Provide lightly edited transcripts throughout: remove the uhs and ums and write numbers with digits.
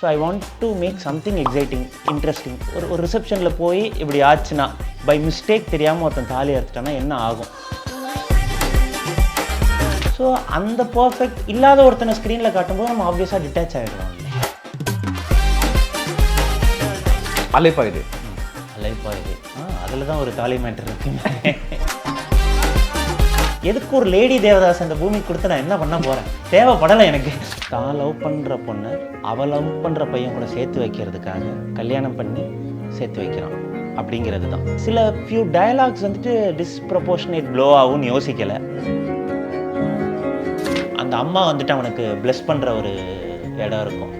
So I want to make something exciting interesting. ஒரு ரிசப்ஷனில் போய் இப்படி ஆச்சுன்னா பை மிஸ்டேக் தெரியாமல் ஒருத்தன் தாலி அறுத்துட்டானா என்ன ஆகும்? ஸோ அந்த பர்ஃபெக்ட் இல்லாத ஒருத்தனை ஸ்க்ரீனில் காட்டும்போது நம்ம ஆப்வியஸாக டிட்டாச் ஆகிடுவோம். அலைப்பாயுது அலைப்பாயுது அதில் தான் ஒரு தாலி மேட்டர் இருக்குங்க. எதுக்கு ஒரு லேடி தேவதாஸ் அந்த பூமிக்கு கொடுத்து நான் என்ன பண்ண போகிறேன்? தேவைப்படலை எனக்கு. தான் லவ் பண்ணுற பொண்ணு அவள் லவ் பண்ணுற பையன் கூட சேர்த்து வைக்கிறதுக்காக கல்யாணம் பண்ணி சேர்த்து வைக்கிறான் அப்படிங்கிறது தான். சில ஃபியூ டயலாக்ஸ் வந்துட்டு டிஸ்ப்ரப்போர்ஷனேட் ப்ளோ ஆகும்னு யோசிக்கலை. அந்த அம்மா வந்துட்டு அவனுக்கு ப்ளஸ் பண்ணுற ஒரு இடம் இருக்கும்.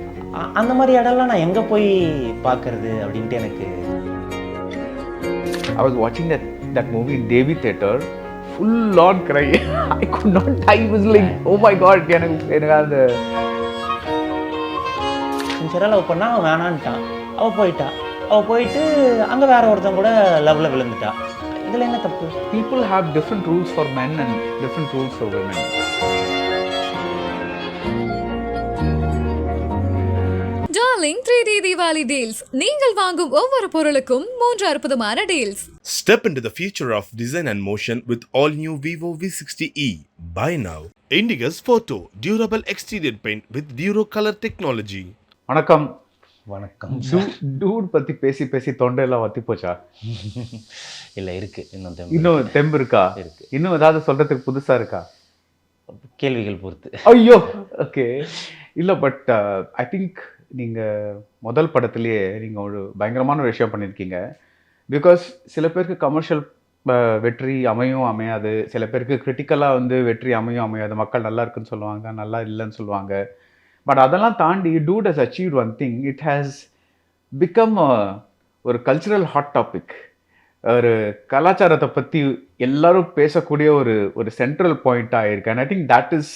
அந்த மாதிரி இடம்லாம் நான் எங்கே போய் பார்க்கறது அப்படின்ட்டு எனக்கு. I was watching that movie in Devi Theatre, full on cry. I could not. I was like, oh my god, எனக்கு அந்த சின்சியராக லவ் பண்ணா அவன் வேணான்ட்டான், அவள் போயிட்டு அங்கே வேற ஒருத்தன் கூட லவ்வில் விழுந்துட்டா. இதில் என்ன தப்பு? people have different rules for men and different rules for women. Darling 3D Diwali deals. நீங்கள் வாங்கும் ஒவ்வொரு பொருளுக்கும் 3 அற்புதமான deals. Step into the future of design and motion with all new Vivo V60e. Buy now. Indigo's Photo durable exterior paint with Duro color technology. வணக்கம். வணக்கம். பத்தி பேசி தொண்டையெல்லாம் வத்தி போச்சா? இல்லை இருக்கு, இன்னும் தெம்பு இருக்கா? இருக்கு. இன்னும் ஏதாவது சொல்றதுக்கு புதுசா இருக்கா? கேள்விகள் பொறுத்து. ஐயோ ஓகே. இல்லை பட் ஐ திங்க் நீங்கள் முதல் படத்துலேயே நீங்கள் ஒரு பயங்கரமான ஒரு விஷயம் பண்ணியிருக்கீங்க. பிகாஸ் சில பேருக்கு கமர்ஷியல் வெற்றி அமையாது, சில பேருக்கு கிரிட்டிக்கலாக வந்து வெற்றி அமையாது. மக்கள் நல்லா இருக்குன்னு சொல்லுவாங்க, நல்லா இல்லைன்னு சொல்லுவாங்க. பட் அதெல்லாம் தாண்டி dude has achieved one thing. It has become ஒரு கல்ச்சுரல் ஹாட் டாபிக். ஒரு கலாச்சாரத்தை பற்றி எல்லாரும் பேசக்கூடிய ஒரு சென்ட்ரல் பாயிண்ட்டாக இருக்கு. And I think that is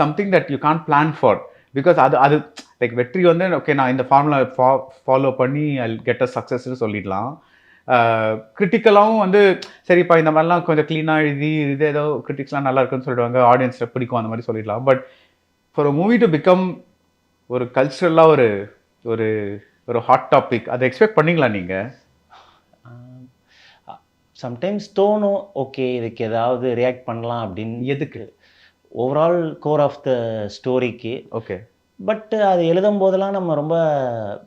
something that you can't plan for. Because அது லைக் வெற்றி வந்து ஓகே நான் இந்த ஃபார்முலா ஃபாலோ பண்ணி ஐ கெட் அ சக்ஸஸ்ன்னு சொல்லிடலாம். கிரிட்டிக்கலாகவும் வந்து சரிப்பா இந்த மாதிரிலாம் கொஞ்சம் க்ளீனாக இது ஏதோ கிரிட்டிக்ஸ்லாம் நல்லா இருக்குன்னு சொல்லிடுவாங்க, ஆடியன்ஸில் பிடிக்கும் அந்த மாதிரி சொல்லிடலாம். But for a movie to become ஒரு கல்ச்சுரலாக ஒரு ஒரு ஹாட் டாபிக், அதை எக்ஸ்பெக்ட் பண்ணிங்களா நீங்கள்? சம்டைம்ஸ் தோணும் ஓகே இதுக்கு ஏதாவது ரியாக்ட் பண்ணலாம் அப்படின்னு. எதுக்கு? ஓவரால் கோர் ஆஃப் த ஸ்டோரிக்கு. ஓகே. பட் அது எழுதும் போதெல்லாம் நம்ம ரொம்ப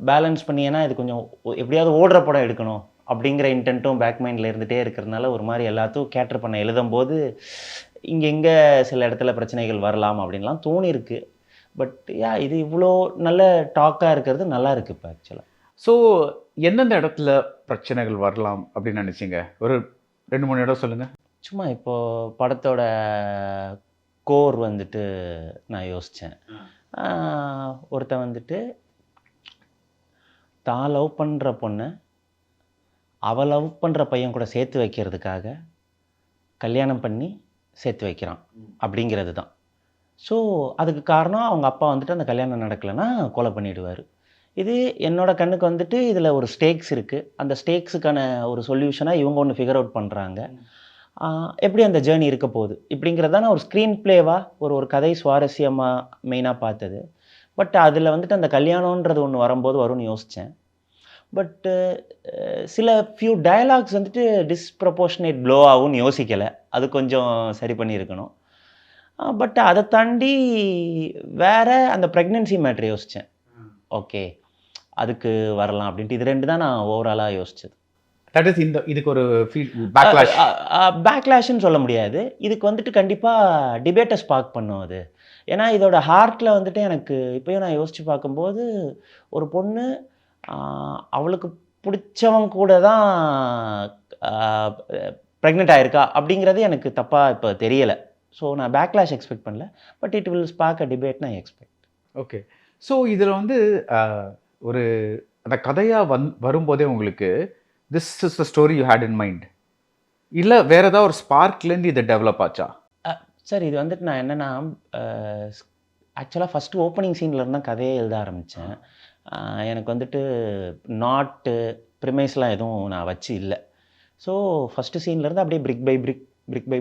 பேலன்ஸ் பண்ணி, ஏன்னா இது கொஞ்சம் எப்படியாவது ஓடுற படம் எடுக்கணும் அப்படிங்கிற இன்டென்ட்டும் பேக் மைண்டில் இருந்துகிட்டே இருக்கிறதுனால ஒரு மாதிரி எல்லாத்தையும் கேட்டர் பண்ண எழுதும்போது இங்கே சில இடத்துல பிரச்சனைகள் வரலாம் அப்படின்லாம் தோணியிருக்கு. பட் இது இவ்வளோ நல்ல டாக்காக இருக்கிறது நல்லா இருக்குது இப்போ ஆக்சுவலாக. ஸோ எந்தெந்த இடத்துல பிரச்சனைகள் வரலாம் அப்படின்னு நினச்சிங்க? ஒரு 2-3 இடம் சொல்லுங்கள். சும்மா இப்போது படத்தோட கோர் வந்துட்டு நான் யோசித்தேன். ஒருத்தன் வந்துட்டு தான் லவ் பண்ணுற பொண்ணு அவள் லவ் பண்ணுற பையன் கூட சேர்த்து வைக்கிறதுக்காக கல்யாணம் பண்ணி சேர்த்து வைக்கிறான் அப்படிங்கிறது தான். ஸோ அதுக்கு காரணம் அவங்க அப்பா வந்துட்டு அந்த கல்யாணம் நடக்கலைன்னா கொலை பண்ணிவிடுவார். இது என்னோட கண்ணுக்கு வந்துட்டு இதில் ஒரு ஸ்டேக்ஸ் இருக்குது. அந்த ஸ்டேக்ஸுக்கான ஒரு சொல்யூஷனாக இவங்க ஒன்று ஃபிகர் அவுட் பண்ணுறாங்க. எப்படி அந்த ஜேர்னி இருக்க போகுது இப்படிங்கிறத நான் ஒரு ஸ்க்ரீன் பிளேவாக ஒரு கதை சுவாரஸ்யமாக மெயினாக பார்த்தது. பட் அதில் வந்துட்டு அந்த கல்யாணன்றது ஒன்று வரும்போது வரும்னு யோசித்தேன். பட்டு சில ஃபியூ டயலாக்ஸ் வந்துட்டு டிஸ்ப்ரப்போர்ஷனேட் ப்ளோ ஆகும்னு யோசிக்கலை. அது கொஞ்சம் சரி பண்ணியிருக்கணும். பட் அதை தாண்டி வேறு அந்த ப்ரெக்னென்சி மேட்ரு யோசித்தேன். ஓகே அதுக்கு வரலாம் அப்படின்ட்டு. இது 2 தான் நான் ஓவராலாக யோசித்தது. தட் இஸ் இதுக்கு ஒரு பேக்லாஷ்ன்னு சொல்ல முடியாது. இதுக்கு வந்துட்டு கண்டிப்பாக டிபேட்டை ஸ்பார்க் பண்ணும் அது. ஏன்னா இதோட ஹார்ட்டில் வந்துட்டு எனக்கு இப்போயும் நான் யோசித்து பார்க்கும்போது ஒரு பொண்ணு அவளுக்கு பிடிச்சவங்க கூட தான் ப்ரெக்னென்ட் ஆகிருக்கா அப்படிங்கிறது எனக்கு தப்பாக இப்போ தெரியலை. ஸோ நான் பேக்லாஷ் எக்ஸ்பெக்ட் பண்ணல. But it will spark a debate நான் எக்ஸ்பெக்ட். ஓகே. ஸோ இதில் வந்து ஒரு அந்த கதையாக வரும்போதே உங்களுக்கு this is the story you had in mind, இல்லை வேறு ஏதாவது ஒரு ஸ்பார்க்லேருந்து இதை டெவலப் ஆச்சா? சார் இது வந்துட்டு நான் என்னென்னா ஆக்சுவலாக ஃபஸ்ட்டு ஓப்பனிங் சீன்லேருந்து தான் கதையே எழுத ஆரம்பித்தேன். எனக்கு வந்துட்டு நாட்டு ப்ரிமைஸ்லாம் எதுவும் நான் வச்சு இல்லை. ஸோ ஃபஸ்ட்டு சீன்லேருந்து அப்படியே பிரிக் பை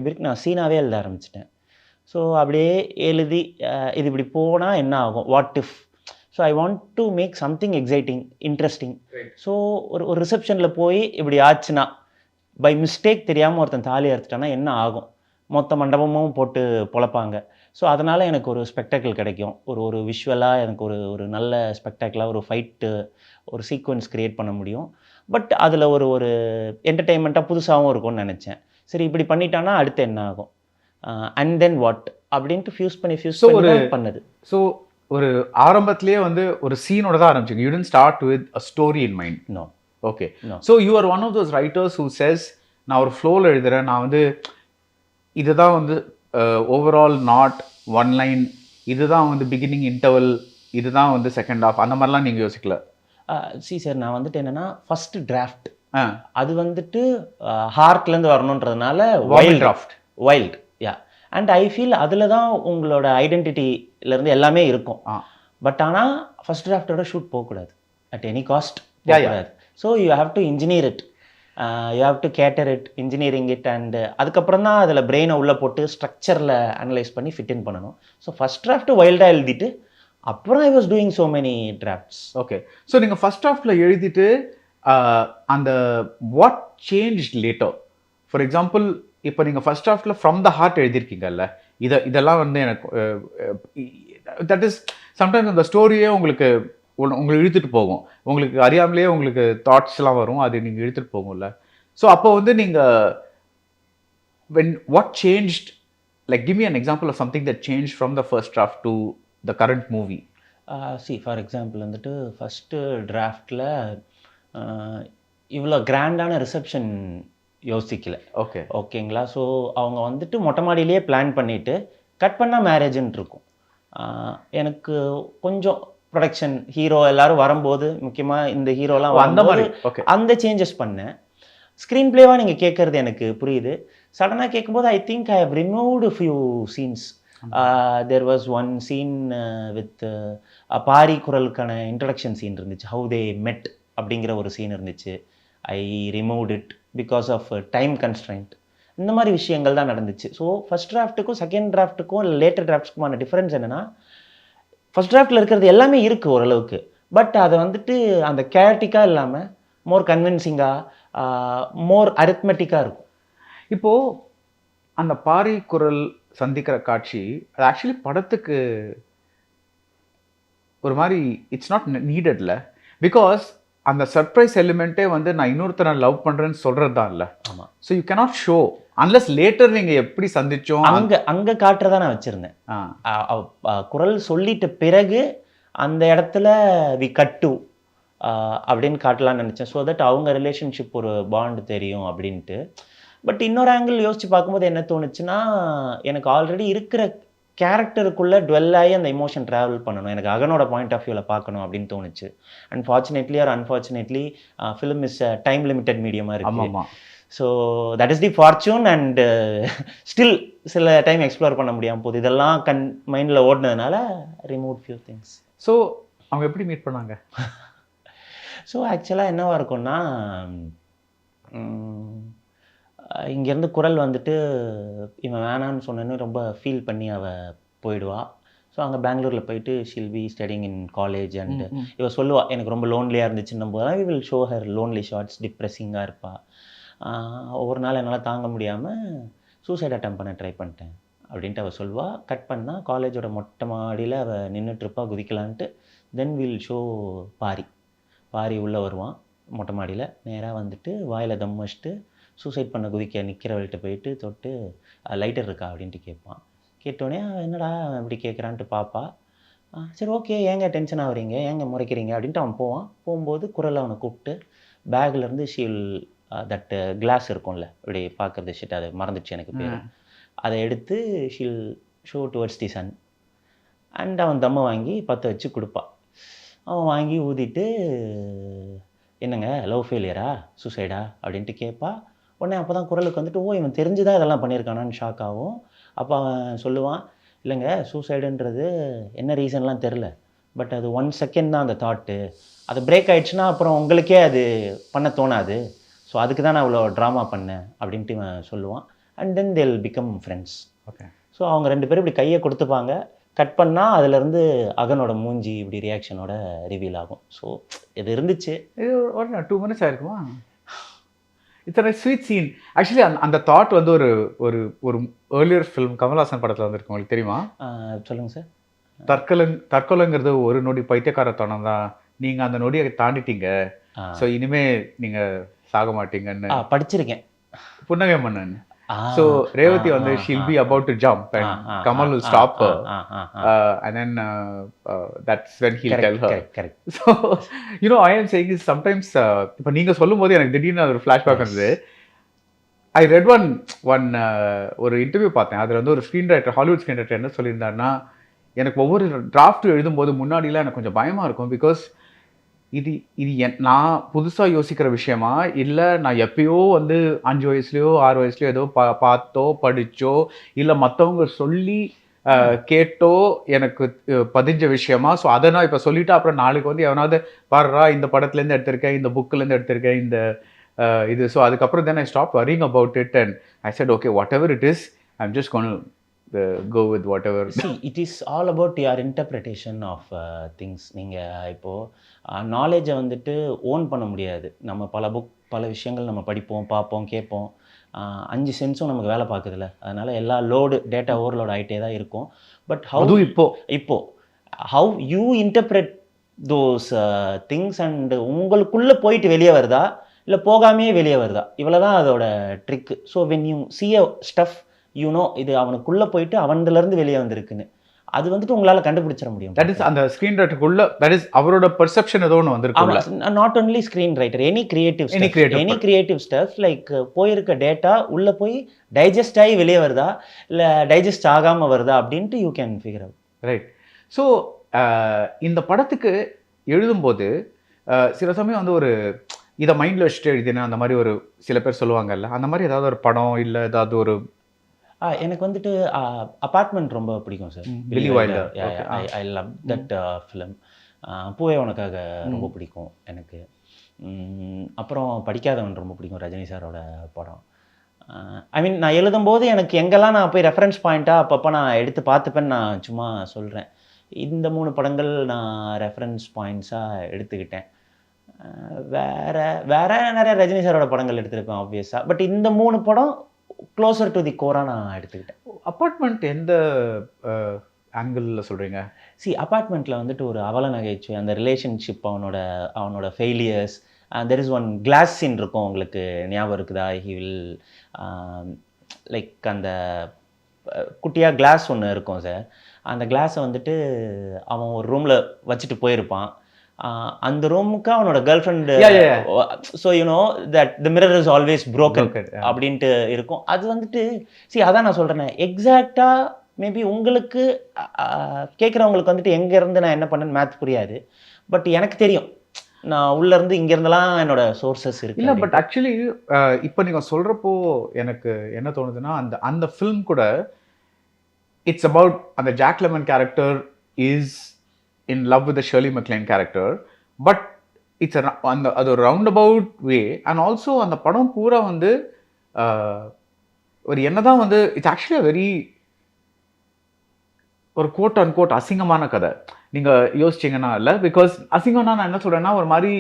பிரிக் நான் சீனாகவே எழுத ஆரம்பிச்சிட்டேன். ஸோ அப்படியே எழுதி இது இப்படி போனால் என்ன ஆகும், what if so I want to make something exciting interesting. So ஒரு ரிசப்ஷனில் போய் இப்படி ஆச்சுன்னா பை மிஸ்டேக் தெரியாமல் ஒருத்தன் தாலி அறுத்துட்டானா என்ன ஆகும்? மொத்த மண்டபமும் போட்டு பொழப்பாங்க. ஸோ அதனால் எனக்கு ஒரு ஸ்பெக்டாக்கிள் கிடைக்கும். ஒரு விஷுவலாக எனக்கு ஒரு நல்ல ஸ்பெக்டாக்கிளாக ஒரு ஃபைட்டு ஒரு சீக்வன்ஸ் க்ரியேட் பண்ண முடியும். பட் அதில் ஒரு என்டர்டெயின்மெண்ட்டாக புதுசாகவும் இருக்கும்னு நினச்சேன். சரி இப்படி பண்ணிட்டானா அடுத்து என்ன ஆகும், அண்ட் தென் வாட் அப்படின்ட்டு ஃபியூஸ் பண்ணி பண்ணது. ஸோ ஒரு ஆரம்பத்திலேயே வந்து ஒரு சீனோட தான் ஆரம்பிச்சிங்க. You didn't start with a story in mind. No. Okay. No. So you are one of those writers who says நான் ஒரு ஃப்ளோவில் எழுதுகிறேன், நான் வந்து இதுதான் வந்து ஓவரால் நாட் ஒன் லைன், இதுதான் வந்து பிகினிங் இன்டர்வல், இதுதான் வந்து செகண்ட் ஹாஃப், அந்த மாதிரிலாம் நீங்கள் யோசிக்கல? சார் நான் வந்துட்டு என்னென்னா ஃபஸ்ட்டு டிராஃப்ட் அது வந்துட்டு ஹார்ட்லேருந்து வரணுன்றதுனால வைல்ட் யா. அண்ட் ஐ ஃபீல் அதில் தான் உங்களோட ஐடென்டிட்டிலேருந்து எல்லாமே இருக்கும். பட் ஆனால் ஃபஸ்ட் டிராஃப்டோட ஷூட் போகக்கூடாது அட் எனி காஸ்ட். போகக்கூடாது. So you have to engineer it, you have to cater it, engineering it. And அதுக்கப்புறம் தான் அதில் பிரெயினை உள்ளே போட்டு ஸ்ட்ரக்சரில் அனலைஸ் பண்ணி ஃபிட் இன் பண்ணணும். ஸோ ஃபஸ்ட் டிராஃப்ட்டு வைல்டாக எழுதிட்டு அப்புறம் I was doing so many drafts. Okay. So நீங்கள் ஃபஸ்ட் டிராஃப்டில் எழுதிட்டு அந்த what change later? For example இப்போ நீங்கள் ஃபஸ்ட் டிராஃப்டில் ஃப்ரம் த ஹார்ட் எழுதியிருக்கீங்கல்ல, இதெல்லாம் வந்து எனக்கு தட் இஸ் சம்டைம்ஸ் அந்த ஸ்டோரியே உங்களுக்கு இழுத்துட்டு போகும், உங்களுக்கு அறியாமலேயே உங்களுக்கு தாட்ஸ்லாம் வரும், அது நீங்கள் இழுத்துட்டு போகும்ல. ஸோ அப்போ வந்து நீங்கள் what changed, like give me an example of something that changed from the first draft to the current movie. For example வந்துட்டு ஃபஸ்ட்டு டிராஃப்டில் இவ்வளோ கிராண்டான ரிசப்ஷன் யோசிக்கல. ஓகேங்களா. ஸோ அவங்க வந்துட்டு மொட்டை மாடியிலேயே பிளான் பண்ணிவிட்டு கட் பண்ணால் மேரேஜுன்னு இருக்கும். எனக்கு கொஞ்சம் ப்ரொடக்ஷன் ஹீரோ எல்லோரும் வரும்போது முக்கியமாக இந்த ஹீரோலாம் அந்த மாதிரி அந்த சேஞ்சஸ் பண்ணேன். ஸ்க்ரீன் பிளேவாக நீங்கள் கேட்குறது எனக்கு புரியுது. சடனாக கேட்கும்போது I think I have removed few scenes. There was one scene with Paari குரலுக்கான இன்ட்ரடக்ஷன் சீன் இருந்துச்சு, ஹவு தே மெட் அப்படிங்கிற ஒரு சீன் இருந்துச்சு. I removed it because of time constraint. இந்த மாதிரி விஷயங்கள் தான் நடந்துச்சு. ஸோ ஃபஸ்ட் டிராஃப்ட்டுக்கும் செகண்ட் டிராஃப்ட்டுக்கும் இல்லை லேட்டர் டிராஃப்ட்ஸ்க்குமான டிஃப்ரென்ஸ் என்னென்னா, ஃபஸ்ட் டிராஃப்டில் இருக்கிறது எல்லாமே இருக்குது ஓரளவுக்கு, பட் அதை வந்துட்டு அந்த கேரட்டிக்காக இல்லாமல் மோர் கன்வின்சிங்காக மோர் அரித்மெட்டிக்காக இருக்கும். இப்போது அந்த பாரி குரல் சந்திக்கிற காட்சி அது ஆக்சுவலி படத்துக்கு ஒரு மாதிரி இட்ஸ் நாட் நீடட்ல, பிகாஸ் அந்த சர்ப்ரைஸ் எலிமெண்ட்டே வந்து நான் இன்னொருத்தரை லவ் பண்ணுறேன்னு சொல்கிறது தான் இல்லை. ஆமாம். So you cannot show unless later நீங்கள் எப்படி சந்திச்சோம் அங்கே காட்டுறதா நான் வச்சுருந்தேன். குரல் சொல்லிட்ட பிறகு அந்த இடத்துல வி கட்டு அப்படின்னு காட்டலான்னு நினச்சேன். ஸோ தட் அவங்க ரிலேஷன்ஷிப் ஒரு பாண்டு தெரியும் அப்படின்ட்டு. பட் இன்னொரு ஆங்கிள் யோசித்து பார்க்கும்போது என்ன தோணுச்சுன்னா, எனக்கு ஆல்ரெடி இருக்கிற கேரக்டருக்குள்ளே டுவெல் ஆகி அந்த எமோஷன் ட்ராவல் பண்ணணும், எனக்கு அகனோட பாயிண்ட் ஆஃப் வியூவில் பார்க்கணும் அப்படின்னு தோணுச்சு. Unfortunately or unfortunately film is time limited மீடியமாக இருக்குது. So that is the fortune. And still சில டைம் எக்ஸ்ப்ளோர் பண்ண முடியாமல் போகுது. இதெல்லாம் மைண்டில் ஓடினதுனால ரிமூவ் ஃபியூ திங்ஸ். ஸோ அவங்க எப்படி மீட் பண்ணாங்க? ஸோ ஆக்சுவலாக என்னவாக இருக்கும்னா, இங்கேருந்து குரல் வந்துட்டு இவன் வேணான்னு சொன்னேன்னு ரொம்ப ஃபீல் பண்ணி அவள் போயிடுவா. ஸோ அங்கே பெங்களூரில் போயிட்டு she'll be studying in college. And இவ சொல்லுவாள் எனக்கு ரொம்ப லோன்லியாக இருந்துச்சுன்னும் போது we will show her lonely shots, டிப்ரெஸிங்காக இருப்பாள். ஒவ்வொரு நாள் என்னால் தாங்க முடியாமல் சூசைட் அட்டம் பண்ண ட்ரை பண்ணிட்டேன் அப்படின்ட்டு அவள் சொல்லுவாள். கட் பண்ணால் காலேஜோட மொட்டை மாடியில் அவள் நின்றுட்டுருப்பா குதிக்கலான்ட்டு. தென் வில் ஷோ பாரி உள்ளே வருவான் மொட்டை மாடியில். நேராக வந்துட்டு வாயில் தம் வச்சுட்டு சூசைட் பண்ண குதிக்க நிற்கிறவள்கிட்ட போயிட்டு தொட்டு லைட்டர் இருக்கா அப்படின்ட்டு கேட்பான். கேட்டோடனே என்னடா இப்படி கேட்குறான்ட்டு பாப்பா. சரி ஓகே, ஏங்க டென்ஷன் ஆகுறீங்க, ஏங்க முறைக்கிறீங்க அப்படின்ட்டு அவன் போவான். போகும்போது குரலை அவனை கூப்பிட்டு பேக்லேருந்து ஷீல் தட் கிளாஸ் இருக்கும்ல இப்படி பார்க்குறது ஷிட், அது மறந்துச்சு எனக்கு பேர், அதை எடுத்து she'll show towards the sun. And அவன் தம்மை வாங்கி பற்ற வச்சு கொடுப்பான். அவன் வாங்கி ஊதிட்டு என்னங்க லவ் ஃபெயிலியரா சூசைடா அப்படின்ட்டு கேட்பா. உடனே அப்போ தான் குரலுக்கு வந்துட்டு ஓ இவன் தெரிஞ்சுதான் இதெல்லாம் பண்ணியிருக்கானான்னு ஷாக் ஆகும். அப்போ அவன் சொல்லுவான், இல்லைங்க சூசைடுன்றது என்ன ரீசன்லாம் தெரில, பட் அது 1 செகண்ட் தான் அந்த தாட்டு, அது பிரேக் ஆகிடுச்சுன்னா அப்புறம் உங்களுக்கே அது பண்ண தோணாது, ஸோ அதுக்கு தான் நான் அவ்வளோ ட்ராமா பண்ணேன் அப்படின்ட்டு இவன் சொல்லுவான். அண்ட் தென் தேல் பிகம் ஃப்ரெண்ட்ஸ். ஓகே. ஸோ அவங்க 2 பேரும் இப்படி கையை கொடுத்துப்பாங்க. கட் பண்ணால் அதுலேருந்து அகனோட மூஞ்சி இப்படி ரியாக்ஷனோட ரிவீல் ஆகும். ஸோ இது இருந்துச்சு. இது ஒரு 2 minutes ஆயிருக்குமா? இத்தனை ஸ்வீட் சீன். ஆக்சுவலி அந்த தாட் வந்து ஒரு ஒரு ஒரு ஏர்லியர் ஃபிலிம் கமல்ஹாசன் படத்தில் வந்திருக்கு, உங்களுக்கு தெரியுமா? சொல்லுங்கள் சார். தற்கொலைங்கிறது ஒரு நொடி பைத்தியக்காரத்தனம் தான், நீங்கள் அந்த நொடியை தாண்டிட்டீங்க, ஸோ இனிமே நீங்கள் சாக மாட்டீங்கன்னு. படிச்சிருக்கேன். புன்னகை மன்னன். So Revati வந்து she'll be about to jump and Kamal will stop her, and then that's when he'll tell her. Correct. So you know, I am saying is sometimes இப்ப நீங்க சொல்லும்போது எனக்கு திடீர்னு ஒரு flashback வந்தது. I read one ஒரு interview பார்த்தேன். அதுல வந்து ஒரு screen writer, Hollywood screen writer என்ன சொல்லியிருந்தாருன்னா, எனக்கு ஒவ்வொரு டிராஃப்ட் எழுதும்போது முன்னாடிலாம் எனக்கு கொஞ்சம் பயமா இருக்கும். பிகாஸ் இது நான் புதுசாக யோசிக்கிற விஷயமா, இல்லை நான் எப்பயோ வந்து 5 வயசுலையோ 6 வயசுலையோ ஏதோ பார்த்தோ படித்தோ இல்லை மற்றவங்க சொல்லி கேட்டோ எனக்கு பதிஞ்ச விஷயமா. ஸோ அதை நான் இப்போ சொல்லிவிட்டு அப்புறம் நாளைக்கு வந்து எவனாவது பாடுறா இந்த படத்துலேருந்து எடுத்திருக்கேன், இந்த புக்கிலேருந்து எடுத்திருக்கேன், இந்த இது. ஸோ அதுக்கப்புறம் then I stopped worrying about it and I said, okay, whatever it is, I'm just going to go with whatever. See, it is all about your interpretation of things. நீங்கள் இப்போது நாலேஜை வந்துட்டு ஓன் பண்ண முடியாது. நம்ம பல விஷயங்கள் நம்ம படிப்போம், பார்ப்போம், கேட்போம். 5 சென்ஸும் நமக்கு வேலை பார்க்குதுல்ல. அதனால் எல்லா டேட்டா ஓவர்லோட் ஆகிட்டே தான் இருக்கும். பட் ஹவு இப்போ how you interpret those things and உங்களுக்குள்ளே போயிட்டு வெளியே வருதா இல்லை போகாமையே வெளியே வருதா, இவ்வளோ தான் அதோட trick. So when you see a stuff, இது அவனுக்குள்ளே போயிட்டு அவன்லேருந்து வெளியே வந்திருக்குன்னு அது வந்துட்டு உங்களால் கண்டுபிடிச்சிட முடியும். தட் இஸ் அந்த ஸ்க்ரீன் ரைட்டருக்குள்ள, தட் இஸ் அவரோட பெர்செப்ஷன் ஏதோ ஒன்று வந்திருக்கு. Not only screen writer, any creative stuff like போயிருக்க டேட்டா உள்ளே போய் டைஜஸ்ட் ஆகி வெளியே வருதா இல்லை டைஜஸ்ட் ஆகாமல் வருதா அப்படின்ட்டு you can figure out. Right. So இந்த படத்துக்கு எழுதும்போது சில சமயம் வந்து ஒரு இதை மைண்டில் வச்சுட்டு எழுதினேன் அந்த மாதிரி ஒரு சில பேர் சொல்லுவாங்கல்ல, அந்த மாதிரி ஏதாவது ஒரு படம் இல்லை ஏதாவது ஒரு எனக்கு வந்துட்டு அபார்ட்மெண்ட் ரொம்ப பிடிக்கும் sir. Billy Wilder. I love that film. பூவே உனக்காக ரொம்ப பிடிக்கும் எனக்கு. அப்புறம் படிக்காதவன் ரொம்ப பிடிக்கும், ரஜினி சாரோட படம். ஐ மீன் நான் எழுதும்போது எனக்கு எங்கெல்லாம் நான் போய் ரெஃபரன்ஸ் பாயிண்ட்டாக அப்பப்போ நான் எடுத்து பார்த்துப்பேன்னு நான் சும்மா சொல்கிறேன். இந்த 3 படங்கள் நான் ரெஃபரன்ஸ் பாயிண்ட்ஸாக எடுத்துக்கிட்டேன். வேற நிறைய ரஜினி சாரோட படங்கள் எடுத்திருப்பேன் ஆப்வியஸாக. பட் இந்த 3 படம் க்ளோசர் டு தி கோராக நான் எடுத்துக்கிட்டேன். அப்பார்ட்மெண்ட் எந்த ஆங்கிளில் சொல்கிறீங்க? அப்பார்ட்மெண்ட்டில் வந்துட்டு ஒரு அவல நகைச்சுவை, அந்த ரிலேஷன்ஷிப், அவனோட failures. There is one class scene இருக்கும், உங்களுக்கு ஞாபகம் இருக்குதா? ஹி வில் லைக் அந்த குட்டியாக கிளாஸ் ஒன்று இருக்கும் சார். அந்த கிளாஸை வந்துட்டு அவன் ஒரு ரூமில் வச்சுட்டு போயிருப்பான். அந்த ரூமுக்கு அவனோட girl friend, so you know that the mirror is always broken அப்படின்ட்டு இருக்கும். அது வந்துட்டு அதான் நான் சொல்கிறேன், எக்ஸாக்டாக மேபி உங்களுக்கு கேட்குறவங்களுக்கு வந்துட்டு எங்கேருந்து நான் என்ன பண்ணேன்னு மேத் புரியாது. பட் எனக்கு தெரியும், நான் உள்ளேருந்து இங்கேருந்துலாம் என்னோட சோர்சஸ் இருக்கு. இல்லை, பட் ஆக்சுவலி இப்போ நீங்கள் சொல்கிறப்போ எனக்கு என்ன தோணுதுன்னா, அந்த ஃபிலிம் கூட இட்ஸ் அபவுட் அந்த Jack Lemmon character is in love with the Shirley MacLaine character, but it's அது ஒரு roundabout way. and also அந்த படம் பூரா வந்து ஒரு என்னதான் வந்து இட்ஸ் ஆக்சுவலி வெரி ஒரு கோட் அண்ட் கோட் அசிங்கமான கதை நீங்கள் யோசிச்சிங்கன்னா. இல்லை, பிகாஸ் அசிங்கம்னா நான் என்ன சொல்கிறேன்னா ஒரு மாதிரி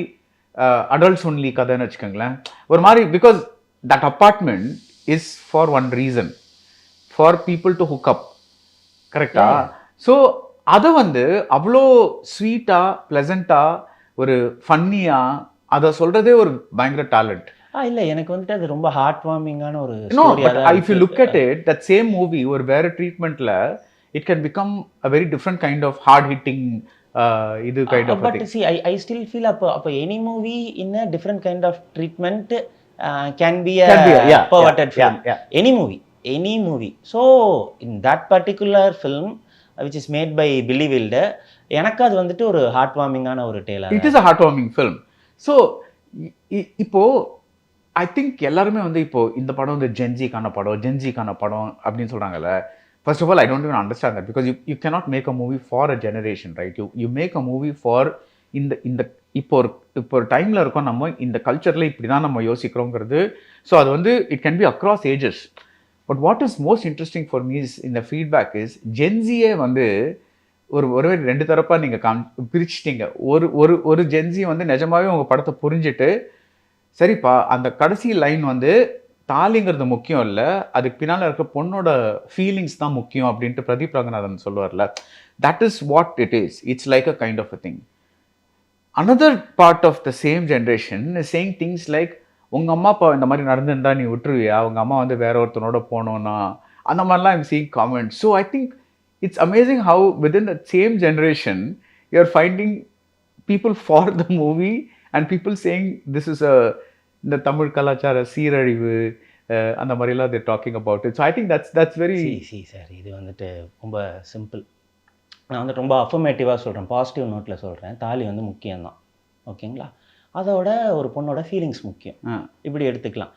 அடல்ட்ஸ் ஒன்லி கதைன்னு வச்சுக்கோங்களேன். ஒரு மாதிரி because that apartment is for one reason, for people to hook up. கரெக்டா? ஸோ அதை வந்து அவ்வளோ ஸ்வீட்டாக ப்ளசண்ட்டாக ஒரு ஃபன்னியாக அதை சொல்கிறதே ஒரு பயங்கர டேலண்ட். இல்லை, எனக்கு வந்துட்டு அது ரொம்ப ஹார்ட் வார்மிங்கான ஒரு if you look at it, that same movie ஒரு வேறு ட்ரீட்மெண்ட்டில் it can become a very different kind of heart hitting இது kind of. But I still feel அப்போ any movie in a different kind of treatment can be a perverted film. Any movie. So in that particular film which is made by Billy Wilder, எனக்கு அது வந்துட்டு ஒரு heart வார்மிங்கான ஒரு டேலா. It is a heart warming film. So இப்போ I think எல்லாருமே வந்து இப்போ இந்த படம் வந்து ஜென்ஜிக்கான படம் அப்படின்னு சொல்கிறாங்கல்ல. First of all I don't even understand that, because you cannot make a movie for a generation, right? You make a movie for இந்த இப்போ ஒரு டைமில் இருக்கோம், நம்ம இந்த கல்ச்சரில் இப்படி தான் நம்ம யோசிக்கிறோங்கிறது. ஸோ அது வந்து it can be across ages. But what is most interesting for me is இந்த ஃபீட்பேக் இஸ் ஜென்சியே வந்து ஒரு ரெண்டு தரப்பாக நீங்கள் பிரிச்சுட்டீங்க. ஒரு ஜென்சி வந்து நிஜமாவே உங்கள் படத்தை புரிஞ்சுட்டு சரிப்பா அந்த கடைசி லைன் வந்து தாலிங்கிறது முக்கியம் இல்லை, அதுக்கு பின்னால் இருக்க பொண்ணோட ஃபீலிங்ஸ் தான் முக்கியம் அப்படின்ட்டு பிரதீப் ரங்கநாதன் சொல்லுவார்ல, that is what it is. It's like a kind of a thing. Another part of the same generation is saying things like உங்கள் அம்மா அப்பா இந்த மாதிரி நடந்திருந்தா நீ விட்டுருவியா, உங்கள் அம்மா வந்து வேற ஒருத்தனோட போனோன்னா, அந்த மாதிரிலாம் I'm seeing comments. So I think it's amazing how within the same generation you're finding people for the movie and people saying this is the Tamil kalachara சீரழிவு அந்த மாதிரிலாம் they're talking about it. So I think that's very sir இது வந்துட்டு ரொம்ப simple. நான் வந்து ரொம்ப அஃபர்மேட்டிவாக சொல்கிறேன், பாசிட்டிவ் நோட்டில் சொல்கிறேன். தாலி வந்து முக்கியம்தான், ஓகேங்களா. அதோட ஒரு பொண்ணோட ஃபீலிங்ஸ் முக்கியம், இப்படி எடுத்துக்கலாம்.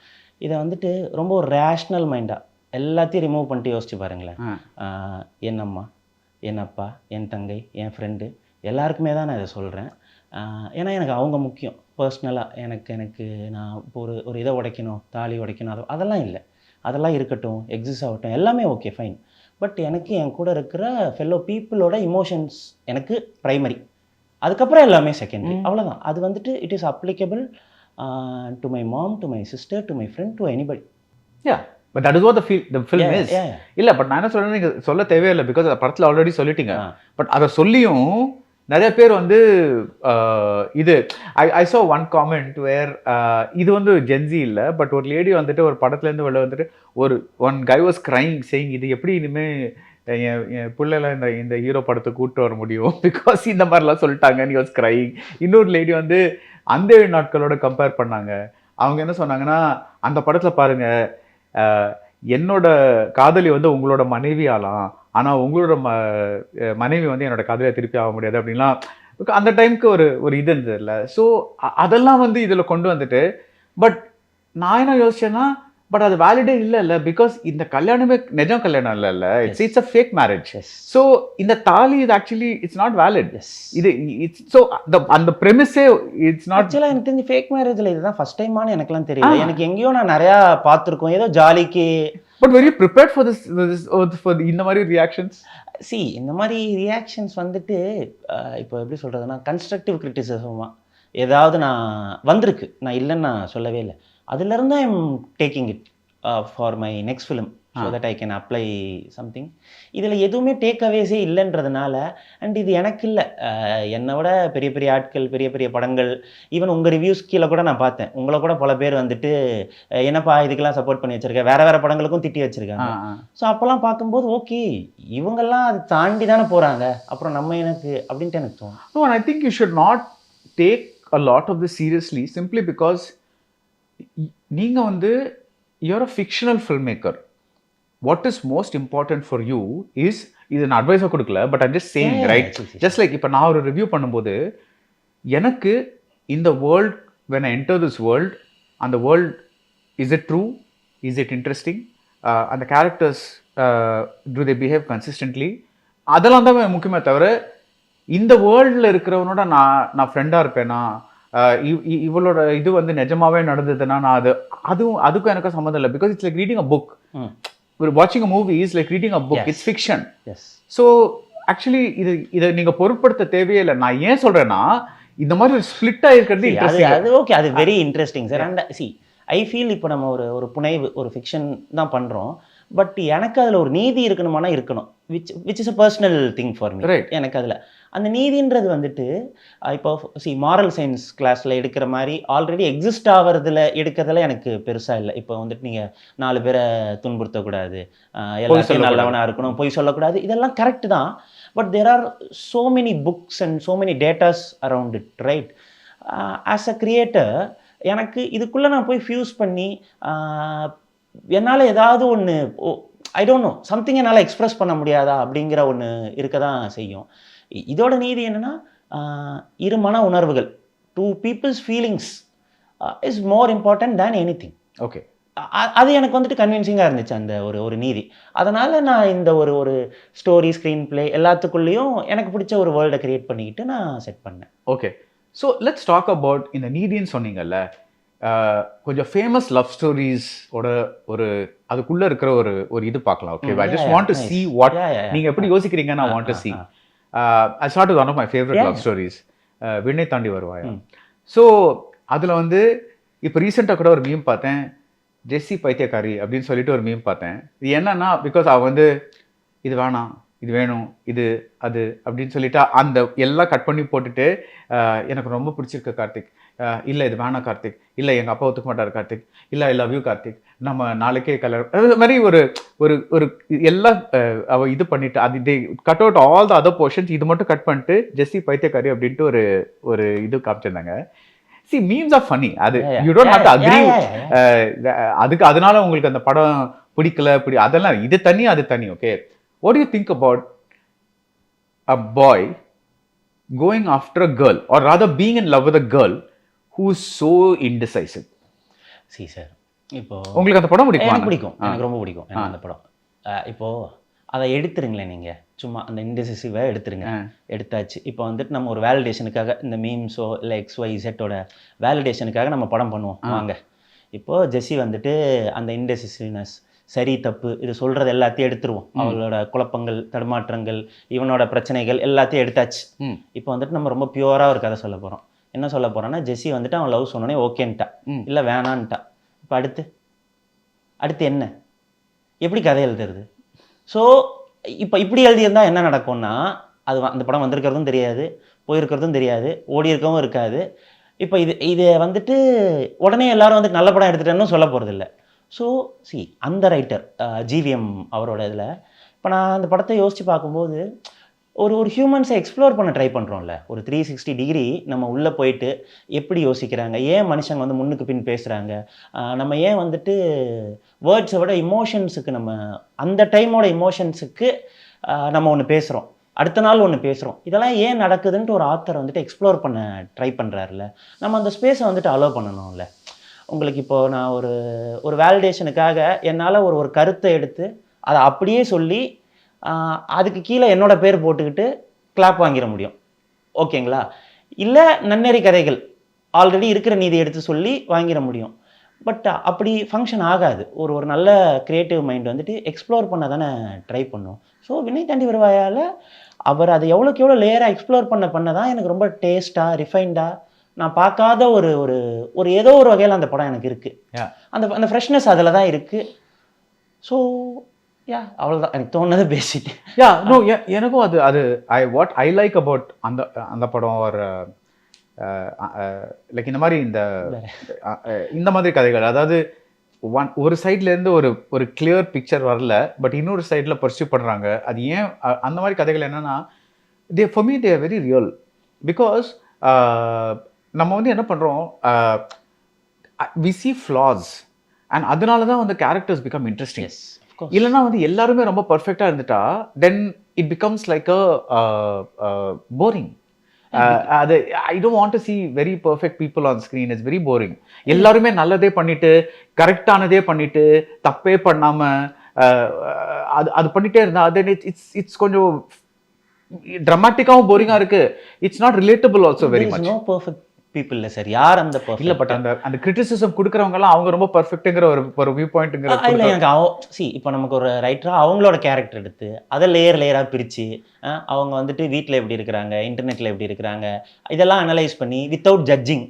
இதை வந்துட்டு ரொம்ப ஒரு ரேஷ்னல் மைண்டாக எல்லாத்தையும் ரிமூவ் பண்ணிட்டு யோசிச்சு பாருங்களேன். என் அம்மா, என் அப்பா, என் தங்கை, என் ஃப்ரெண்டு எல்லாருக்குமே தான் நான் இதை சொல்கிறேன். ஏன்னா எனக்கு அவங்க முக்கியம் பர்சனலாக. எனக்கு நான் இப்போ ஒரு இதை உடைக்கணும், தாலி உடைக்கணும், அதெல்லாம் இல்லை. அதெல்லாம் இருக்கட்டும், எக்ஸிஸ்ட் ஆகட்டும், எல்லாமே ஓகே ஃபைன். பட் எனக்கு என் கூட இருக்கிற ஃபெல்லோ பீப்புளோட இமோஷன்ஸ் எனக்கு ப்ரைமரி, அதுக்கப்புறம் எல்லாமே செகண்டரி, அவ்வளோதான். அது வந்துட்டு it is applicable to my mom, to my sister, to my friend, to anybody. But that is what the film is. இல்லை, பட் நான் என்ன சொல்கிறேன், நீங்கள் சொல்ல தேவையில்லை, பிகாஸ் அந்த படத்தில் ஆல்ரெடி சொல்லிட்டீங்க. பட் அதை சொல்லியும் நிறைய பேர் வந்து இது ஐ saw one comment where இது வந்து ஜென்சி இல்லை, பட் ஒரு லேடி வந்துட்டு ஒரு படத்துலேருந்து வெளில வந்துட்டு one guy was crying saying இது எப்படி இனிமேல் என் பிள்ளைலாம் இந்த ஹீரோ படத்தை கூப்பிட்டு வர முடியும், பிகாஸ் இந்த மாதிரிலாம் சொல்லிட்டாங்க. he was crying. இன்னொரு லேடி வந்து அந்த 7 நாட்களோட கம்பேர் பண்ணாங்க. அவங்க என்ன சொன்னாங்கன்னா, அந்த படத்தில் பாருங்கள், என்னோட காதலி வந்து உங்களோட மனைவி ஆகலாம், ஆனால் உங்களோட மனைவி வந்து என்னோட காதலியாக திருப்பி ஆக முடியாது அப்படின்லாம் அந்த டைமுக்கு ஒரு இது இருந்தது இல்லை. ஸோ அதெல்லாம் வந்து இதில் கொண்டு வந்துட்டு, பட் நான் என்ன யோசிச்சேன்னா, பட் அது வேலிடே இல்லை, பிகாஸ் இந்த கல்யாணமே நிஜம் கல்யாணம் இல்லை, it's a fake marriage. So இந்த தாலி இது ஆக்சுவலி இட்ஸ் நாட் வேலிட். இது ஸோ அந்த ப்ரெமிஸே இட்ஸ் நாட். ஆக்சுவலாக எனக்கு தெரிஞ்சு ஃபேக் மேரேஜில் இதுதான் ஃபர்ஸ்ட் டைமானு எனக்குலாம் தெரியல. எனக்கு எங்கேயோ நான் நிறையா பார்த்துருக்கோம், ஏதோ ஜாலிக்கு. But very prepared for for இந்த மாதிரி ரியாக்ஷன்ஸ். இந்த மாதிரி ரியாக்ஷன்ஸ் வந்துட்டு இப்போ எப்படி சொல்கிறதுனா, கன்ஸ்ட்ரக்டிவ் கிரிட்டிசிசமாக ஏதாவது நான் வந்திருக்கு, நான் இல்லைன்னு நான் சொல்லவே இல்லை. அதுலேருந்து I am taking it for my next film, so that I can apply something. இதில் எதுவுமே டேக் அவேஸே இல்லைன்றதுனால, அண்ட் இது எனக்கு இல்லை, என்னை விட பெரிய பெரிய ஆட்கள், பெரிய பெரிய படங்கள், ஈவன் உங்கள் ரிவ்யூஸ் கீழே கூட நான் பார்த்தேன், உங்களை கூட பல பேர் வந்துட்டு என்னப்பா இதுக்கெல்லாம் சப்போர்ட் பண்ணி வச்சுருக்கேன், வேறு வேறு படங்களுக்கும் திட்டி வச்சுருக்காங்க. ஸோ அப்போல்லாம் பார்க்கும்போது ஓகே, இவங்கெல்லாம் அது தாண்டி தானே போகிறாங்க, அப்புறம் நம்ம எனக்கு அப்படின்ட்டு எனக்கு தோணும். No, and I think you should not take a lot of this seriously simply because நீங்கள் வந்து you're a fictional filmmaker. What is most important for you is, இது நான் அட்வைஸாக கொடுக்கல, but I'm just saying, right? Just like இப்போ நான் ஒரு review பண்ணும்போது, எனக்கு இந்த world, when I enter this world, அந்த world is it true, is it interesting, அந்த characters do they behave consistently, அதெல்லாம் தான் முக்கியமே தவிர, இந்த வேர்ல்டில் இருக்கிறவனோட நான் ஃப்ரெண்டாக இருப்பேனா, இவளோட இது வந்து நிஜமாவே நடந்ததுன்னா நான் அதுக்கும் எனக்கும் சம்மந்தம் இல்லை. Because it's like reading a book. வாட்சிங் a movie is like reading a book. It's fiction. So actually இதை நீங்கள் பொருட்படுத்த தேவையே இல்லை. நான் ஏன் சொல்கிறேன்னா, இந்த மாதிரி ஒரு ஸ்பிளிட் ஆகிருக்கிறது அது ஓகே, அது very interesting sir. And C I feel இப்போ நம்ம ஒரு புனைவு, ஒரு ஃபிக்ஷன் தான் பண்ணுறோம், பட் எனக்கு அதில் ஒரு நீதி இருக்கணுமானா இருக்கணும், which is a personal thing for me. எனக்கு அதில் அந்த நீதின்றது வந்துட்டு இப்போ மாரல் சயின்ஸ் கிளாஸில் எடுக்கிற மாதிரி ஆல்ரெடி எக்ஸிஸ்ட் ஆகிறதுல எடுக்கிறதுல எனக்கு பெருசாக இல்லை. இப்போ வந்துட்டு நீங்கள் 4 பேரை துன்புறுத்தக்கூடாது, எல்லாத்தையும் நல்லவனாக இருக்கணும், பொய் சொல்லக்கூடாது, இதெல்லாம் கரெக்டு தான். But there are so many books and so many datas around it, right? As a creator எனக்கு இதுக்குள்ளே நான் போய் ஃபியூஸ் பண்ணி என்னால் ஏதாவது ஒன்று ஐ டோன்ட் நோ சம்திங் என்னால் எக்ஸ்ப்ரெஸ் பண்ண முடியாதா அப்படிங்கிற ஒன்று இருக்க தான் செய்யும். இதோட நீதி என்னென்னா, இரு மன உணர்வுகள், 2 people's feelings is more important than any thing. Okay, அது எனக்கு வந்துட்டு கன்வின்சிங்காக இருந்துச்சு அந்த ஒரு நீதி. அதனால் நான் இந்த ஒரு ஸ்டோரி, ஸ்க்ரீன் பிளே எல்லாத்துக்குள்ளேயும் எனக்கு பிடிச்ச ஒரு வேர்ல்டை கிரியேட் பண்ணிக்கிட்டு நான் செட் பண்ணேன். Okay, so let's talk about இந்த நீதின்னு சொன்னீங்கல்ல, கொஞ்சம் ஃபேமஸ் லவ் ஸ்டோரிஸ் ஓட ஒரு அதுக்குள்ள இருக்கிற ஒரு ஒரு இது பார்க்கலாம். Okay, I just want to see what நீங்க எப்படி யோசிக்கிறீங்க. நான் want to see. I start with one of my favorite love stories. விண்ணை தாண்டி வருவாயா. ஸோ அதில் வந்து இப்போ ரீசெண்டாக கூட ஒரு மீம் பார்த்தேன், ஜெஸ்ஸி பைத்தியக்காரி அப்படின்னு சொல்லிட்டு ஒரு மீம் பார்த்தேன். இது என்னன்னா, பிகாஸ் அவ வந்து இது வேணாம், இது வேணும், இது அது அப்படின்னு சொல்லிட்டு அந்த எல்லாம் கட் பண்ணி போட்டுட்டு எனக்கு ரொம்ப பிடிச்சிருக்கு கார்த்திக், இல்லை இது வேணாம் கார்த்திக், இல்லை எங்கள் அப்பா ஒத்துக்க மாட்டார் கார்த்திக், இல்லை ஐ லவ் யூ கார்த்திக், நம்ம நாளைக்கே கல்யாணம், அது மாதிரி ஒரு ஒரு ஒரு எல்லாம் அவள் இது பண்ணிட்டு அது they cut out all the other portions, இது மட்டும் கட் பண்ணிட்டு ஜெஸ்ஸி பைத்தியக்காரி அப்படின்ட்டு ஒரு ஒரு இது காமிச்சிருந்தாங்க. See, memes are funny. அது you don't have to agree. அதுக்கு அதனால உங்களுக்கு அந்த படம் பிடிக்கல அதெல்லாம் இது தனி அது தனி. Okay, what do you think about a boy going after a girl or rather being in love with a girl who is so indecisive? See sir, இப்போ உங்களுக்கு அந்த படம் பிடிக்குமா? எனக்கு பிடிக்கும், எனக்கு ரொம்ப பிடிக்கும் எனக்கு அந்த படம். இப்போ அதை எடுத்துருங்களேன் நீங்கள், சும்மா அந்த இன்டெசிசிவை எடுத்துருங்க. எடுத்தாச்சு. இப்போ வந்துட்டு நம்ம ஒரு வேலிடேஷனுக்காக இந்த மீம்ஸோ இல்லை XYZோட வேலிடேஷனுக்காக நம்ம படம் பண்ணுவோம் வாங்க. இப்போது ஜெஸ்ஸி வந்துட்டு அந்த இன்டெசிசிவ்னஸ், சரி தப்பு இது சொல்கிறது எல்லாத்தையும் எடுத்துருவோம். அவளோட குழப்பங்கள், தடுமாற்றங்கள், இவனோட பிரச்சனைகள் எல்லாத்தையும் எடுத்தாச்சு. இப்போ வந்துட்டு நம்ம ரொம்ப பியூராக ஒரு கதை சொல்ல போகிறோம். என்ன சொல்ல போகிறோன்னா, ஜெஸ்ஸி வந்துட்டு அவன் லவ் சொன்னோன்னே ஓகேன்ட்டா, இல்லை வேணான்ட்டா. இப்போ அடுத்து என்ன, எப்படி கதை எழுதுறது? ஸோ இப்போ இப்படி எழுதியிருந்தால் என்ன நடக்கும்னா, அது அந்த படம் வந்திருக்கிறதும் தெரியாது, போயிருக்கிறதும் தெரியாது, ஓடி இருக்கவும் இருக்காது. இப்போ இதை வந்துட்டு உடனே எல்லாரும் வந்துட்டு நல்ல படம் எடுத்துட்டேன்னு சொல்ல போகிறதில்ல. ஸோ அந்த ரைட்டர் GVM அவரோட இதில் இப்போ நான் அந்த படத்தை யோசித்து பார்க்கும்போது ஒரு ஹியூமன்ஸை எக்ஸ்ப்ளோர் பண்ண ட்ரை பண்ணுறோம்ல, ஒரு 360 டிகிரி நம்ம உள்ளே போயிட்டு எப்படி யோசிக்கிறாங்க, ஏன் மனுஷங்க வந்து முன்னுக்கு பின் பேசுகிறாங்க, நம்ம ஏன் வந்துட்டு வேர்ட்ஸை விட இமோஷன்ஸுக்கு நம்ம அந்த டைமோட இமோஷன்ஸுக்கு நம்ம ஒன்று பேசுகிறோம், அடுத்த நாள் ஒன்று பேசுகிறோம், இதெல்லாம் ஏன் நடக்குதுன்ட்டு ஒரு ஆத்தர் வந்துட்டு எக்ஸ்ப்ளோர் பண்ண ட்ரை பண்ணுறாருல, நம்ம அந்த ஸ்பேஸை வந்துட்டு அலோவ் பண்ணணும்ல. உங்களுக்கு இப்போது நான் ஒரு வேலிடேஷனுக்காக என்னால் ஒரு கருத்தை எடுத்து அதை அப்படியே சொல்லி அதுக்கு கீழே என்னோட பேர் போட்டுக்கிட்டு கிளாப் வாங்கிட முடியும், ஓகேங்களா? இல்லை நன்னெறி கதைகள் ஆல்ரெடி இருக்கிற நீதி எடுத்து சொல்லி வாங்கிட முடியும். பட் அப்படி ஃபங்க்ஷன் ஆகாது. ஒரு நல்ல க்ரியேட்டிவ் மைண்ட் வந்துட்டு எக்ஸ்ப்ளோர் பண்ண தானே ட்ரை பண்ணும். ஸோ விண்ணை தாண்டி வருவாயால் அவர் அதை எவ்வளோக்கு எவ்வளோ லேயராக எக்ஸ்ப்ளோர் பண்ண தான் எனக்கு ரொம்ப டேஸ்ட்டாக, ரிஃபைன்டாக, நான் பார்க்காத ஒரு ஏதோ ஒரு வகையில் அந்த படம் எனக்கு இருக்குது. அந்த ஃப்ரெஷ்னஸ் அதில் தான் இருக்குது. ஸோ அவ்வளோதான் எனக்கு தோணுது பேசிட்டேன். எனக்கும் அது வாட் ஐ லைக் அபவுட் அந்த படம் ஒரு லைக் இந்த மாதிரி கதைகள், அதாவது ஒரு சைட்லேருந்து ஒரு கிளியர் பிக்சர் வரல, பட் இன்னொரு சைடில் பர்சியூ பண்ணுறாங்க. அது ஏன் அந்த மாதிரி கதைகள் என்னென்னா, for me they are very real. Because நம்ம வந்து என்ன பண்ணுறோம், வி see flaws and அதனால தான் வந்து கேரக்டர்ஸ் பிகம் இன்ட்ரெஸ்டிங். இல்லைன்னா வந்து எல்லாருமே ரொம்ப பர்ஃபெக்டாக இருந்துட்டா then it becomes like boring. அது I don't want to see very perfect people on screen. It's very boring. எல்லாருமே நல்லதே பண்ணிட்டு, கரெக்டானதே பண்ணிட்டு, தப்பே பண்ணாம அது பண்ணிட்டே இருந்தா தென் இட்ஸ் கொஞ்சம் ட்ராமாட்டிக்காவும் போரிங்காக இருக்கு. It's not relatable also very much. No perfect people இல்லை சார், யார் அந்த இல்லை, பட் அந்த கிரிட்டிசிசம் கொடுக்குறவங்கலாம் அவங்க ரொம்ப பர்ஃபெக்ட்டுங்கிற ஒரு வியூ பாயிண்ட்டுங்கிற இல்லை. எனக்கு இப்போ நமக்கு ஒரு ரைட்டராக அவங்களோட கேரக்டர் எடுத்து அதை லேயராக பிரித்து அவங்க வந்துட்டு வீட்டில் எப்படி இருக்கிறாங்க, இன்டர்நெட்டில் எப்படி இருக்கிறாங்க, இதெல்லாம் அனலைஸ் பண்ணி without judging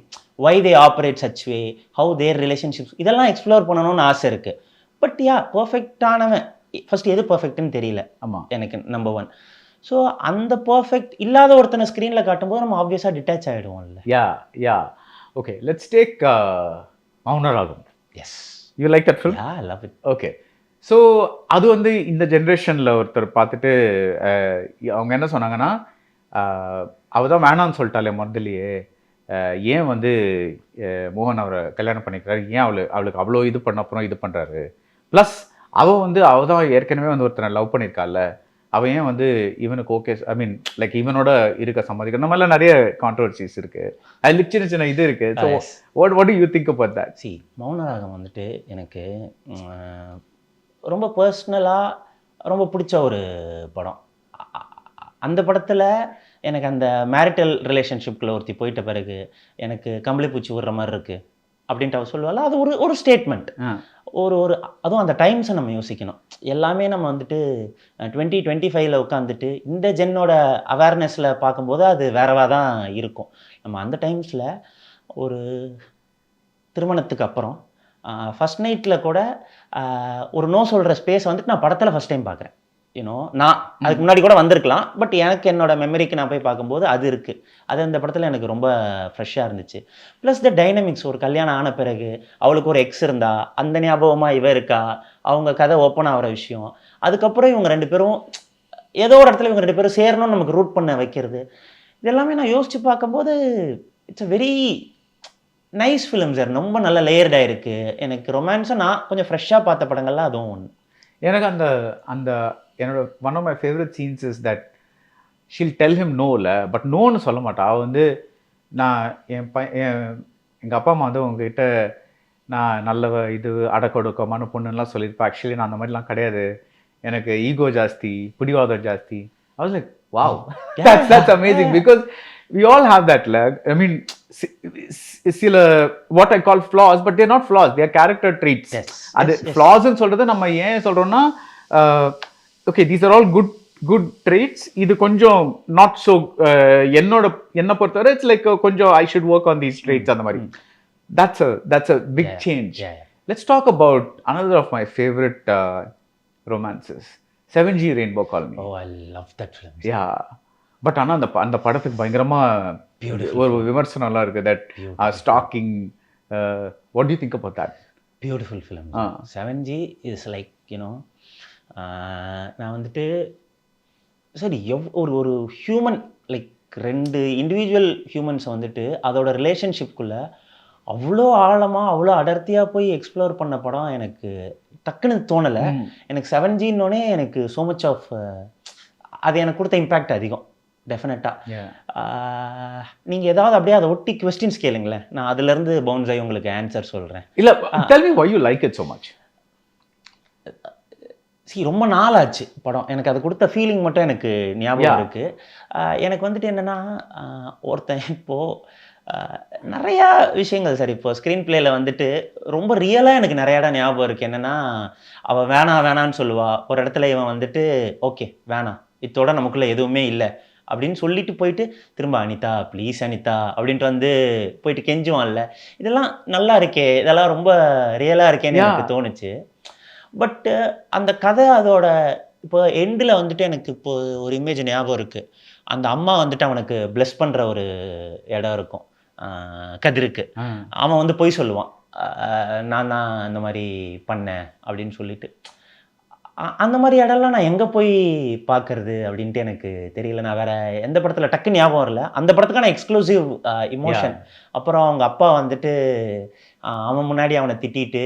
why they operate such way, how their relationships, இதெல்லாம் எக்ஸ்ப்ளோர் பண்ணணும்னு ஆசை இருக்குது. பட் பர்ஃபெக்டானவன் ஃபர்ஸ்ட் எது பர்ஃபெக்ட்னு தெரியல. ஆமாம், எனக்கு நம்பர் 1. ஸோ அந்த பர்ஃபெக்ட் இல்லாத ஒருத்தனை ஸ்க்ரீனில் காட்டும்போது நம்ம ஆப்வியஸாக டிட்டாச் ஆகிடுவோம்ல. Okay, let's take Mouna Ragam. Yes, you like that film? I love it. Okay, so அது வந்து இந்த ஜென்ரேஷனில் ஒருத்தர் பார்த்துட்டு அவங்க என்ன சொன்னாங்கன்னா, அவள் தான் வேணான்னு சொல்லிட்டாலே முதல்லையே, ஏன் வந்து மோகன் அவரை கல்யாணம் பண்ணிக்கிறாரு, ஏன் அவளுக்கு அவ்வளோ இது பண்ண அப்புறம் இது பண்ணுறாரு, ப்ளஸ் அவள் தான் ஏற்கனவே வந்து ஒருத்தனை லவ் பண்ணியிருக்காள், அவன் ஏன் வந்து இவனுக்கு ஓகே, ஐ மீன் லைக் இவனோட இருக்க சம்மதிக்க, இந்த மாதிரிலாம் நிறைய கான்ட்ரவர்சிஸ் இருக்கு, அது சின்ன இது இருக்கு. So what do you think about that? Mouna Ragam வந்துட்டு எனக்கு ரொம்ப பர்சனலாக ரொம்ப பிடிச்ச ஒரு படம். அந்த படத்தில் எனக்கு அந்த மேரிட்டல் ரிலேஷன்ஷிப்பில் ஒருத்தி போயிட்ட பிறகு எனக்கு கம்பளி பூச்சி விடுற மாதிரி இருக்குது. அப்படின்ட்டு அவ சொல்லுவாள். அது ஒரு ஒரு ஸ்டேட்மெண்ட். ஒரு ஒரு அதுவும் அந்த டைம்ஸை நம்ம யோசிக்கணும். எல்லாமே நம்ம வந்துட்டு 2025ல் உட்காந்துட்டு இந்த ஜென்னோட அவேர்னஸில் பார்க்கும்போது அது வேறவா தான் இருக்கும். நம்ம அந்த டைம்ஸில் ஒரு திருமணத்துக்கு அப்புறம் ஃபஸ்ட் நைட்டில் கூட ஒரு நோ சொல்கிற ஸ்பேஸ் வந்துட்டு நான் படத்தில் ஃபஸ்ட் டைம் பார்க்குறேன். யூனோ நான் அதுக்கு முன்னாடி கூட வந்திருக்கலாம், பட் எனக்கு என்னோட மெமரிக்கு நான் போய் பார்க்கும்போது அது இருக்குது. அது அந்த படத்தில் எனக்கு ரொம்ப ஃப்ரெஷ்ஷாக இருந்துச்சு. ப்ளஸ் த டைனமிக்ஸ், ஒரு கல்யாணம் ஆன பிறகு அவளுக்கு ஒரு எக்ஸ் இருந்தா அந்த ஞாபகமாக இவ இருக்கா, அவங்க கதை ஓப்பன் ஆகிற விஷயம், அதுக்கப்புறம் இவங்க 2 பேரும் ஏதோ ஒரு இடத்துல இவங்க 2 பேரும் சேரணும்னு நமக்கு ரூட் பண்ண வைக்கிறது, இதெல்லாமே நான் யோசித்து பார்க்கும்போது it's a very nice film sir. ரொம்ப நல்ல லேயர்டாக இருக்குது. எனக்கு ரொமான்ஸை நான் கொஞ்சம் ஃப்ரெஷ்ஷாக பார்த்த படங்கள்லாம் அதுவும் ஒன்று. எனக்கு அந்த அந்த என்னோட one of my favourite scenes is that she'll tell him நோவில், பட் நோன்னு சொல்ல மாட்டா. அவள் வந்து நான் எங்கள் அப்பா அம்மா வந்து உங்ககிட்ட நான் நல்ல இது அடக்கொடுக்கமான பொண்ணுலாம் சொல்லியிருப்பேன். ஆக்சுவலி நான் அந்த மாதிரிலாம் கிடையாது, எனக்கு ஈகோ ஜாஸ்தி, பிடிவாதம் ஜாஸ்தி. I was like, wow, that's amazing, because we all have that. I mean, சில what I call flaws, but they're not flaws, they are character traits. அது flaws ன்னு சொல்றது நம்ம ஏன் சொல்றோம்னா, okay, these are all good traits. இது கொஞ்சம் not so என்ன பொறுத்தவரை it's like கொஞ்சம் I should work on these traits அந்த மாதிரி. That's a big change. Let's talk about another of my favorite romances, 7G Rainbow Colony. Oh, I love that film. Yeah, but ஆனால் அந்த படத்துக்கு பயங்கரமா ஒரு விமர்சனம்லாம் இருக்கு, that stalking. What do you think about that? Beautiful film. 7G is like, you know, நான் வந்துட்டு சரி ஒரு ஹியூமன் லைக் 2 இண்டிவிஜுவல் ஹியூமன்ஸை வந்துட்டு அதோட ரிலேஷன்ஷிப்குள்ளே அவ்வளோ ஆழமாக அவ்வளோ அடர்த்தியாக போய் எக்ஸ்ப்ளோர் பண்ண படம் எனக்கு டக்குன்னு தோணலை. எனக்கு 7Gன்னொடனே எனக்கு ஸோ மச் ஆஃப் அது எனக்கு கொடுத்த இம்பேக்ட் அதிகம் டெஃபினட்டாக. நீங்கள் ஏதாவது அப்படியே அதை ஒட்டி கொஸ்டின்ஸ் கேளுங்களேன், நான் அதுலேருந்து பவுன்ஸ் ஆகி உங்களுக்கு ஆன்சர் சொல்கிறேன். இல்லை, tell me why you like it so much. ரொம்ப நாள் ஆச்சு படம், எனக்கு அது கொடுத்த ஃபீலிங் மட்டும் எனக்கு ஞாபகம் இருக்குது. எனக்கு வந்துட்டு என்னென்னா, ஒருத்தன் இப்போது நிறையா விஷயங்கள் சார், இப்போ ஸ்க்ரீன் பிளேயில் வந்துட்டு ரொம்ப ரியலாக எனக்கு நிறையா இடம் ஞாபகம் இருக்குது. என்னென்னா, அவள் வேணான்னு சொல்லுவா, ஒரு இடத்துல இவன் வந்துட்டு ஓகே வேணாம், இதோட நமக்குள்ளே எதுவுமே இல்லை அப்படின்னு சொல்லிட்டு போயிட்டு திரும்ப அனிதா ப்ளீஸ் அனிதா அப்படின்ட்டு வந்து போயிட்டு கெஞ்சுவான்ல, இதெல்லாம் நல்லா இருக்கே, இதெல்லாம் ரொம்ப ரியலாக இருக்கேன்னு எனக்கு தோணுச்சு. பட்டு அந்த கதை அதோட இப்போ எண்டில் வந்துட்டு எனக்கு இப்போ ஒரு இமேஜ் ஞாபகம் இருக்குது. அந்த அம்மா வந்துட்டு அவனுக்கு பிளஸ் பண்ணுற ஒரு இடம் இருக்கும் கதிருக்கு. அவன் வந்து போய் சொல்லுவான், நான் தான் இந்த மாதிரி பண்ணேன் அப்படின்னு சொல்லிட்டு. அந்த மாதிரி இடம்லாம் நான் எங்கே போய் பார்க்கறது அப்படின்ட்டு எனக்கு தெரியல. நான் வேறு எந்த படத்தில் டக்குன்னு ஞாபகம் வரல. அந்த படத்துக்கான எக்ஸ்க்ளூசிவ் இமோஷன். அப்புறம் அவங்க அப்பா வந்துட்டு அவன் முன்னாடி அவனை திட்டிட்டு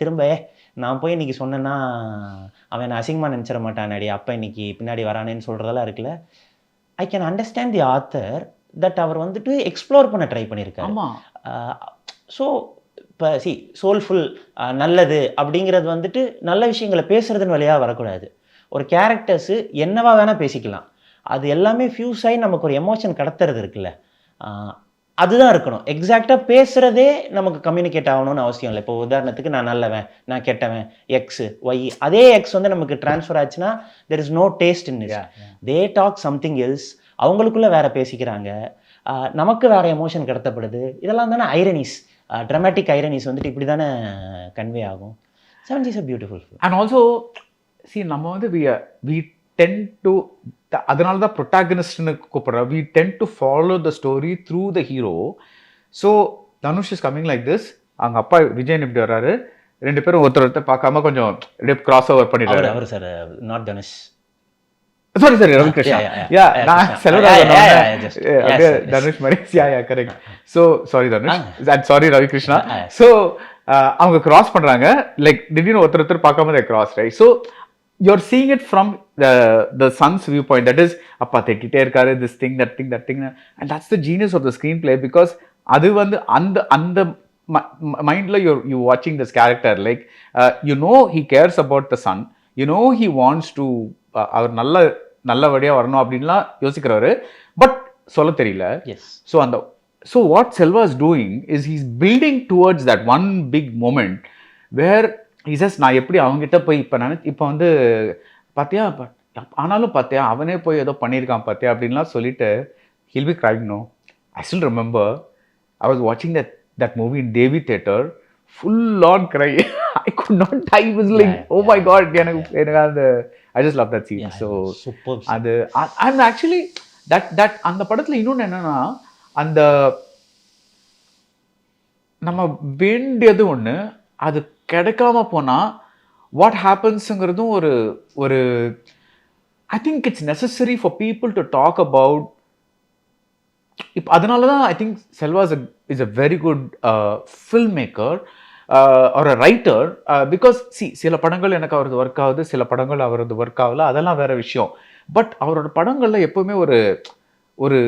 திரும்ப நான் போய் இன்றைக்கி சொன்னேன்னா அவன் என்னை அசிங்கமாக நினச்சிட மாட்டானடி, அப்போ இன்றைக்கி பின்னாடி வரானேன்னு சொல்கிறதெல்லாம் இருக்குல்ல. I can understand the author that அவர் வந்துட்டு எக்ஸ்ப்ளோர் பண்ண ட்ரை பண்ணியிருக்காரு. ஸோ இப்போ சோல்ஃபுல் நல்லது அப்படிங்கிறது வந்துட்டு நல்ல விஷயங்களை பேசுகிறதுன்னு வழியாக வரக்கூடாது. ஒரு கேரக்டர்ஸு என்னவா வேணால் பேசிக்கலாம், அது எல்லாமே ஃபியூஸ் ஆகி நமக்கு ஒரு எமோஷன் கடத்துறது இருக்குல்ல, அதுதான் இருக்கணும். எக்ஸாக்டாக பேசுகிறதே நமக்கு கம்யூனிகேட் ஆகணும்னு அவசியம் இல்லை. இப்போ உதாரணத்துக்கு நான் நல்லவன், நான் கெட்டவன், எக்ஸு ஒய், அதே எக்ஸ் வந்து நமக்கு ட்ரான்ஸ்ஃபர் ஆச்சுன்னா there is no taste in it. They talk something else, அவங்களுக்குள்ளே வேறு பேசிக்கிறாங்க, நமக்கு வேறு எமோஷன் கடத்தப்படுது. இதெல்லாம் தானே ஐரனிஸ், ட்ராமாட்டிக் ஐரனிஸ் வந்துட்டு இப்படி தானே கன்வே ஆகும். 7G is a beautiful film. And also நம்ம வந்து we tend to, அதனால தான் ப்ரொட்டாகனிஸ்ட்னு கூப்பிட்றோம். we tend to follow the story through the hero. So Dhanush is coming like this, அவங்க அப்பா விஜயன் இப்படி வர்றாரு, 2 பேரும் ஒருத்தர் பார்க்காம கொஞ்சம் கிராஸ் ஓவர் பண்ணிடுறாரு. அவர் sir not Dhanush, sorry Ravi Krishna. நான் தனுஷ் மாதிரி correct. So sorry Dhanush and sorry Ravi Krishna. So அவங்க கிராஸ் பண்றாங்க, லைக் திடீர்னு ஒருத்தர் பார்க்காம cross, right? So you're seeing it from the son's viewpoint, that is appa thekite irkaru, this thing that thing, and that's the genius of the screenplay, because adu vandu and mind la you watching this character, like you know he cares about the son, you know he wants to அவர் நல்ல வழியா வரணும் அப்படின்லாம் யோசிக்கிறவரு, but சொல்ல தெரியல. So அந்த so what Selva is doing is he's building towards that one big moment where he says நான் எப்படி அவங்ககிட்ட போய் இப்போ வந்து பார்த்தியா ஆனாலும் பார்த்தியா அவனே போய் ஏதோ பண்ணியிருக்கான் பார்த்தியா அப்படின்லாம் சொல்லிட்டு he'll be crying. No, I still remember I was watching that movie in Devi Theatre, full on cry. I could not, I was like, oh my god, I just love that scene. Yeah, so superb scene. அது I'm actually that அந்த படத்துல இன்னொன்று என்னன்னா அந்த நம்ம வேண்டியது ஒன்று அது கிடைக்காம போனால் வாட் ஹேப்பன்ஸுங்கிறதும் ஒரு I think it's necessary for people to talk about. இப்போ அதனால தான் I think Selva is a very good film maker ஒரு ரைட்டர். பிகாஸ் சில படங்கள் எனக்கு அவரது ஒர்க் ஆகுது, சில படங்கள் அவரது ஒர்க் ஆகல, அதெல்லாம் வேற விஷயம். பட் அவரோட படங்களில் எப்போவுமே ஒரு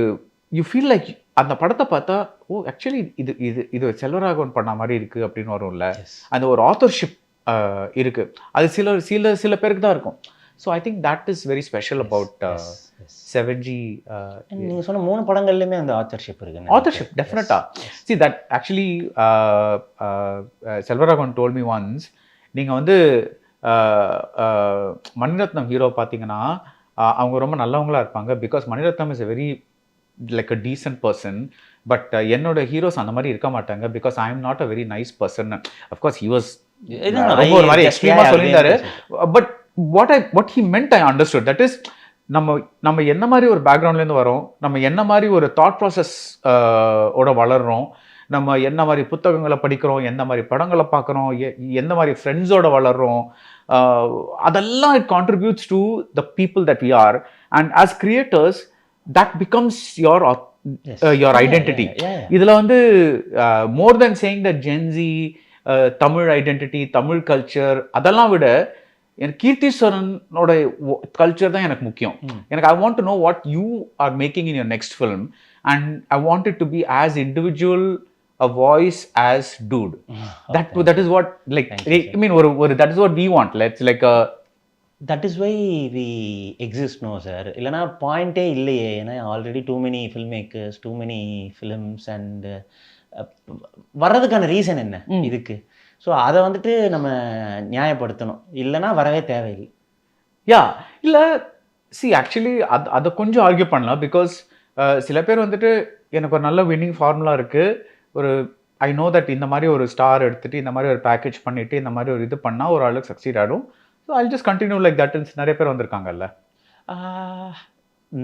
யூ ஃபீல் லைக் அந்த படத்தை பார்த்தா ஓ ஆக்சுவலி இது செல்வராகவன் பண்ண மாதிரி இருக்குது அப்படின்னு வரும்ல. அந்த ஒரு ஆத்தர்ஷிப் இருக்குது. அது சில பேருக்கு தான் இருக்கும். So I think that is very special about 7G. நீங்கள் சொன்ன 3 படங்கள்லையுமே அந்த ஆத்தர்ஷிப் இருக்குது. Authorship, definitely. See, that actually, Selvaraghavan told me once, நீங்கள் வந்து மணிரத்னம் ஹீரோ பார்த்தீங்கன்னா அவங்க ரொம்ப நல்லவங்களா இருப்பாங்க. Because Mani Ratnam is a very like a decent person. But என்னோட ஹீரோஸ் அந்த மாதிரி இருக்க மாட்டாங்க. Because I am not a very nice person. Of course he was ரொம்ப ஒரு மாதிரி எக்ஸ்ட்ரீமாக சொல்லியிருந்தாரு. But what he meant I understood. That is, நம்ம என்ன மாதிரி ஒரு பேக்ரவுண்ட்லேருந்து வரோம், நம்ம என்ன மாதிரி ஒரு தாட் ப்ராசஸ் ஓட வளர்கிறோம், நம்ம என்ன மாதிரி புத்தகங்களை படிக்கிறோம், எந்த மாதிரி படங்களை பார்க்குறோம், எந்த மாதிரி ஃப்ரெண்ட்ஸோட வளர்கிறோம், அதெல்லாம் it contributes to the people that we are. And as creators that becomes your identity. இதில் வந்து more than saying the Gen Z Tamil identity, Tamil culture, அதெல்லாம் விட எனக்கு கீர்த்தீஸ்வரனோட கல்ச்சர் தான் எனக்கு முக்கியம். எனக்கு I want to know what you are making in your next film and I want it to be as individual a voice as Dude. That is what like I mean ஒரு that is what we want. Let's like that is why we exist. No sir, இல்லைனா பாயிண்டே இல்லையே. ஏன்னா already too many film makers, too many films and வர்றதுக்கான reason என்ன இதுக்கு? So அதை வந்துட்டு நம்ம நியாயப்படுத்தணும், இல்லைனா வரவே தேவையில்லை. இல்லை ஆக்சுவலி அதை கொஞ்சம் ஆர்கியூ பண்ணலாம். பிகாஸ் சில பேர் வந்துட்டு எனக்கு ஒரு நல்ல வின்னிங் ஃபார்முலா இருக்குது, ஒரு ஐ நோ தட் இந்த மாதிரி ஒரு ஸ்டார் எடுத்துகிட்டு இந்த மாதிரி ஒரு பேக்கேஜ் பண்ணிவிட்டு இந்த மாதிரி ஒரு இது பண்ணால் ஒரு ஆளுக்கு சக்சீட் ஆகிடும். So I just continue like that. நிறைய பேர் வந்திருக்காங்கல்ல.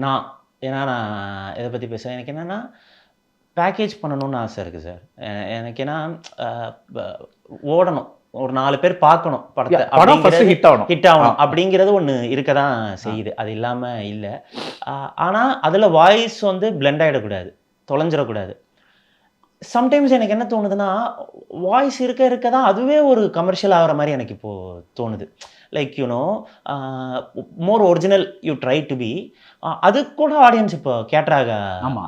நான் இதை பற்றி பேசுகிறேன். எனக்கு என்னென்னா பேக்கேஜ் பண்ணணும்னு ஆசை இருக்குது சார். எனக்கு ஏன்னா ஓடணும், ஒரு 4 பேர் பார்க்கணும் படத்தை, ஹிட் ஆகணும் அப்படிங்கிறது ஒன்று இருக்க தான் செய்யுது. அது இல்லாமல் இல்லை. ஆனால் அதில் வாய்ஸ் வந்து பிளெண்ட் ஆகிடக்கூடாது, தொலைஞ்சிடக்கூடாது. சம்டைம்ஸ் எனக்கு என்ன தோணுதுன்னா, வாய்ஸ் இருக்க தான் அதுவே ஒரு கமர்ஷியல் ஆகிற மாதிரி எனக்கு இப்போது தோணுது. Like you know more original you try to be, அது கூட ஆடியன்ஸ் இப்போ கேட்டராக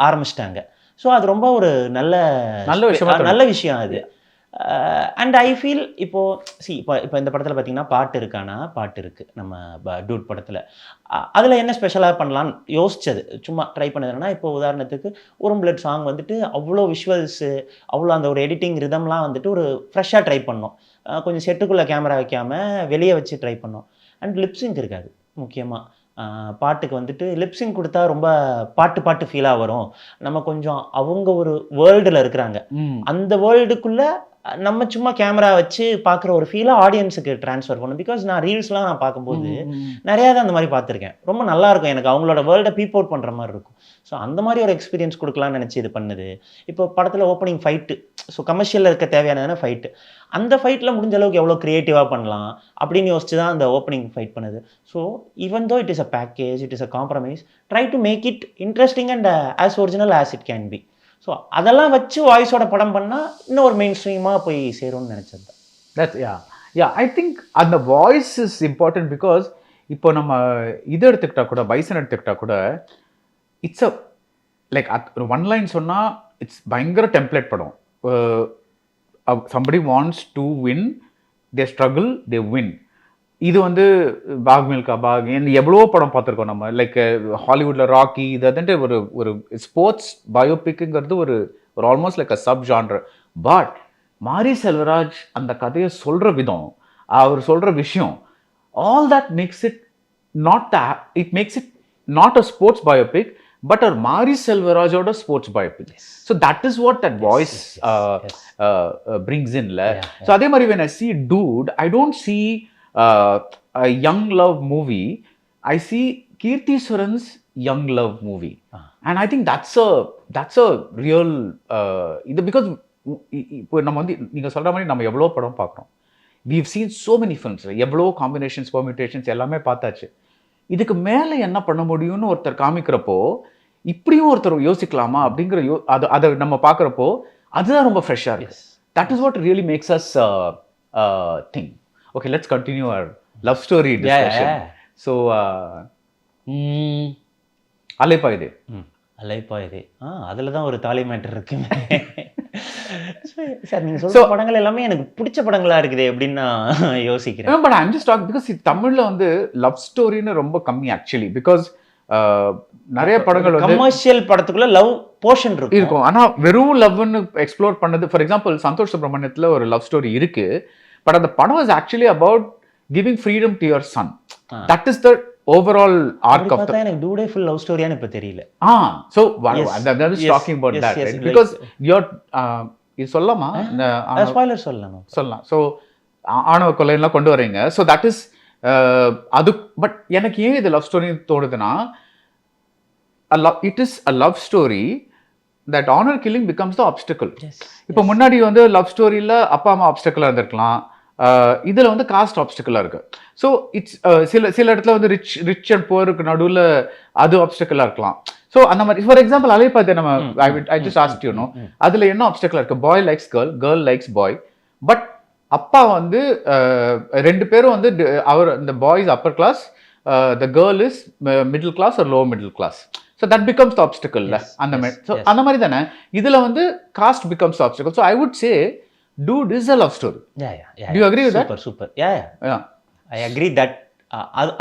ஆரம்பிச்சிட்டாங்க. ஸோ அது ரொம்ப ஒரு நல்ல விஷயம் அது. அண்ட் ஐ ஃபீல் இப்போது இப்போ இந்த படத்தில் பார்த்தீங்கன்னா பாட்டு இருக்கானா, பாட்டு இருக்குது நம்ம டூட் படத்தில். அதில் என்ன ஸ்பெஷலாக பண்ணலான்னு யோசிச்சது, சும்மா ட்ரை பண்ணதுன்னா, இப்போ உதாரணத்துக்கு ஒரு பிளட் சாங் வந்துட்டு அவ்வளோ விஷுவல்ஸு, அவ்வளோ அந்த ஒரு எடிட்டிங் ரிதம்லாம் வந்துட்டு ஒரு ஃப்ரெஷ்ஷாக ட்ரை பண்ணோம். கொஞ்சம் செட்டுக்குள்ளே கேமரா வைக்காமல் வெளியே வச்சு ட்ரை பண்ணோம். அண்ட் லிப்ஸிங்க் இருக்காது. முக்கியமாக பாட்டுக்கு வந்துட்டு லிப்ஸிங் கொடுத்தா ரொம்ப பாட்டு ஃபீலாக வரும். நம்ம கொஞ்சம் அவங்க ஒரு வேர்ல்டில் இருக்கிறாங்க, அந்த வேர்ல்டுக்குள்ளே நம்ம சும்மா கேமரா வச்சு பார்க்குற ஒரு ஃபீலாக ஆடியன்ஸுக்கு ட்ரான்ஸ்ஃபர் பண்ணணும். பிகாஸ் நான் ரீல்ஸ்லாம் நான் பார்க்கும்போது நிறையா தான் அந்த மாதிரி பார்த்துருக்கேன். ரொம்ப நல்லாயிருக்கும், எனக்கு அவங்களோட வேர்ல்டை பீப் அவுட் பண்ணுற மாதிரி இருக்கும். ஸோ அந்த மாதிரி ஒரு எக்ஸ்பீரியன்ஸ் கொடுக்கலான்னு நினச்சி இது பண்ணுது. இப்போ படத்தில் ஓப்பனிங் ஃபைட்டு, ஸோ கமர்ஷியலில் இருக்க தேவையானதான ஃபைட்டு, அந்த ஃபைட்டில் முடிஞ்ச அளவுக்கு எவ்வளோ க்ரியேட்டிவாக பண்ணலாம் அப்படின்னு யோசிச்சு தான் அந்த ஓப்பனிங் ஃபைட் பண்ணுது. So even though it is a package, it is a compromise, try to make it interesting and as original as it can be. So அதெல்லாம் வச்சு வாய்ஸோட படம் பண்ணால் இன்னும் ஒரு மெயின் ஸ்ட்ரீமாக போய் சேரும்னு நினச்சது தான். ஐ திங்க் அந்த வாய்ஸ் இஸ் இம்பார்ட்டன்ட். பிகாஸ் இப்போ நம்ம இது எடுத்துக்கிட்டா கூட, பைசன் எடுத்துக்கிட்டா கூட, it's a like one line சொன்னால் இட்ஸ் பயங்கர டெம்ப்ளேட் படம். somebody wants to win, they struggle, they win. இது வந்து பாக் மில்கா பாக், எவ்வளோ படம் பார்த்துருக்கோம் நம்ம. லைக் ஹாலிவுட்டில் ராக்கி, இது வந்துட்டு ஒரு ஸ்போர்ட்ஸ் பயோபிக்குங்கிறது ஒரு almost like a sub genre. But Mari Selvaraj அந்த கதையை சொல்கிற விதம், அவர் சொல்கிற விஷயம், all that makes it it makes it not a sports biopic, but ஒரு மாரி செல்வராஜோட sports biopic. So that is what that voice brings in. So அதே மாதிரி when I see Dude, I don't see a young love movie. I see Kirti Suran's young love movie. And I think that's a real இது because இப்போ நம்ம வந்து நீங்கள் சொல்கிற மாதிரி நம்ம எவ்வளோ படம் பார்க்குறோம். we've seen so many films, எவ்வளோ காம்பினேஷன்ஸ் பெர்மியூட்டேஷன்ஸ் எல்லாமே பார்த்தாச்சு. இதுக்கு மேலே என்ன பண்ண முடியும்னு ஒருத்தர் காமிக்கிறப்போ இப்படியும் ஒருத்தர் யோசிக்கலாமா அப்படிங்கிற அதை நம்ம பார்க்குறப்போ அதுதான் ரொம்ப ஃப்ரெஷ்ஷாக இருக்கு. That is what really makes us think. Okay, let's continue our love story discussion. So Alaipayuthey. Alaipayuthey, அதில் தான் ஒரு தாலி மேட்டர் இருக்குங்க சார். நீங்கள் சொல்கிற படங்கள் எல்லாமே எனக்கு பிடிச்ச படங்களாக இருக்குது அப்படின்னு நான் யோசிக்கிறேன். But I'm just talk because தமிழில் வந்து லவ் ஸ்டோரின்னு ரொம்ப கம்மி ஆக்சுவலி. பிகாஸ் நிறைய படங்கள் வந்து கமர்ஷியல் படத்துக்குள்ள லவ் போர்ஷன் இருக்கும், ஆனால் வெறும் லவ்னு எக்ஸ்ப்ளோர் பண்ணது. ஃபார் எக்ஸாம்பிள் சந்தோஷ் சுப்ரமணியத்தில் ஒரு லவ் ஸ்டோரி இருக்கு, பட் அந்த படம் was actually about giving freedom to your son. That is the overall arc of the. எனக்கு டூடே ஃபுல் லவ் ஸ்டோரியான்னு இப்போ தெரியல. So that is talking about that, right? Because you're இது சொல்லலாமா? ஸ்பாயிலர் சொல்லலாம். ஸோ ஆணவ கொலையெல்லாம் கொண்டு வரீங்க. ஸோ தட் இஸ் அது. பட் எனக்கு ஏன் இது லவ் ஸ்டோரி தோணுதுன்னா, it is a love story that honour killing becomes the obstacle. இப்போ முன்னாடி வந்து லவ் ஸ்டோரியில் அப்பா அம்மா ஆப்ஸ்டிக்கலாக இருந்திருக்கலாம், இதில் வந்து காஸ்ட் ஆப்ஸ்டிக்கலாக இருக்கு. ஸோ இட்ஸ் சில இடத்துல வந்து ரிச் அண்ட் புவருக்கு நடுவில் அது ஆப்ஸ்டிக்கலாக இருக்கலாம். ஸோ அந்த மாதிரி ஃபார் எக்ஸாம்பிள் அலைப்பாயுதே நம்ம I just asked you no, அதில் என்ன ஆப்ஸ்டிக்கலாக இருக்கு? Boy likes girl, girl likes boy. But அப்பா வந்து ரெண்டு பேரும் வந்து அவர் இந்த boy's upper class, the girl is middle class ஒரு low middle class. So that becomes the obstacle. அந்த மாதிரி. ஸோ அந்த மாதிரி தானே இதில் வந்து caste becomes the obstacle. So I would say Dude is a love story. Do you agree with that? Super. Yeah. I agree that.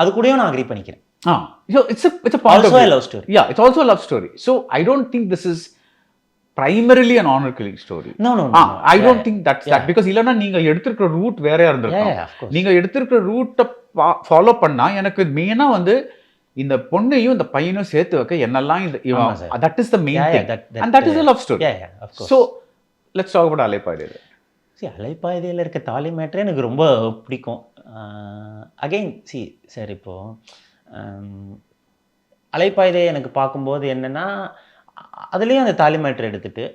அது கூடயும் நான் அக்ரி பண்ணிக்கிறேன். So it's a part also of a love story. Yeah, it's also a love story. So I don't think this is primarily an honor killing story. No. I don't think that's that, because இல்லனா நீங்க எடுத்துக்கிற root வேறயா இருந்திருக்கும். நீங்க எடுத்துக்கிற ரூட்டை follow பண்ணா எனக்கு மெயினா வந்து இந்த பொண்ணையும் இந்த பையனும் சேர்த்து வைக்க என்னெல்லாம் that is the main thing. And that is a love story. Yeah, of course. So let's talk about Alaipayuthey. அலைப்பாயுதையில் இருக்க தாலி மேட்டரே எனக்கு ரொம்ப பிடிக்கும். அகெயின் சார் இப்போது அலைப்பாயுதே எனக்கு பார்க்கும்போது என்னென்னா, அதுலேயும் அந்த தாலி மேட்டர் எடுத்துகிட்டு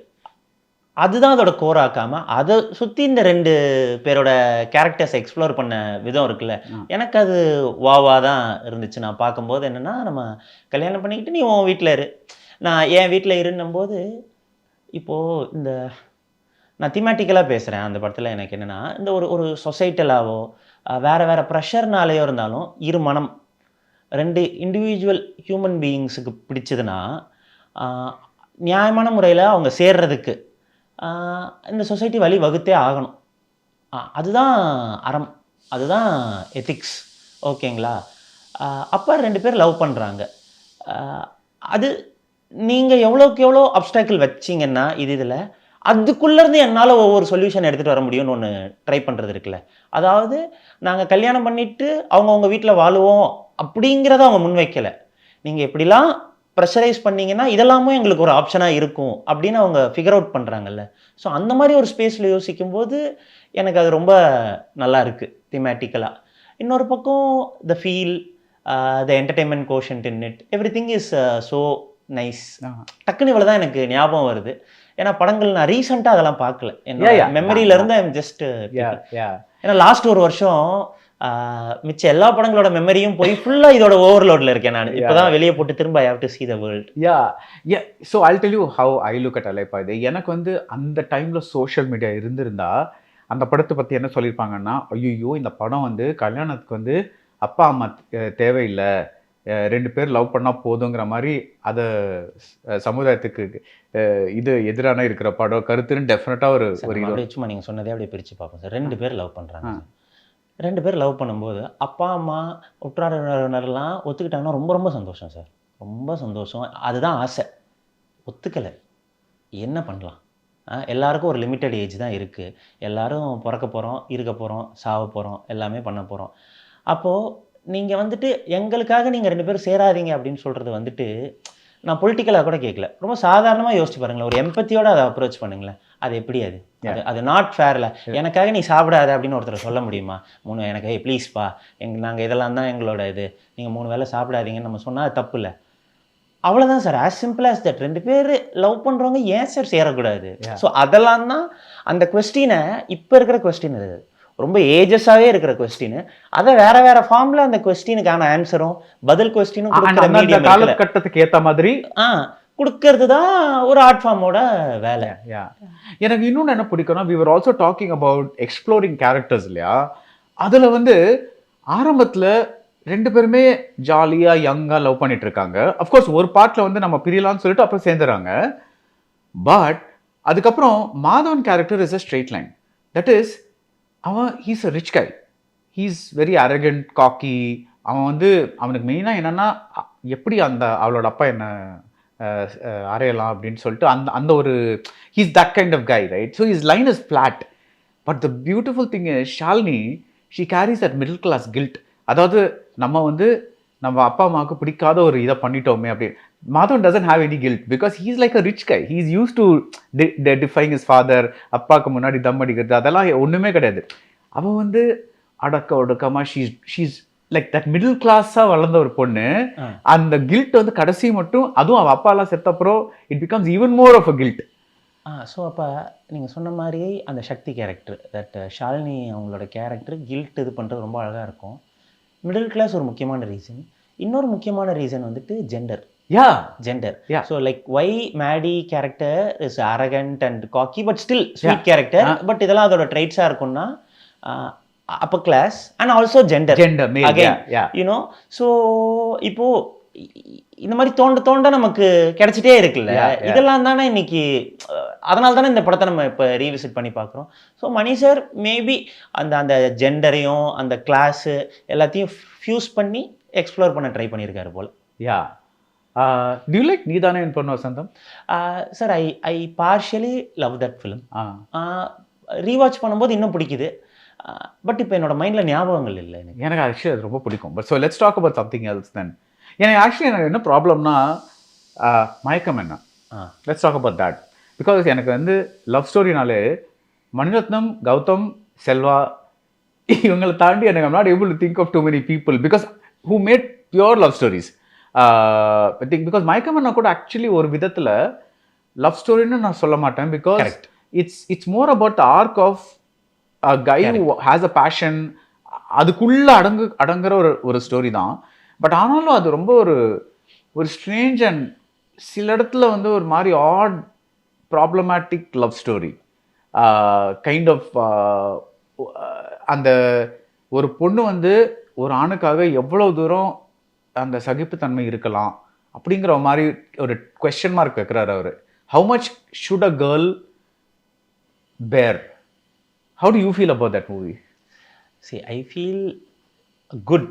அதுதான் அதோட கோராக்காமல் அதை சுற்றி இந்த ரெண்டு பேரோட கேரக்டர்ஸ் எக்ஸ்ப்ளோர் பண்ண விதம் இருக்குல்ல, எனக்கு அது வாவா தான் இருந்துச்சு. நான் பார்க்கும்போது என்னென்னா, நம்ம கல்யாணம் பண்ணிக்கிட்டு நீ உன் வீட்டில் இரு, நான் என் வீட்டில் இருன்னும்போது, இப்போது இந்த நான் திமேட்டிக்கலாக பேசுகிறேன் அந்த படத்தில். எனக்கு என்னென்னா, இந்த ஒரு சொசைட்டலாவோ வேறு ப்ரெஷர்னாலேயோ இருந்தாலும் இரு மனம், ரெண்டு இண்டிவிஜுவல் ஹியூமன் பீயிங்ஸுக்கு பிடிச்சதுன்னா நியாயமான முறையில் அவங்க சேர்றதுக்கு இந்த சொசைட்டி வழி வகுத்தே ஆகணும். அதுதான் அறம், அதுதான் எத்திக்ஸ். ஓகேங்களா? அப்போ ரெண்டு பேர் லவ் பண்ணுறாங்க. அது நீங்கள் எவ்வளோக்கு எவ்வளோ அப்டாக்கிள் வச்சிங்கன்னா இதில் அதுக்குள்ளேருந்து என்னால் ஒவ்வொரு சொல்யூஷன் எடுத்துகிட்டு வர முடியும்னு ஒன்று ட்ரை பண்ணுறது இருக்குல்ல. அதாவது நாங்கள் கல்யாணம் பண்ணிவிட்டு அவங்கவுங்க வீட்டில் வாழுவோம் அப்படிங்கிறத அவங்க முன்வைக்கலை. நீங்கள் எப்படிலாம் ப்ரெஷரைஸ் பண்ணிங்கன்னா இதெல்லாமும் எங்களுக்கு ஒரு ஆப்ஷனாக இருக்கும் அப்படின்னு அவங்க ஃபிகர் அவுட் பண்ணுறாங்கல்ல. ஸோ அந்த மாதிரி ஒரு ஸ்பேஸில் யோசிக்கும்போது எனக்கு அது ரொம்ப நல்லா இருக்குது திமேட்டிக்கலாக. இன்னொரு பக்கம் the feel, the entertainment quotient in it, everything is so nice. டக்குன்னு இவ்வளோ தான் எனக்கு ஞாபகம் வருது. ஏன்னா படங்கள் நான் ரீசெண்டாக அதெல்லாம் பார்க்கல, என்னோட மெமரியிலேருந்து ஐம் ஜஸ்ட். ஏன்னா லாஸ்ட் ஒரு வருஷம் மிச்ச எல்லா படங்களோட மெமரியும் போய் ஃபுல்லாக இதோட ஓவர்லோடில் இருக்கேன் நான். இப்போ தான் வெளியே போட்டு திரும்ப I have to see the world. So I'll tell you how I look at Alaipayuthey. எனக்கு வந்து அந்த டைமில் சோஷியல் மீடியா இருந்திருந்தா அந்த படத்தை பற்றி என்ன சொல்லியிருப்பாங்கன்னா, ஐயோ இந்த படம் வந்து கல்யாணத்துக்கு வந்து அப்பா அம்மா தேவையில்லை, ரெண்டு பேர் லவ் பண்ணால் போதுங்கிற மாதிரி அதை சமுதாயத்துக்கு இது எதிரான இருக்கிற படம் கருத்துன்னு டெஃபினட்டாக ஒரு சும்மா நீங்கள் சொன்னதே அப்படியே பிரித்து பார்ப்போம் சார். ரெண்டு பேர் லவ் பண்ணுறாங்க, ரெண்டு பேர் லவ் பண்ணும்போது அப்பா அம்மா உற்றாரினர்லாம் ஒத்துக்கிட்டாங்கன்னா ரொம்ப ரொம்ப சந்தோஷம் சார், ரொம்ப சந்தோஷம். அதுதான் ஆசை. ஒத்துக்கலை, என்ன பண்ணலாம்? எல்லாருக்கும் ஒரு லிமிட்டட் ஏஜ் தான் இருக்குது. எல்லாரும் பிறக்க போகிறோம், இருக்க போகிறோம், சாவ போகிறோம், எல்லாமே பண்ண போகிறோம். அப்போது நீங்கள் வந்துட்டு எங்களுக்காக நீங்கள் 2 பேரும் சேராதீங்க அப்படின்னு சொல்கிறது வந்துட்டு நான் பொலிட்டிக்கலாக கூட கேட்கல. ரொம்ப சாதாரணமாக யோசிச்சு பாருங்களேன். ஒரு எம்பத்தியோட அதை அப்ரோச் பண்ணுங்களேன். அது எப்படி அது அது நாட் ஃபேர்ல. எனக்காக நீ சாப்பிடாத அப்படின்னு ஒருத்தர் சொல்ல முடியுமா? எனக்கு ப்ளீஸ்ப்பா நாங்கள் இதெல்லாம் தான் எங்களோட இது, நீங்கள் 3 வேளை சாப்பிடாதீங்கன்னு நம்ம சொன்னால் அது தப்பு இல்லை. அவ்வளோதான் sir. As simple as that. 2 பேர் லவ் பண்ணுறவங்க ஏன் சார் சேரக்கூடாது? ஸோ அதெல்லாம் தான் அந்த கொஸ்டினை, இப்போ இருக்கிற கொஸ்டின் அது ரொம்ப ஏஜஸாகவே இருக்கிற கொஸ்டின், அதை வேற ஃபார்மில் அந்த கொஸ்டினுக்கான ஆன்சரும் பதில் கொஸ்டினும் காலகட்டத்துக்கு ஏற்ற மாதிரி கொடுக்கறது தான் ஒரு ஆர்ட் ஃபார்மோட வேலை. எனக்கு இன்னொன்று என்ன பிடிக்கும்னா, we were also talking about exploring characters இல்லையா? அதில் வந்து ஆரம்பத்தில் 2 பேருமே ஜாலியாக யங்காக லவ் பண்ணிட்டு இருக்காங்க. அஃப்கோர்ஸ் ஒரு பார்ட்டில் வந்து நம்ம பிரியலான்னு சொல்லிட்டு அப்புறம் சேர்ந்துறாங்க. பட் அதுக்கப்புறம் Madhavan character is a straight line. That is, அவன் he's a rich guy, he's very arrogant, cocky. அவன் வந்து அவனுக்கு மெயினாக என்னென்னா எப்படி அவளோட அப்பா என்ன அறையலாம் அப்படின்னு சொல்லிட்டு அந்த ஒரு he's that kind of guy, right? So his line is flat. But the beautiful thing is Shalini, she carries that middle class guilt. அதாவது நம்ம வந்து நம்ம அப்பா அம்மாவுக்கு பிடிக்காத ஒரு இதை பண்ணிட்டோமே அப்படின்னு. Madhavan doesn't have any guilt because he is like a rich guy. He is used to defying his father. அப்பாவுக்கு முன்னாடி தம் அடிக்கிறது அதெல்லாம் ஒன்றுமே கிடையாது. அவன் வந்து அடக்க ஒடுக்கமா ஷீஸ் லைக் தட் மிடில் கிளாஸாக வளர்ந்த ஒரு பொண்ணு. அந்த கில்ட் வந்து கடைசி மட்டும், அதுவும் அவள் அப்பாலாம் செத்தப்புறம் it becomes even more of a guilt. So அப்போ நீங்கள் சொன்ன மாதிரி அந்த சக்தி கேரக்டர், தட் ஷாலினி அவங்களோட கேரக்டர் கில்ட் இது பண்ணுறது ரொம்ப அழகாக இருக்கும். மிடில் கிளாஸ் ஒரு முக்கியமான ரீசன். இன்னொரு முக்கியமான ரீசன் வந்துட்டு gender. Gender. So like why Maddy character is arrogant and cocky but still sweet character. But இதெல்லாம் அதோட ட்ரைட்ஸாக இருக்கும்னா upper class and also gender male, again, you know. so இப்போ இந்த மாதிரி தோண்ட நமக்கு கிடைச்சிட்டே இருக்குல்ல. இதெல்லாம் தானே இன்னைக்கு, அதனால தானே இந்த படத்தை நம்ம இப்போ ரீவிசிட் பண்ணி பார்க்குறோம். ஸோ மணி சார் மேபி அந்த ஜெண்டரையும் அந்த கிளாஸு எல்லாத்தையும் ஃபியூஸ் பண்ணி எக்ஸ்ப்ளோர் பண்ண ட்ரை பண்ணியிருக்காரு போல். Do you like Neethane En Ponvasantham? Sir I partially love that film. Rewatch பண்ணும்போது இன்னும் பிடிக்குது. பட் இப்போ என்னோட மைண்டில் ஞாபகங்கள் இல்லை. எனக்கு ஆக்சுவலி அது ரொம்ப பிடிக்கும். But so let's talk about something else then. எனக்கு என்ன ப்ராப்ளம்னா, Mayakkam Enna. Let's talk about that. Because எனக்கு வந்து லவ் ஸ்டோரினாலே மணிரத்னம், கௌதம், செல்வா இவங்களை தாண்டி எனக்கு I'm not able to think of too many people because who made pure love stories. Because Mayakkam Enna கூட ஆக்சுவலி ஒரு விதத்தில் லவ் ஸ்டோரின்னு நான் சொல்ல மாட்டேன். Because it's more about the arc of a guy who has a passion. அதுக்குள்ள அடங்குற ஒரு story தான். But ஆனாலும் அது ரொம்ப ஒரு ஸ்ட்ரேஞ்ச் அண்ட் சில இடத்துல வந்து ஒரு மாதிரி odd problematic love story kind of. அந்த ஒரு பொண்ணு வந்து ஒரு ஆணுக்காக எவ்வளோ தூரம் அந்த சகிப்புத்தன்மை இருக்கலாம் அப்படிங்கிற மாதிரி ஒரு கொஸ்டின் மார்க் வைக்கிறார் அவர். How much should a girl bear? How do you feel about that movie? See, I feel good.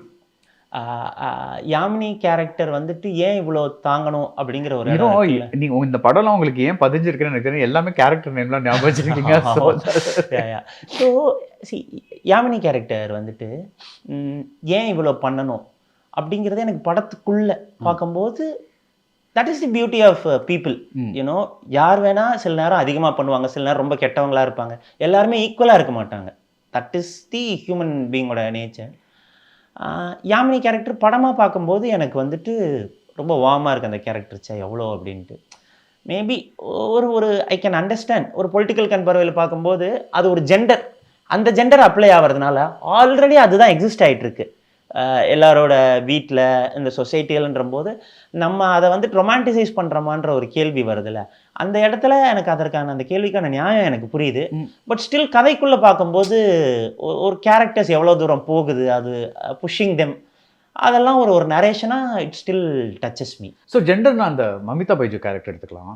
Yamini character வந்துட்டு ஏன் இவ்வளோ தாங்கணும் அப்படிங்கிற ஒரு நீங்கள் இந்த படம்லாம் உங்களுக்கு ஏன் பதிஞ்சிருக்குன்னு எனக்கு தெரியும். எல்லாமே கேரக்டர் நேம்லாம் ஞாபகம் வச்சுருக்கீங்க. ஸோ யாமினி கேரக்டர் வந்துட்டு ஏன் இவ்வளோ பண்ணணும் அப்படிங்கிறத எனக்கு படத்துக்குள்ளே பார்க்கும்போது that is the beauty of people. You know, யார் வேணால் சில நேரம் அதிகமாக பண்ணுவாங்க, சில நேரம் ரொம்ப கெட்டவங்களாக இருப்பாங்க. எல்லாருமே ஈக்குவலாக இருக்க மாட்டாங்க. தட் இஸ் தி ஹியூமன் பீயிங்கோட நேச்சர். யாமினி கேரக்டர் படமாக பார்க்கும்போது எனக்கு வந்துட்டு ரொம்ப வார்மாக இருக்குது அந்த கேரக்டர்ச்சா எவ்வளோ அப்படின்ட்டு. மேபி ஒரு ஐ கேன் அண்டர்ஸ்டாண்ட். ஒரு பொலிட்டிக்கல் கன்பர்வையில் பார்க்கும்போது அது ஒரு ஜெண்டர், அந்த ஜெண்டர் அப்ளை ஆகிறதுனால ஆல்ரெடி அதுதான் எக்ஸிஸ்ட் ஆகிட்டுருக்கு எல்லாரோட வீட்டில், இந்த சொசைட்டிகள்ன்ற போது நம்ம அதை வந்துட்டு ரொமான்டிசைஸ் பண்ணுறோமான்ற ஒரு கேள்வி வருதுல்ல. அந்த இடத்துல எனக்கு அதற்கான அந்த கேள்விக்கான நியாயம் எனக்கு புரியுது. பட் ஸ்டில் கதைக்குள்ளே பார்க்கும்போது ஒரு கேரக்டர்ஸ் எவ்வளோ தூரம் போகுது, அது புஷிங் தெம், அதெல்லாம் ஒரு நரேஷனாக it still touches me. So ஜெண்டர்னா அந்த மமிதா பைஜு கேரக்டர் எடுத்துக்கலாம்.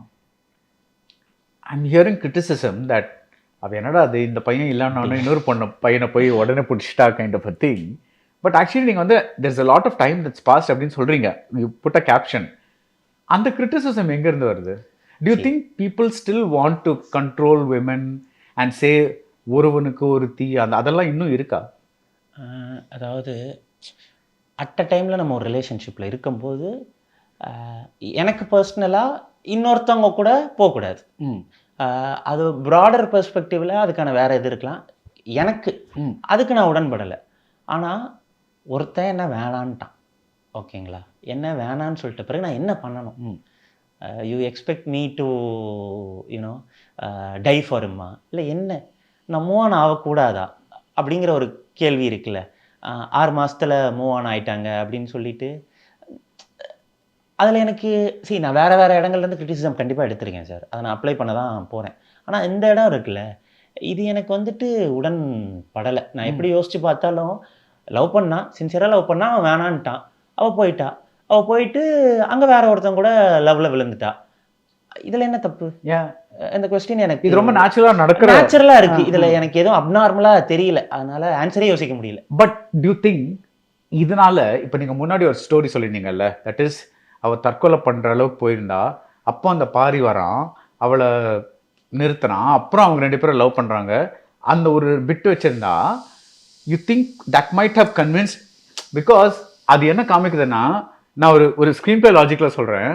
ஐம் ஹியரிங் கிரிட்டிசிசம் தட் அவள் என்னடா அது இந்த பையன் இல்லைன்னா இன்னொரு பையனை போய் உடனே பிடிச்சிட்டா kind of a thing. But actually நீங்கள் வந்து there's a lot of time that's passed அப்படின்னு சொல்கிறீங்க. You put a caption. அந்த கிரிட்டிசிசம் எங்கேருந்து வருது? Do you think people still want to control women and say ஒருவனுக்கு ஒருத்தி அதெல்லாம் இன்னும் இருக்கா? அதாவது அட் அ டைமில் நம்ம ஒரு ரிலேஷன்ஷிப்பில் இருக்கும்போது எனக்கு பர்சனலாக இன்னொருத்தவங்க கூட போகக்கூடாது. அது ப்ராடர் பெர்ஸ்பெக்டிவில் அதுக்கான வேறு இது இருக்கலாம். எனக்கு அதுக்கு நான் உடன்படலை. ஆனால் ஒருத்தன் என்ன வேணான்ட்டான், ஓகேங்களா? என்ன வேணான்னு சொல்லிட்ட பிறகு நான் என்ன பண்ணணும்? You expect me to you know tie for இம்மா, இல்லை என்ன நான் மூவ் ஆன் ஆகக்கூடாதா அப்படிங்கிற ஒரு கேள்வி இருக்குல்ல. 6 மாதத்தில் மூவ் ஆன் ஆகிட்டாங்க அப்படின்னு சொல்லிட்டு அதில் எனக்கு நான் வேறு இடங்கள்லேருந்து கிரிட்டிசிசம் கண்டிப்பாக எடுத்திருக்கேன் சார். அதை நான் அப்ளை பண்ண தான் போகிறேன். ஆனால் இந்த இடம் இருக்குல்ல, இது எனக்கு வந்துட்டு உடன்படலை. நான் எப்படி யோசித்து பார்த்தாலும் லவ் பண்ணா, சின்சியராக லவ் பண்ணா, அவன் வேணான்ட்டான், அவள் போயிட்டா, அவள் போயிட்டு அங்கே வேற ஒருத்தன் கூட லவ்வில் விழுந்துட்டா. இதில் என்ன தப்பு? இந்த கொஸ்டின் எனக்கு இது ரொம்ப நேச்சுரலாக இருக்குது. இதில் எனக்கு எதுவும் அப்நார்மலாக தெரியல, அதனால் ஆன்சரே யோசிக்க முடியல. பட் டியூ திங்க் இதனால இப்போ நீங்கள் முன்னாடி ஒரு ஸ்டோரி சொல்லியிருந்தீங்கல்ல, தட் இஸ் அவள் தற்கொலை பண்ணுற அளவுக்கு போயிருந்தா, அப்போ அந்த பாரி வரான், அவளை நிறுத்துறான், அப்புறம் அவங்க 2 பேரும் லவ் பண்ணுறாங்க, அந்த ஒரு பிட் வச்சுருந்தா you think that might have convince? Because அது என்ன காமிக்குதுன்னா, நான் ஒரு ஸ்க்ரீன் பிளே லாஜிக்கில் சொல்கிறேன்,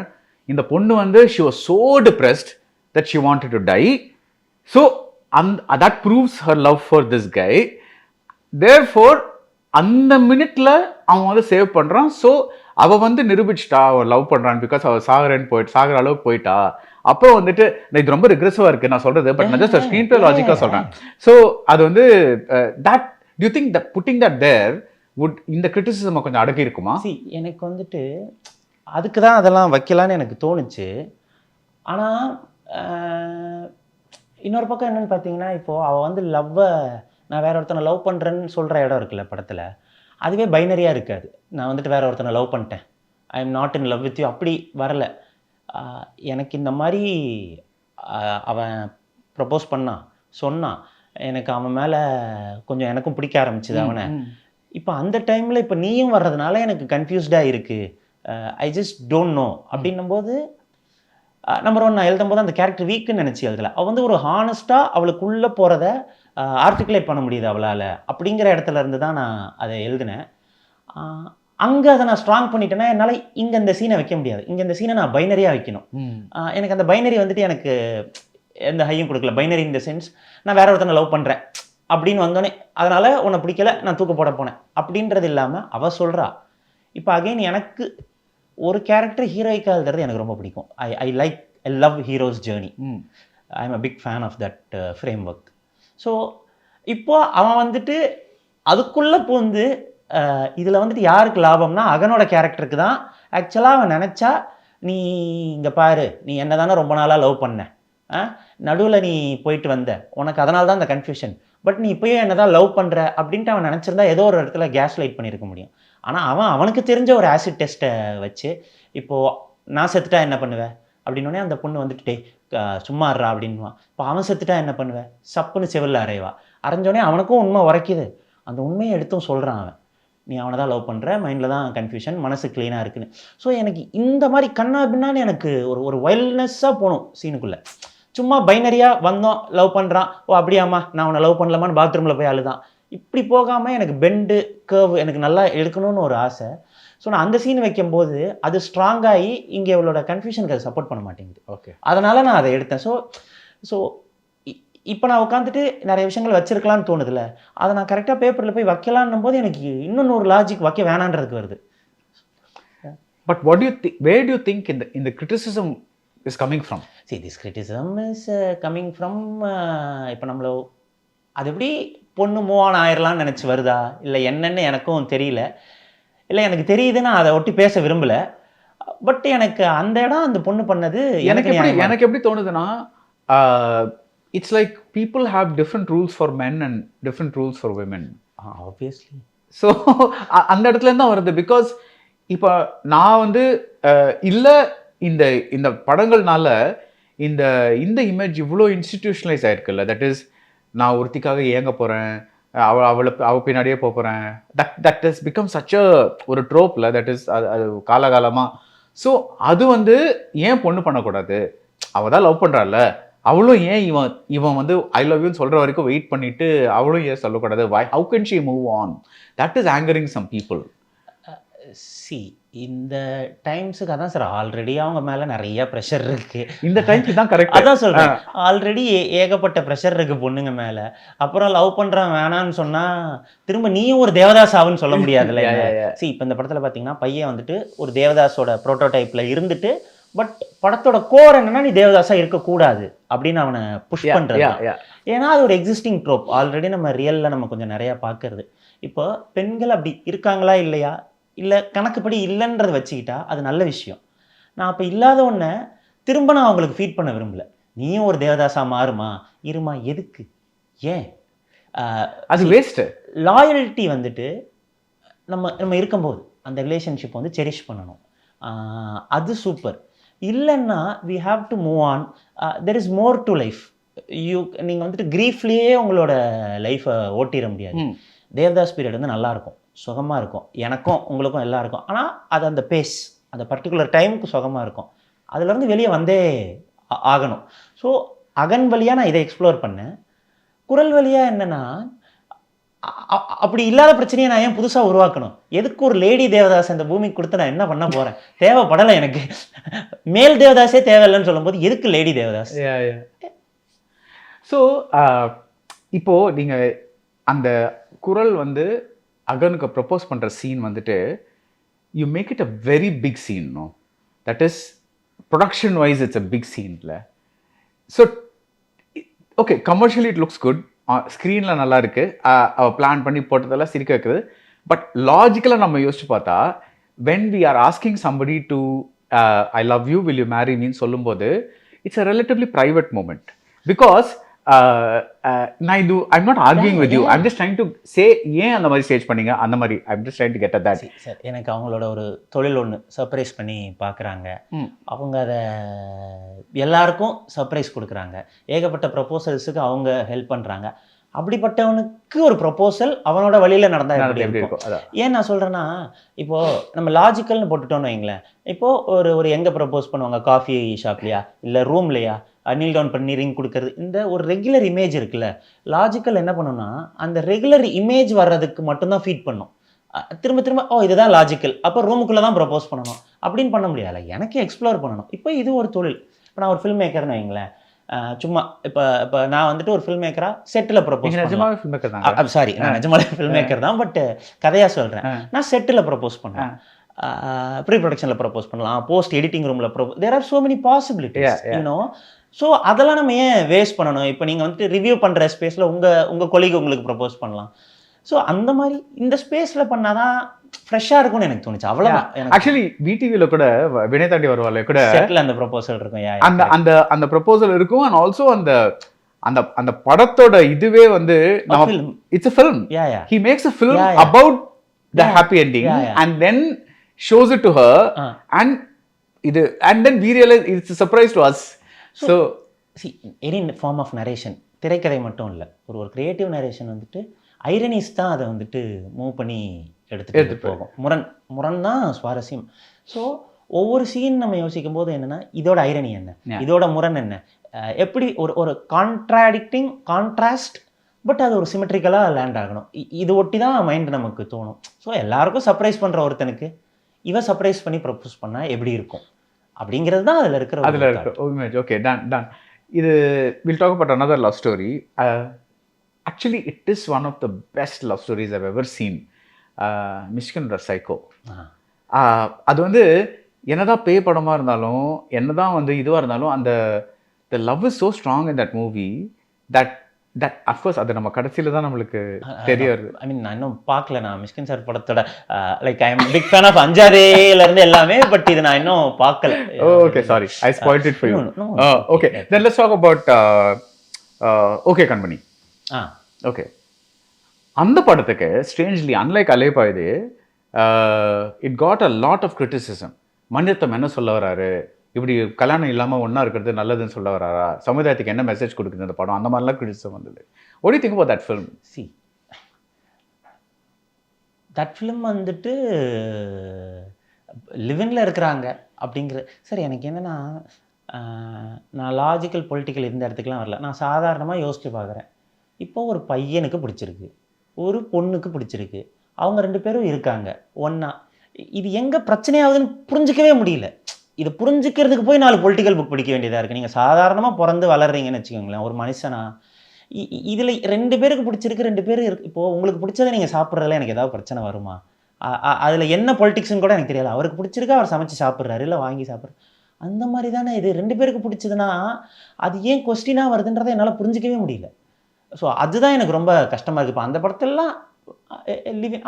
இந்த பொண்ணு வந்து she was so depressed that she wanted to tie. So that proves her love for this guy. Therefore அந்த மினிட்ல அவன் வந்து சேவ் பண்ணுறான். ஸோ அவள் வந்து நிரூபிச்சிட்டா அவள் லவ் பண்ணுறான், பிகாஸ் அவள் சாகிற அளவுக்கு போயிட்டா. அப்போ வந்துட்டு இது ரொம்ப ரிக்ரெசிவாக இருக்குது நான் சொல்கிறது, பட் நான் ஜஸ்ட் ஸ்க்ரீன் பிளே லாஜிக்காக சொல்கிறேன். ஸோ அது வந்து that do you think that putting that there would இந்த கிரிட்டிசிசம் கொஞ்சம் அடக்கி இருக்குமா? எனக்கு வந்துட்டு அதுக்கு தான் அதெல்லாம் வைக்கலான்னு எனக்கு தோணுச்சு. ஆனால் இன்னொரு பக்கம் என்னென்னு பார்த்தீங்கன்னா, இப்போது அவள் வந்து லவ்வை நான் வேற ஒருத்தனை லவ் பண்ணுறேன்னு சொல்கிற இடம் இருக்குல்ல படத்தில், அதுவே பைனரியாக இருக்காது. நான் வந்துட்டு வேற ஒருத்தனை லவ் பண்ணிட்டேன், ஐ am not in love with you, அப்படி வரலை. எனக்கு இந்த மாதிரி அவன் ப்ரப்போஸ் பண்ணான், சொன்னான், எனக்கு அவன் மேலே கொஞ்சம் எனக்கும் பிடிக்க ஆரம்பிச்சுது அவனை. இப்போ அந்த டைமில் இப்போ நீயும் வர்றதுனால எனக்கு கன்ஃபியூஸ்டாக இருக்குது, ஐ ஜஸ்ட் டோன்ட் நோ. அப்படின்னும்போது நம்பர் 1 நான் எழுதும்போது அந்த கேரக்டர் வீக்குன்னு நினச்சி எழுதலை. அவள் வந்து ஒரு ஹானஸ்ட்டாக அவளுக்குள்ளே போகிறத ஆர்டிகுலேட் பண்ண முடியுது அவளால், அப்படிங்கிற இடத்துல இருந்து தான் நான் அதை எழுதினேன். அங்கே அதை நான் ஸ்ட்ராங் பண்ணிட்டேன்னா என்னால் இங்கே இந்த சீனை வைக்க முடியாது. இங்கே இந்த சீனை நான் பைனரியாக வைக்கணும். எனக்கு அந்த பைனரி வந்துட்டு எனக்கு எந்த ஹையும் கொடுக்கல. பைனரி இந்த சென்ஸ், நான் வேற ஒருத்தனை லவ் பண்ணுறேன் அப்படின்னு வந்தோடனே அதனால் உன்னை பிடிக்கல நான் தூக்க போட போனேன் அப்படின்றது இல்லாமல் அவள் சொல்கிறா. இப்போ அகெயின் எனக்கு ஒரு கேரக்டர் ஹீரோயிக்காக எழுதுறது எனக்கு ரொம்ப பிடிக்கும். I love heroes journey. I am a big fan of that framework. So இப்போ அவன் வந்துட்டு அதுக்குள்ளே பூந்து இதில் வந்துட்டு யாருக்கு லாபம்னா அகனோட கேரக்டருக்கு தான். ஆக்சுவலாக அவன் நினச்சா, நீ இங்கே பாரு, நீ என்ன தானே ரொம்ப நாளாக லவ் பண்ண, நடுவில் நீ போயிட்டு வந்த, உனக்கு அதனால தான் அந்த கன்ஃபியூஷன், பட் நீ இப்போயே என்ன தான் லவ் பண்ணுற அப்படின்ட்டு அவன் நினச்சிருந்தா ஏதோ ஒரு இடத்துல கேஸ் லைட் பண்ணியிருக்க முடியும். ஆனால் அவனுக்கு தெரிஞ்ச ஒரு ஆசிட் டெஸ்ட்டை வச்சு, இப்போது நான் செத்துட்டா என்ன பண்ணுவேன் அப்படின்னோடனே அந்த பொண்ணு வந்துட்டு சும்மா இருறா அப்படின்வான். இப்போ அவன் செத்துட்டா என்ன பண்ணுவேன், சப்புன்னு செவிலில் அரைவா. அரைஞ்சோடனே அவனுக்கும் உண்மை உரைக்குது, அந்த உண்மையை எடுத்தும் சொல்கிறான் அவன், நீ அவனை தான் லவ் பண்ணுற, மைண்டில் தான் கன்ஃபியூஷன், மனசு க்ளீனாக இருக்குன்னு. ஸோ எனக்கு இந்த மாதிரி கண்ணா பின்னான்னு எனக்கு ஒரு வைல்ட்னஸ்ஸாக போகணும் சீனுக்குள்ளே. சும்மா பைனரியாக வந்தோம், லவ் பண்ணுறான், ஓ அப்படியாம்மா நான் அவனை லவ் பண்ணலாமான்னு பாத்ரூமில் போய் அழுதான், இப்படி போகாமல் எனக்கு பெண்டு கர்வ் எனக்கு நல்லா எடுக்கணும்னு ஒரு ஆசை. ஸோ நான் அந்த சீன் வைக்கும்போது அது ஸ்ட்ராங்காகி இங்கே இவளோட கன்ஃபியூஷனுக்கு அதை சப்போர்ட் பண்ண மாட்டேங்குது. ஓகே, அதனால் நான் அதை எடுத்தேன். ஸோ இப்போ நான் உட்காந்துட்டு நிறைய விஷயங்கள் வச்சிருக்கலான்னு தோணுதில்ல, அதை நான் கரெக்டாக பேப்பரில் போய் வைக்கலான்னும் போது எனக்கு இன்னொன்று ஒரு லாஜிக் வைக்க வேணான்றதுக்கு வருது. But what you think, where do you think இந்த criticism is coming from? This criticism is coming from, இப்போ நம்மள அது எப்படி பொண்ணு மூவ் ஆன் ஆயிரலாம்னு நினச்சி வருதா, இல்லை என்னன்னு எனக்கும் தெரியல, இல்லை எனக்கு தெரியுது, நான் அதை ஒட்டி பேச விரும்பலை. பட் எனக்கு அந்த இடம் அந்த பொண்ணு பண்ணது எனக்கு எப்படி தோணுதுன்னா, it's like people have different rules for men and different rules for women. Obviously. So அந்த இடத்துல தான் வருது. பிகாஸ் இப்போ நான் வந்து இல்லை இந்த படங்கள்னால இந்த இமேஜ் இவ்வளோ இன்ஸ்டிடியூஷனலைஸ் ஆயிருக்குல்ல, தட் இஸ் நான் ஒருத்திக்காக ஏங்க போகிறேன், அவள் பின்னாடியே போகிறேன், தட் இஸ் பிகம் சச் ஒரு ட்ரோப்பில், தட் இஸ் அது காலகாலமாக. ஸோ அது வந்து ஏன் பொண்ணு பண்ணக்கூடாது, அவள் தான் லவ் பண்ணுறாள், அவளும் ஏன் இவன் வந்து ஐ லவ் யூன்னு சொல்கிற வரைக்கும் வெயிட் பண்ணிட்டு அவளும் ஏன் சொல்லக்கூடாது? Why how can she move on? That is angering some people. See இந்த டைம்ஸுக்கு அதான் சார், ஆல்ரெடி அவங்க மேலே நிறைய ப்ரெஷர் இருக்குது. இந்த டைம்க்கு தான் கரெக்ட். அதான் சொல்கிறேன், ஆல்ரெடி ஏகப்பட்ட ப்ரெஷர் இருக்குது பொண்ணுங்க மேலே. அப்புறம் லவ் பண்ணுறான் வேணான்னு சொன்னால் திரும்ப நீயும் ஒரு தேவதாஸ் ஆகுன்னு சொல்ல முடியாதுல்ல. சி இப்போ இந்த படத்தில் பார்த்தீங்கன்னா பையன் வந்துட்டு ஒரு தேவதாஸோட ப்ரோட்டோடைப்பில் இருந்துட்டு, பட் படத்தோட கோர் என்னன்னா நீ தேவதாஸா இருக்கக்கூடாது அப்படின்னு அவனை புஷ் பண்ணுறது. ஏன்னா அது ஒரு எக்ஸிஸ்டிங் ட்ரோப், ஆல்ரெடி நம்ம ரியலில் நம்ம கொஞ்சம் நிறையா பார்க்கறது. இப்போ பெண்கள் அப்படி இருக்காங்களா இல்லையா, இல்லை கணக்குப்படி இல்லைன்றதை வச்சுக்கிட்டா அது நல்ல விஷயம். நான் அப்போ இல்லாத ஒன்றை திரும்ப நான் அவங்களுக்கு ஃபீட் பண்ண விரும்பல. நீயும் ஒரு தேவதாசா மாறுமா இருமா, எதுக்கு, ஏன்? அது வேஸ்ட்டு. லாயல்ட்டி வந்துட்டு நம்ம இருக்கும்போது அந்த ரிலேஷன்ஷிப் வந்து செரிஷ் பண்ணணும். அது சூப்பர். இல்லைன்னா we have to move on. There is more to life. நீங்கள் வந்துட்டு க்ரீஃப்லேயே உங்களோட லைஃப்பை ஓட்டிட முடியாது. தேவதாஸ் பீரியட் வந்து நல்லாயிருக்கும், சுகமாக இருக்கும், எனக்கும் உங்களுக்கும் எல்லாருக்கும். ஆனால் அது அந்த பேஸ், அந்த பர்டிகுலர் டைமுக்கு சுகமாக இருக்கும். அதுலேருந்து வெளியே வந்தே ஆகணும். ஸோ அகன் வழியாக நான் இதை எக்ஸ்ப்ளோர் பண்ணேன். குரல் வழியாக என்னென்னா, அப்படி இல்லாத பிரச்சனையை நான் ஏன் புதுசாக உருவாக்கணும்? எதுக்கு ஒரு லேடி தேவதாஸ் இந்த பூமிக்கு கொடுத்து நான் என்ன பண்ண போகிறேன்? தேவைப்படலை எனக்கு. மேல் தேவதாஸே தேவையில்லைன்னு சொல்லும்போது எதுக்கு லேடி தேவதாஸ்? ஸோ இப்போது நீங்கள் அந்த குரல் வந்து அகனுக்கு ப்ரப்போஸ் பண்ணுற சீன் வந்துட்டு you make it a very big scene. No, that is production wise it's a big சீன்ல. So okay, commercially it looks good, ஸ்க்ரீனில் நல்லா இருக்குது, அவள் பிளான் பண்ணி போட்டதெல்லாம் சிரிக்க வைக்குது. பட் லாஜிக்கலாக நம்ம யோசிச்சு பார்த்தா, when we are asking somebody to I love you will you marry மீன்னு சொல்லும்போது it's a relatively private moment. Because I'm not arguing with you. I'm just trying to say ஏன் அந்த மாதிரி ஸ்டேஜ் பண்ணீங்க அந்த மாதிரி. I'm just trying to get at that. Sir எனக்கு அவங்களோட ஒரு தொழில் ஒன்று சர்ப்ரைஸ் பண்ணி பார்க்குறாங்க. அவங்க அதை எல்லாருக்கும் சர்ப்ரைஸ் கொடுக்குறாங்க. ஏகப்பட்ட ப்ரப்போசல்ஸுக்கு அவங்க ஹெல்ப் பண்ணுறாங்க. அப்படிப்பட்டவனுக்கு ஒரு ப்ரப்போசல் அவனோட வழியில் நடந்தால் எப்படி இருக்கும்? ஏன் நான் சொல்கிறேன்னா, இப்போது நம்ம லாஜிக்கல்னு போட்டுட்டோன்னு வைங்களேன். இப்போது ஒரு எங்கே ப்ரப்போஸ் பண்ணுவாங்க? காஃபி ஷாப்லையா, இல்லை ரூம்லையா, நீல் டவுன் பண்ணி ரிங் கொடுக்கறது, இந்த ஒரு ரெகுலர் இமேஜ் இருக்குல்ல. லாஜிக்கல் என்ன பண்ணுன்னா, அந்த ரெகுலர் இமேஜ் வர்றதுக்கு மட்டும்தான் ஃபீட் பண்ணும். திரும்ப திரும்ப இதுதான் லாஜிக்கல், அப்போ ரூமுக்குள்ளே தான் ப்ரப்போஸ் பண்ணணும் அப்படின்னு பண்ண முடியாது. எனக்கு எக்ஸ்ப்ளோர் பண்ணணும். இப்போ இது ஒரு தொழில். இப்போ நான் ஒரு ஃபில்ம் மேக்கர்னு வைங்களேன். சும்மா இப்போ நான் வந்துட்டு ஒரு ஃபில்ம் மேக்கராக செட்டில் ப்ரப்போஸ் நிஜமாவே ஃபில்ம் மேக்கர் தான். சாரி, நான் நிஜமாவே ஃபில்ம் மேக்கர் தான், பட் கதையாக சொல்கிறேன். நான் செட்டில் ப்ரப்போஸ் பண்ணேன், ப்ரீ ப்ரொடக்ஷனில் ப்ரப்போஸ் பண்ணலாம், போஸ்ட் எடிட்டிங் ரூமில் there are so many possibilities, you know. So அதெல்லாம் நம்ம ஏன் வேஸ்ட் பண்ணணும்? இப்போ நீங்கள் வந்துட்டு ரிவ்யூ பண்ணுற ஸ்பேஸில் உங்கள் கொலீக் உங்களுக்கு ப்ரப்போஸ் பண்ணலாம். ஸோ அந்த மாதிரி இந்த ஸ்பேஸில் பண்ணால் தான் ஃப்ரெஷ்ஷாக இருக்கும்னு எனக்கு தோணுச்சு. அவ்வளோதான். ஆக்சுவலி விடிவியில் கூட வினய் தாண்டி வருவாள் கூட செட்டில் அந்த ப்ரப்போசல் இருக்கும். அந்த அந்த அந்த ப்ரப்போசல் இருக்கும். அண்ட் ஆல்சோ அந்த அந்த அந்த படத்தோட இதுவே வந்து it's a film. He makes a film about the happy ending and then shows it to her and then we realize it's a surprise to us. So see, any form of narration, திரைக்கதை மட்டும் இல்லை, ஒரு creative narration வந்துட்டு ஐரனிஸ் தான் அதை வந்துட்டு move பண்ணி எடுத்துகிட்டு போகும். முரண் தான் சுவாரஸ்யம். ஸோ ஒவ்வொரு சீன் நம்ம யோசிக்கும் போது என்னென்னா, இதோட ஐரணி என்ன, இதோட முரண் என்ன, எப்படி ஒரு கான்ட்ராஸ்ட், பட் அது ஒரு சிமெட்ரிக்கலாக லேண்ட் ஆகணும். இது ஒட்டி தான் மைண்ட் நமக்கு தோணும். ஸோ எல்லாருக்கும் சர்ப்ரைஸ் பண்ணுற ஒருத்தனுக்கு இவ சர்ப்ரைஸ் பண்ணி ப்ரப்போஸ் பண்ணால் எப்படி இருக்கும் அப்படிங்கிறது தான் அதில் இருக்கிற. Okay, done. இது we'll talk about another love story. Actually, it is one of the best love stories I've ever seen. Mysskin psycho. அது வந்து என்னதான் பேய் படமாக இருந்தாலும், என்னதான் வந்து இதுவாக இருந்தாலும், அந்த the love is so strong in that movie that of course அது நம்ம கடைசியில் தான் நம்மளுக்கு தெரிய வருது. ஐ மீன் நான் இன்னும் பார்க்கல. நான் மிஷ்கின் சார் படத்தோட like I am big fan of அஞ்சாரேலேருந்து எல்லாமே, பட் இது நான் இன்னும் பார்க்கல. Okay, sorry, I spoiled it for you. Okay, then let's talk about OK Kanmani. Okay, அந்த படத்துக்கு strangely unlike Alaipayuthey it got a lot of criticism. Mani Ratnam என்ன சொல்ல வராரு, இப்படி கல்யாணம் இல்லாமல் ஒன்றா இருக்கிறது நல்லதுன்னு சொல்ல வராரா, சமுதாயத்துக்கு என்ன மெசேஜ் கொடுக்குது அந்த படம், அந்த மாதிரிலாம் கிரிட்டிசிசம் வந்தது. What do you think about that film? See, that film வந்துட்டு லிவிங்கில் இருக்கிறாங்க அப்படிங்கிற. சார் எனக்கு என்னென்னா, நான் லாஜிக்கல் பொலிட்டிக்கல் இந்த இடத்துக்குலாம் வரல. நான் சாதாரணமாக யோசித்து பார்க்குறேன். இப்போ ஒரு பையனுக்கு பிடிச்சிருக்கு, ஒரு பொண்ணுக்கு பிடிச்சிருக்கு, அவங்க 2 பேரும் இருக்காங்க ஒன்றா. இது எங்கே பிரச்சனையாகுதுன்னு புரிஞ்சிக்கவே முடியல. இதை புரிஞ்சுக்கிறதுக்கு போய் 4 பொலிட்டிக்கல் புக் படிக்க வேண்டியதாக இருக்குது. நீங்கள் சாதாரணமாக பிறந்து வளர்றீங்கன்னு வச்சுக்கோங்களேன், ஒரு மனுஷனா இதில் 2 பேருக்கு பிடிச்சிருக்கு, 2 பேர் இருக்கு. இப்போது உங்களுக்கு பிடிச்சதை நீங்கள் சாப்பிட்றதுல எனக்கு ஏதாவது பிரச்சனை வருமா? அதில் என்ன பொலிட்டிக்ஸ்னு கூட எனக்கு தெரியல. அவருக்கு பிடிச்சிருக்கா, அவர் சமைச்சு சாப்பிட்றாரு, இல்லை வாங்கி சாப்பிட்றாரு. அந்த மாதிரி தானே இது. 2 பேருக்கு பிடிச்சதுன்னா அது ஏன் கொஸ்டினாக வருதுன்றதை என்னால் புரிஞ்சிக்கவே முடியல. ஸோ அதுதான் எனக்கு ரொம்ப கஷ்டமாக இருக்குது. இப்போ அந்த படத்துலலாம்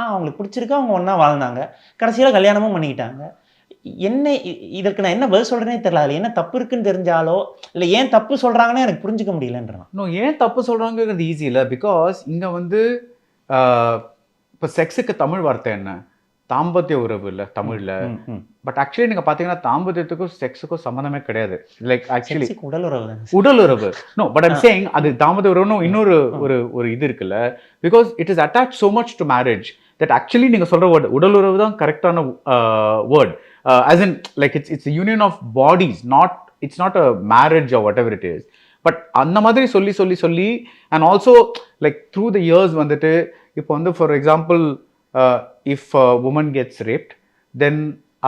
அவங்களுக்கு பிடிச்சிருக்கா, அவங்க ஒன்றா வாழ்ந்தாங்க, கடைசியில் கல்யாணமும் பண்ணிக்கிட்டாங்க. என்ன இதற்கு நான் என்ன பதில் சொல்கிறேனே தெரியல. அதில் என்ன தப்பு இருக்குன்னு தெரிஞ்சாலோ, இல்லை ஏன் தப்பு சொல்கிறாங்கன்னு எனக்கு புரிஞ்சிக்க முடியலன்றான். இன்னும் ஏன் தப்பு சொல்கிறாங்கிறது ஈஸி இல்லை. பிகாஸ் இங்கே வந்து இப்போ செக்ஸுக்கு தமிழ் வார்த்தை என்ன? தாம்பத்திய உறவு இல்லை தமிழில். பட் ஆக்சுவலி நீங்கள் பார்த்தீங்கன்னா தாம்பத்தியத்துக்கும் செக்ஸுக்கும் சம்மந்தமே கிடையாது. லைக் ஆக்சுவலி உடல் உறவு. உடல் உறவு. நோ, பட் ஐம் சேயிங் அது தாம்பத்திய உறவுன்னு இன்னொரு ஒரு இது இருக்குல்ல. Because it is attach so much to marriage that actually நீங்கள் சொல்கிற வேர்டு உடல் உறவு தான் கரெக்டான word. As in like it's a union of bodies, it's not a marriage or whatever it is. But அந்த மாதிரி சொல்லி and also like through the years வந்துட்டு இப்போ வந்து for example if a woman gets raped, then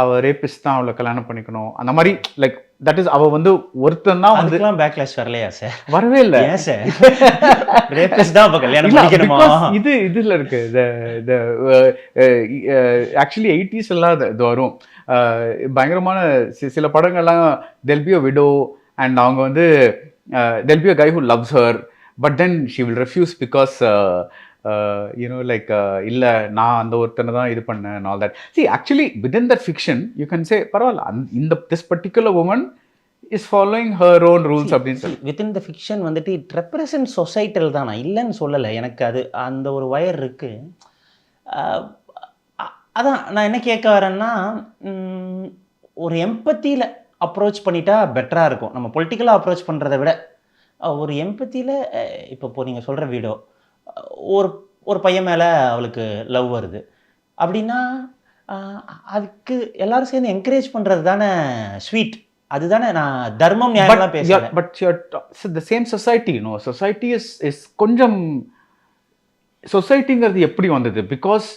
அவ rapist தான் அவளை கல்யாணம் பண்ணிக்கணும் அந்த மாதிரி லைக் தட் இஸ் அவ வந்து ஒருத்தன் தான் வந்து அதுக்கெல்லாம் பேக்லாஷ் வரலையா சார்? வரவே இல்லை. ஏன் சார் ரேபிஸ்ட் தான் அப்ப கல்யாணம் பண்ணிக்கணுமா? இதுல இருக்கு ஆக்சுவலி 80s எல்லாம் இது வரும் பயங்கரமான சில படங்கள்லாம் there'll be a widow and அவங்க வந்து there'll be a guy who loves her but then she will refuse because like இல்ல நான் அந்த ஒருத்தனை தான் இது பண்ணேன் and all that. See actually within that fiction you can say பரவாயில்ல இந்த this particular woman is following her own rules அப்படின்னு சொல்லி வித்தின் த ஃபிக்ஷன் வந்துட்டு இட் ரெப்ரசன்ட் சொசைட்டல் தான். நான் இல்லைன்னு சொல்லலை, எனக்கு அது அந்த ஒரு வயர் இருக்குது. அதான் நான் என்ன கேட்க வரேன்னா, ஒரு எம்பத்தியில் அப்ரோச் பண்ணிட்டா பெட்டராக இருக்கும். நம்ம பொலிட்டிக்கலாக அப்ரோச் பண்ணுறதை விட ஒரு எம்பத்தியில் இப்போ நீங்கள் சொல்கிற வீடோ ஒரு பையன் மேலே அவளுக்கு லவ் வருது அப்படின்னா அதுக்கு எல்லாரும் சேர்ந்து என்கரேஜ் பண்ணுறது தானே ஸ்வீட். அதுதானே நான் தர்மம் நியாயம்லாம் பேசுகிறேன். But the same society, you know, society is கொஞ்சம் சொசைட்டிங்கிறது எப்படி வந்தது? பிகாஸ்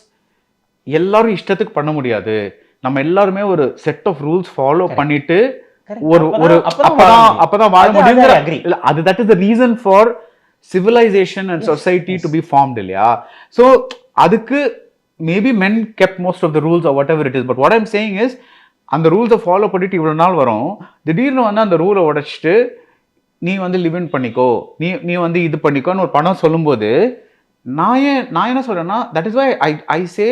எல்லாரும் இஷ்டத்துக்கு பண்ண முடியாது. நம்ம எல்லாருமே ஒரு செட் ஆஃப் ரூல்ஸ் ஃபாலோ பண்ணிட்டு ஒரு அப்பதான் வாழ முடியும். அது that is the reason for civilization and society to be formed இல்லையா? So அதுக்கு maybe men kept most of the rules or whatever it is, but what I'm saying is அந்த ரூல்ஸை ஃபாலோ பண்ணிட்டு இவ்வளோ நாள் வரும், திடீர்னு வந்து அந்த ரூலை உடைச்சிட்டு நீ வந்து லிவ் இன் பண்ணிக்கோ, நீ வந்து இது பண்ணிக்கோன்னு ஒரு படம் சொல்லும்போது நான் என்ன சொல்கிறேன்னா, that is why I say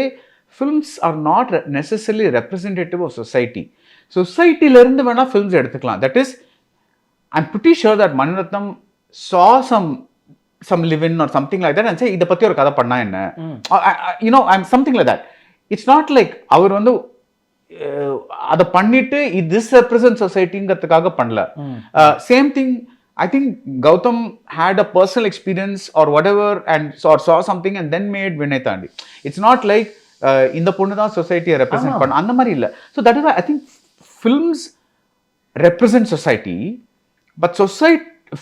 films are not necessarily representative of society. சொசைட்டிலேருந்து வேணால் ஃபில்ம்ஸ் எடுத்துக்கலாம். That is I'm pretty sure that Mani Ratnam saw some live-in or something like that and say இதை பற்றி ஒரு கதை பண்ணா என்ன, I'm something like that. It's not like அவர் வந்து அதை பண்ணிட்டு this represents society-ங்கிறதுக்காக பண்ணல. Same thing, I think Gautam had a personal experience or whatever and saw something and then made Vinay Thandi. It's not like இந்த பொண்ணு தான் சொசைட்டியை represent பண்ண அந்த மாதிரி இல்லை. So that is I think films represent society, but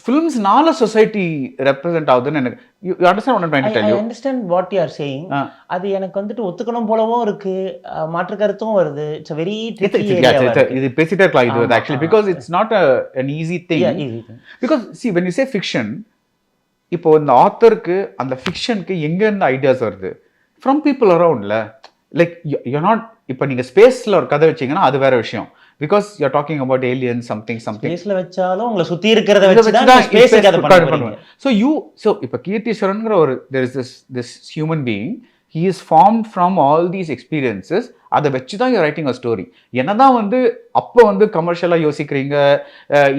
ஃபிலிம்ஸ்னால society represent ஆகுதுன்னு எனக்கு you understand what I trying to tell you. I understand what you are saying. அது எனக்கு வந்துட்டு ஒத்துக்கணும் போலவும் இருக்கு, மாற்று கருத்தும் வருது. இட்ஸ் வெரி இது பேசிட்டே இருக்கலாம் இது actually because it's not an easy thing. Because see when you say fiction, இப்போ இந்த ஆத்தருக்கு அந்த ஃபிக்ஷனுக்கு எங்க இருந்து ஐடியாஸ் வருது? ஃப்ரம் பீப்புள் அரவுண்ட்ல. லைக் யூ நாட் இப்போ நீங்க ஸ்பேஸ்ல ஒரு கதை வச்சீங்கன்னா அது வேற விஷயம். Because you're talking about aliens, something. ஸ்பேஸ்ல வச்சாலும் உங்களை சுத்தி இருக்கிறத வச்சு தான் ஸ்பேஸ்க்கு அத பண்ணுவீங்க. So இப்ப கீர்த்திஸ்வரன்ங்கற ஒரு there is this human being, he is formed from all these experiences. அதை வச்சு தான் you're writing a story. என்னதான் வந்து அப்போ வந்து கமர்ஷியலா யோசிக்கிறீங்க,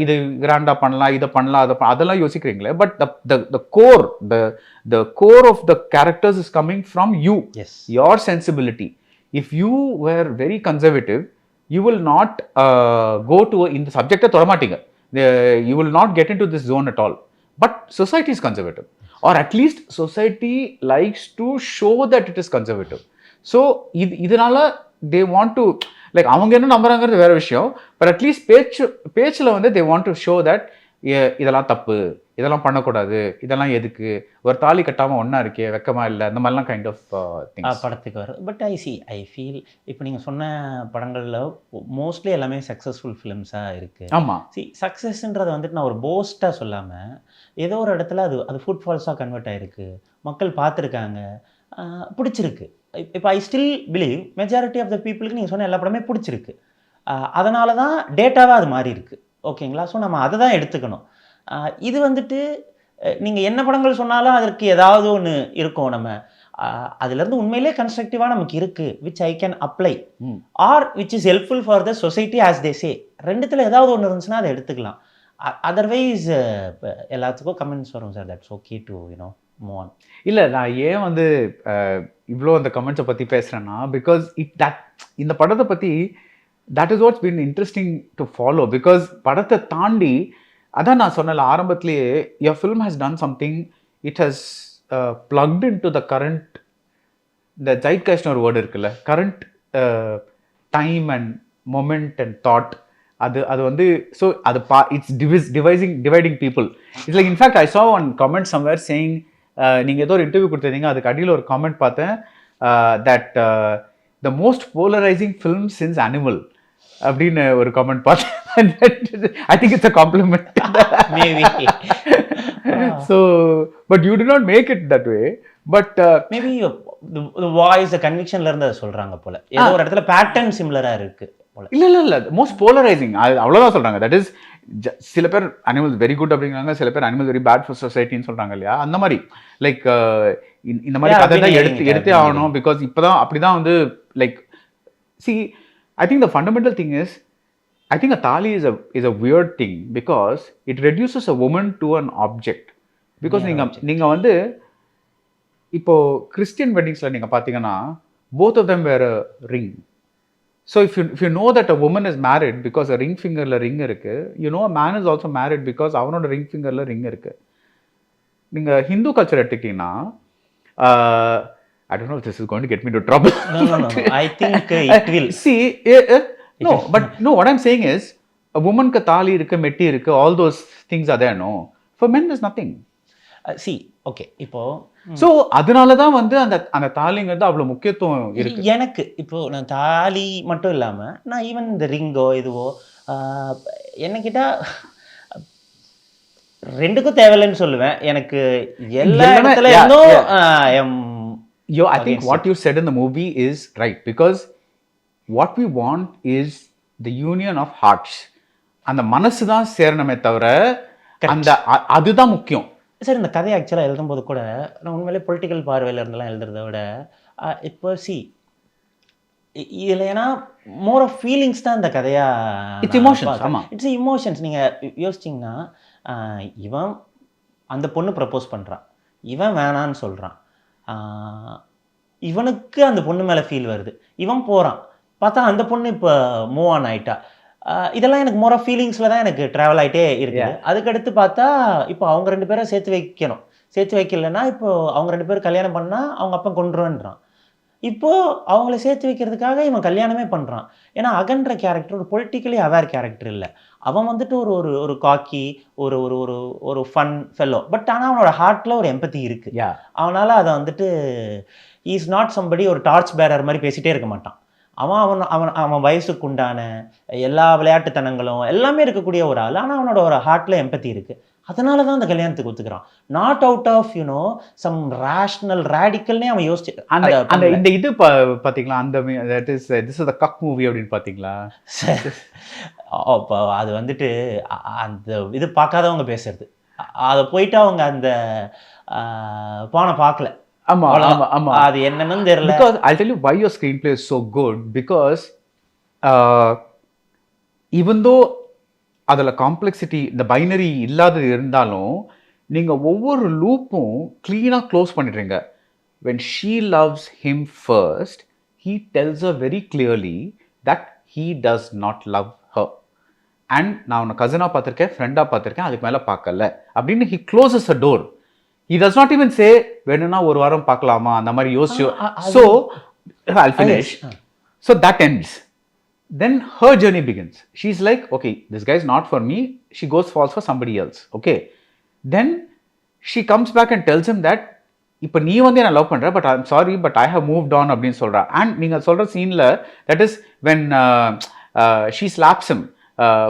இது கிராண்டா பண்ணலாம், இதை பண்ணலாம், அதெல்லாம் யோசிக்கிறீங்களே, but the core of the characters is coming from you. Yes. Your sensibility. If you were very conservative, you will not go to in the subject தொடமாட்டீங்க. You will not get into this zone at all. But society is conservative, or at least society likes to show that it is conservative. So இதனால they want to like அவங்க என்ன நம்புறாங்கிறது வேற விஷயம். But at least பேச்சில் வந்து they want to show that இதெல்லாம் தப்பு, இதெல்லாம் பண்ணக்கூடாது, இதெல்லாம் எதுக்கு, ஒரு தாலி கட்டாமல் ஒன்றா இருக்கே வெக்கமா இல்லை, இந்த மாதிரிலாம் கைண்ட் ஆஃப் திங்ஸ் படத்துக்கு வருது. பட் ஐ ஃபீல் இப்போ நீங்கள் சொன்ன படங்களில் மோஸ்ட்லி எல்லாமே சக்ஸஸ்ஃபுல் ஃபிலிம்ஸாக இருக்குது. ஆமாம். சக்ஸஸ்ன்றதை வந்துட்டு நான் ஒரு போஸ்ட்டாக சொல்லாமல் ஏதோ ஒரு இடத்துல அது ஃபுட்ஃபால்ஸாக கன்வெர்ட் ஆகிருக்கு, மக்கள் பார்த்துருக்காங்க, பிடிச்சிருக்கு. இப்போ I still believe majority of the பீப்புளுக்கு நீங்கள் சொன்ன எல்லா படமே பிடிச்சிருக்கு. அதனால தான் டேட்டாவாக அது மாறி இருக்குது. ஓகேங்களா? ஸோ நம்ம அதை தான் எடுத்துக்கணும். இது வந்துட்டு நீங்கள் என்ன படங்கள் சொன்னாலும் அதற்கு ஏதாவது ஒன்று இருக்கும். நம்ம அதுலேருந்து உண்மையிலே கன்ஸ்ட்ரக்டிவாக நமக்கு இருக்குது which I can apply or which is helpful for the society as they say. ரெண்டுத்தில் ஏதாவது ஒன்று இருந்துச்சுன்னா அதை எடுத்துக்கலாம். அதர்வைஸ் எல்லாத்துக்கும் கமெண்ட்ஸ் வரும் sir, that's okay to you know move on. இல்லை, நான் ஏன் வந்து இவ்வளோ அந்த கமெண்ட்ஸை பற்றி பேசுகிறேன்னா, பிகாஸ் இந்த படத்தை பற்றி that is watts been interesting to follow. Because படத்தை தாண்டி அதான் நான் சொன்னல ஆரம்பத்திலேயே, your film has done something, it has plugged into the current, இந்த zeitgeist ஒரு வேர்டு இருக்குல்ல, current time and moment and thought. அது வந்து ஸோ அது it's dividing people. It's like in fact I saw one comment somewhere saying, நீங்கள் ஏதோ ஒரு interview கொடுத்துருந்தீங்க, அதுக்கு அடியில் ஒரு காமெண்ட் பார்த்தேன், that the most polarising film since animal அப்படின்னு ஒரு காமெண்ட் பார்த்தேன். I think it's a compliment. Maybe. So, but you did not make it that way. But maybe the voice, the convictionல இருந்து அதை சொல்றாங்க போல. ஏதோ ஒரு இடத்துல பேட்டர்ன் சிமிலரா இருக்கு போல. இல்ல மோஸ்ட் போலரைசிங் அவ்வளவுதான் சொல்றாங்க. தட் இஸ் சில பேர் அனிமல்ஸ் வெரி குட் அப்படிங்கிறாங்க, சில பேர் அனிமல்ஸ் வெரி பேட் ஃபார் சொசைட்டின்னு சொல்றாங்க இல்லையா? அந்த மாதிரி லைக் இந்த மாதிரி கதை தான் எடுத்தே ஆகணும். பிகாஸ் இப்பதான் அப்படிதான் வந்து like see, I think the fundamental thing is, I think a thali is a weird thing because it reduces a woman to an object. Because நீங்க வந்து இப்போ கிறிஸ்டியன் வெட்டிங்ஸ்ல நீங்க பாத்தீங்கன்னா both of them wear a ring. So if you know that a woman is married because a ring fingerல ring இருக்கு, you know a man is also married because அவனோட ring fingerல ring இருக்கு. நீங்க Hindu culture எடுத்துக்கிட்டீங்கன்னா, I don't know if this is going to get me into trouble. No. I think it will. See, no, but no, what I'm saying is, a woman ka tali irukku, metti irukku, all those things are there, no? For men, there's nothing. See, okay, இப்போ So, அதனால தான் வந்து அந்த தாலிங்கிறது அவ்வளோ முக்கியத்துவம் இருக்கு. எனக்கு இப்போ நான் தாலி மட்டும் இல்லாமல் நான் ஈவன் இந்த ரிங்கோ இதுவோ என்ன கேட்டால் ரெண்டுக்கும் தேவையில்லைன்னு சொல்லுவேன். எனக்கு எல்லா இடத்துல இருந்தும் I think what you said in the movie is right, because what we want is the union of hearts. அந்த மனசு தான் சேரணுமே தவிர அதுதான் முக்கியம். சார், இந்த கதையை ஆக்சுவலாக எழுதும்போது கூட நான் உண்மையிலே பொலிட்டிக்கல் பார்வையில் இருந்தெல்லாம் எழுதுறத விட இப்போ இதில் ஏன்னா மோர் ஆஃப் ஃபீலிங்ஸ் தான் இந்த கதையாக. It's emotions. ஆமாம், இட்ஸ் இமோஷன்ஸ். நீங்கள் யோசிச்சிங்கன்னா இவன் அந்த பொண்ணு ப்ரப்போஸ் பண்ணுறான், இவன் வேணான்னு சொல்கிறான், இவனுக்கு அந்த பொண்ணு மேலே ஃபீல் வருது, இவன் போகிறான், பார்த்தா அந்த பொண்ணு இப்போ மூவ் ஆன் ஆகிட்டா. இதெல்லாம் எனக்கு மோர் ஆஃப் ஃபீலிங்ஸில் தான் எனக்கு ட்ராவல் ஆகிட்டே இருக்குது. அதுக்கடுத்து பார்த்தா இப்போ அவங்க ரெண்டு பேரும் சேர்த்து வைக்கணும். சேர்த்து வைக்கலைன்னா இப்போ அவங்க ரெண்டு பேரும் கல்யாணம் பண்ணால் அவங்க அப்பா கொண்டுருன்றான். இப்போது அவங்கள சேர்த்து வைக்கிறதுக்காக இவன் கல்யாணமே பண்ணுறான். ஏன்னா அகன்ற கேரக்டர் ஒரு பொலிட்டிக்கலி அவேர் கேரக்டர் இல்லை. அவன் வந்துட்டு ஒரு காக்கி, ஒரு ஒரு ஒரு ஒரு ஃபன் ஃபெல்லோ. பட் ஆனால் அவனோட ஹார்ட்டில் ஒரு எம்பத்தி இருக்குது. அவனால் அதை வந்துட்டு இஸ் நாட் சம்படி ஒரு டார்ச் பேரர் மாதிரி பேசிகிட்டே இருக்க மாட்டான். அவன் வயசுக்கு உண்டான எல்லா விளையாட்டுத்தனங்களும் எல்லாமே இருக்கக்கூடிய ஒரு ஆள். ஆனால் அவனோட ஒரு ஹார்ட்டில் எம்பத்தி இருக்குது. அதனால தான் அந்த கல்யாணத்துக்கு ஒத்துக்கிறான். Not out of you know some rational ரேடிக்கல்னே அவன் யோசிச்சு. அந்த இந்த இது பார்த்தீங்களா, அந்த this is the cuck movie அப்படின்னு பார்த்தீங்களா? அப்போ அது வந்துட்டு அந்த இது பார்க்காதவங்க பேசுறது. அதை போயிட்டு அவங்க அந்த பானை பார்க்கல. ஆமா, அது என்னன்னு தெரியல. Because I'll tell you why your screenplay is so good, because even though அதில் காம்ப்ளெக்சிட்டி இந்த பைனரி இல்லாதது இருந்தாலும் நீங்கள் ஒவ்வொரு லூப்பும் க்ளீனாக க்ளோஸ் பண்ணிடுறீங்க. when she loves him first, he tells her very clearly that he does not love her. and நான் உன்னை கசினாக பார்த்துருக்கேன், ஃப்ரெண்டாக பார்த்துருக்கேன், அதுக்கு மேலே பார்க்கல அப்படின்னு he closes the door. He does not even say வேணும்னா ஒரு வாரம் பார்க்கலாமா அந்த மாதிரி யோசிச்சு. So I'll finish. So that ends. Then her journey begins. She's like, okay, this guy is not for me. She goes falls for somebody else. Okay. Then she comes back and tells him that இப்போ நீ வந்து என்ன love பண்ணுற but I'm sorry but I have moved on அப்படின்னு சொல்கிறா. And நீங்கள் சொல்கிற சீனில் that is when she slaps him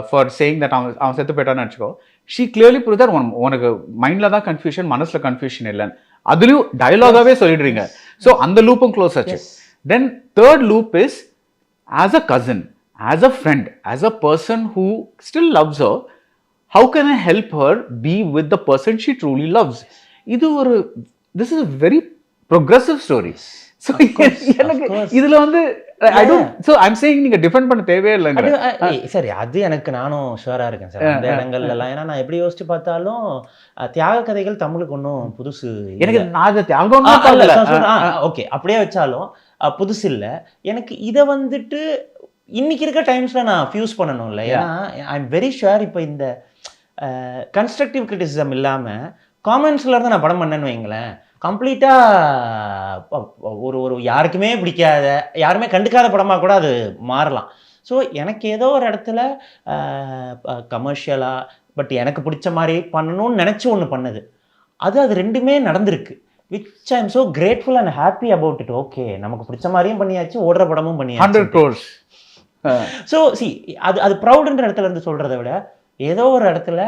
for saying that அவன் செத்து போயிட்டான்னு வச்சுக்கோ. ஷீ கிளியர்லி ப்ரூவ் தட் உனக்கு மைண்டில் தான் கன்ஃபியூஷன், மனசில் கன்ஃபியூஷன் இல்லைன்னு அதுலேயும் டயலாகாகவே சொல்லிடுறீங்க. ஸோ அந்த லூப்பும் க்ளோஸ் ஆச்சு. Then third loop is as a cousin, as a friend, as a person who still loves her, how can I help her be with the person she truly loves? This is a very progressive story. So எனக்கு இதுல வந்து I don't, so I'm saying நீங்க defend பண்ண தேவையே இல்லைங்க. சரி, அது எனக்கு நானும் ஷுவரா இருக்கேன் சார் அந்த இடங்கள்லாம். ஏன்னா நான் எப்படி யோசிச்சு பார்த்தாலும் தியாக கதைகள் தமிழுக்கு ஒன்றும் புதுசு எனக்கு நான் அதை தியாகம் ஓகே அப்படியே வச்சாலும் புதுசு இல்லை எனக்கு. இதை வந்துட்டு இன்னைக்கு இருக்க டைம்ஸ்ல நான் ஃபியூஸ் பண்ணணும்ல. ஏன்னா ஐ எம் வெரி ஷுவர் இப்போ இந்த கன்ஸ்ட்ரக்டிவ் கிரிட்டிசிசம் இல்லாமல் காமெண்ட்ஸ்ல இருந்து நான் படம் பண்ணேன்னு வைங்களேன், கம்ப்ளீட்டாக ஒரு யாருக்குமே பிடிக்காத, யாருமே கண்டுக்காத படமாக கூட அது மாறலாம். ஸோ எனக்கு ஏதோ ஒரு இடத்துல கமர்ஷியலாக பட் எனக்கு பிடிச்ச மாதிரி பண்ணணும்னு நினச்சி ஒன்று பண்ணுது. அது ரெண்டுமே நடந்திருக்கு. Which I am so grateful and happy about it. Okay, நமக்கு பிடிச்ச மாதிரியும் பண்ணியாச்சு, ஓடுற படமும் பண்ணியாச்சு. 100 crores. ஸோ அது ப்ரௌடுன்ற இடத்துல இருந்து சொல்கிறத விட ஏதோ ஒரு இடத்துல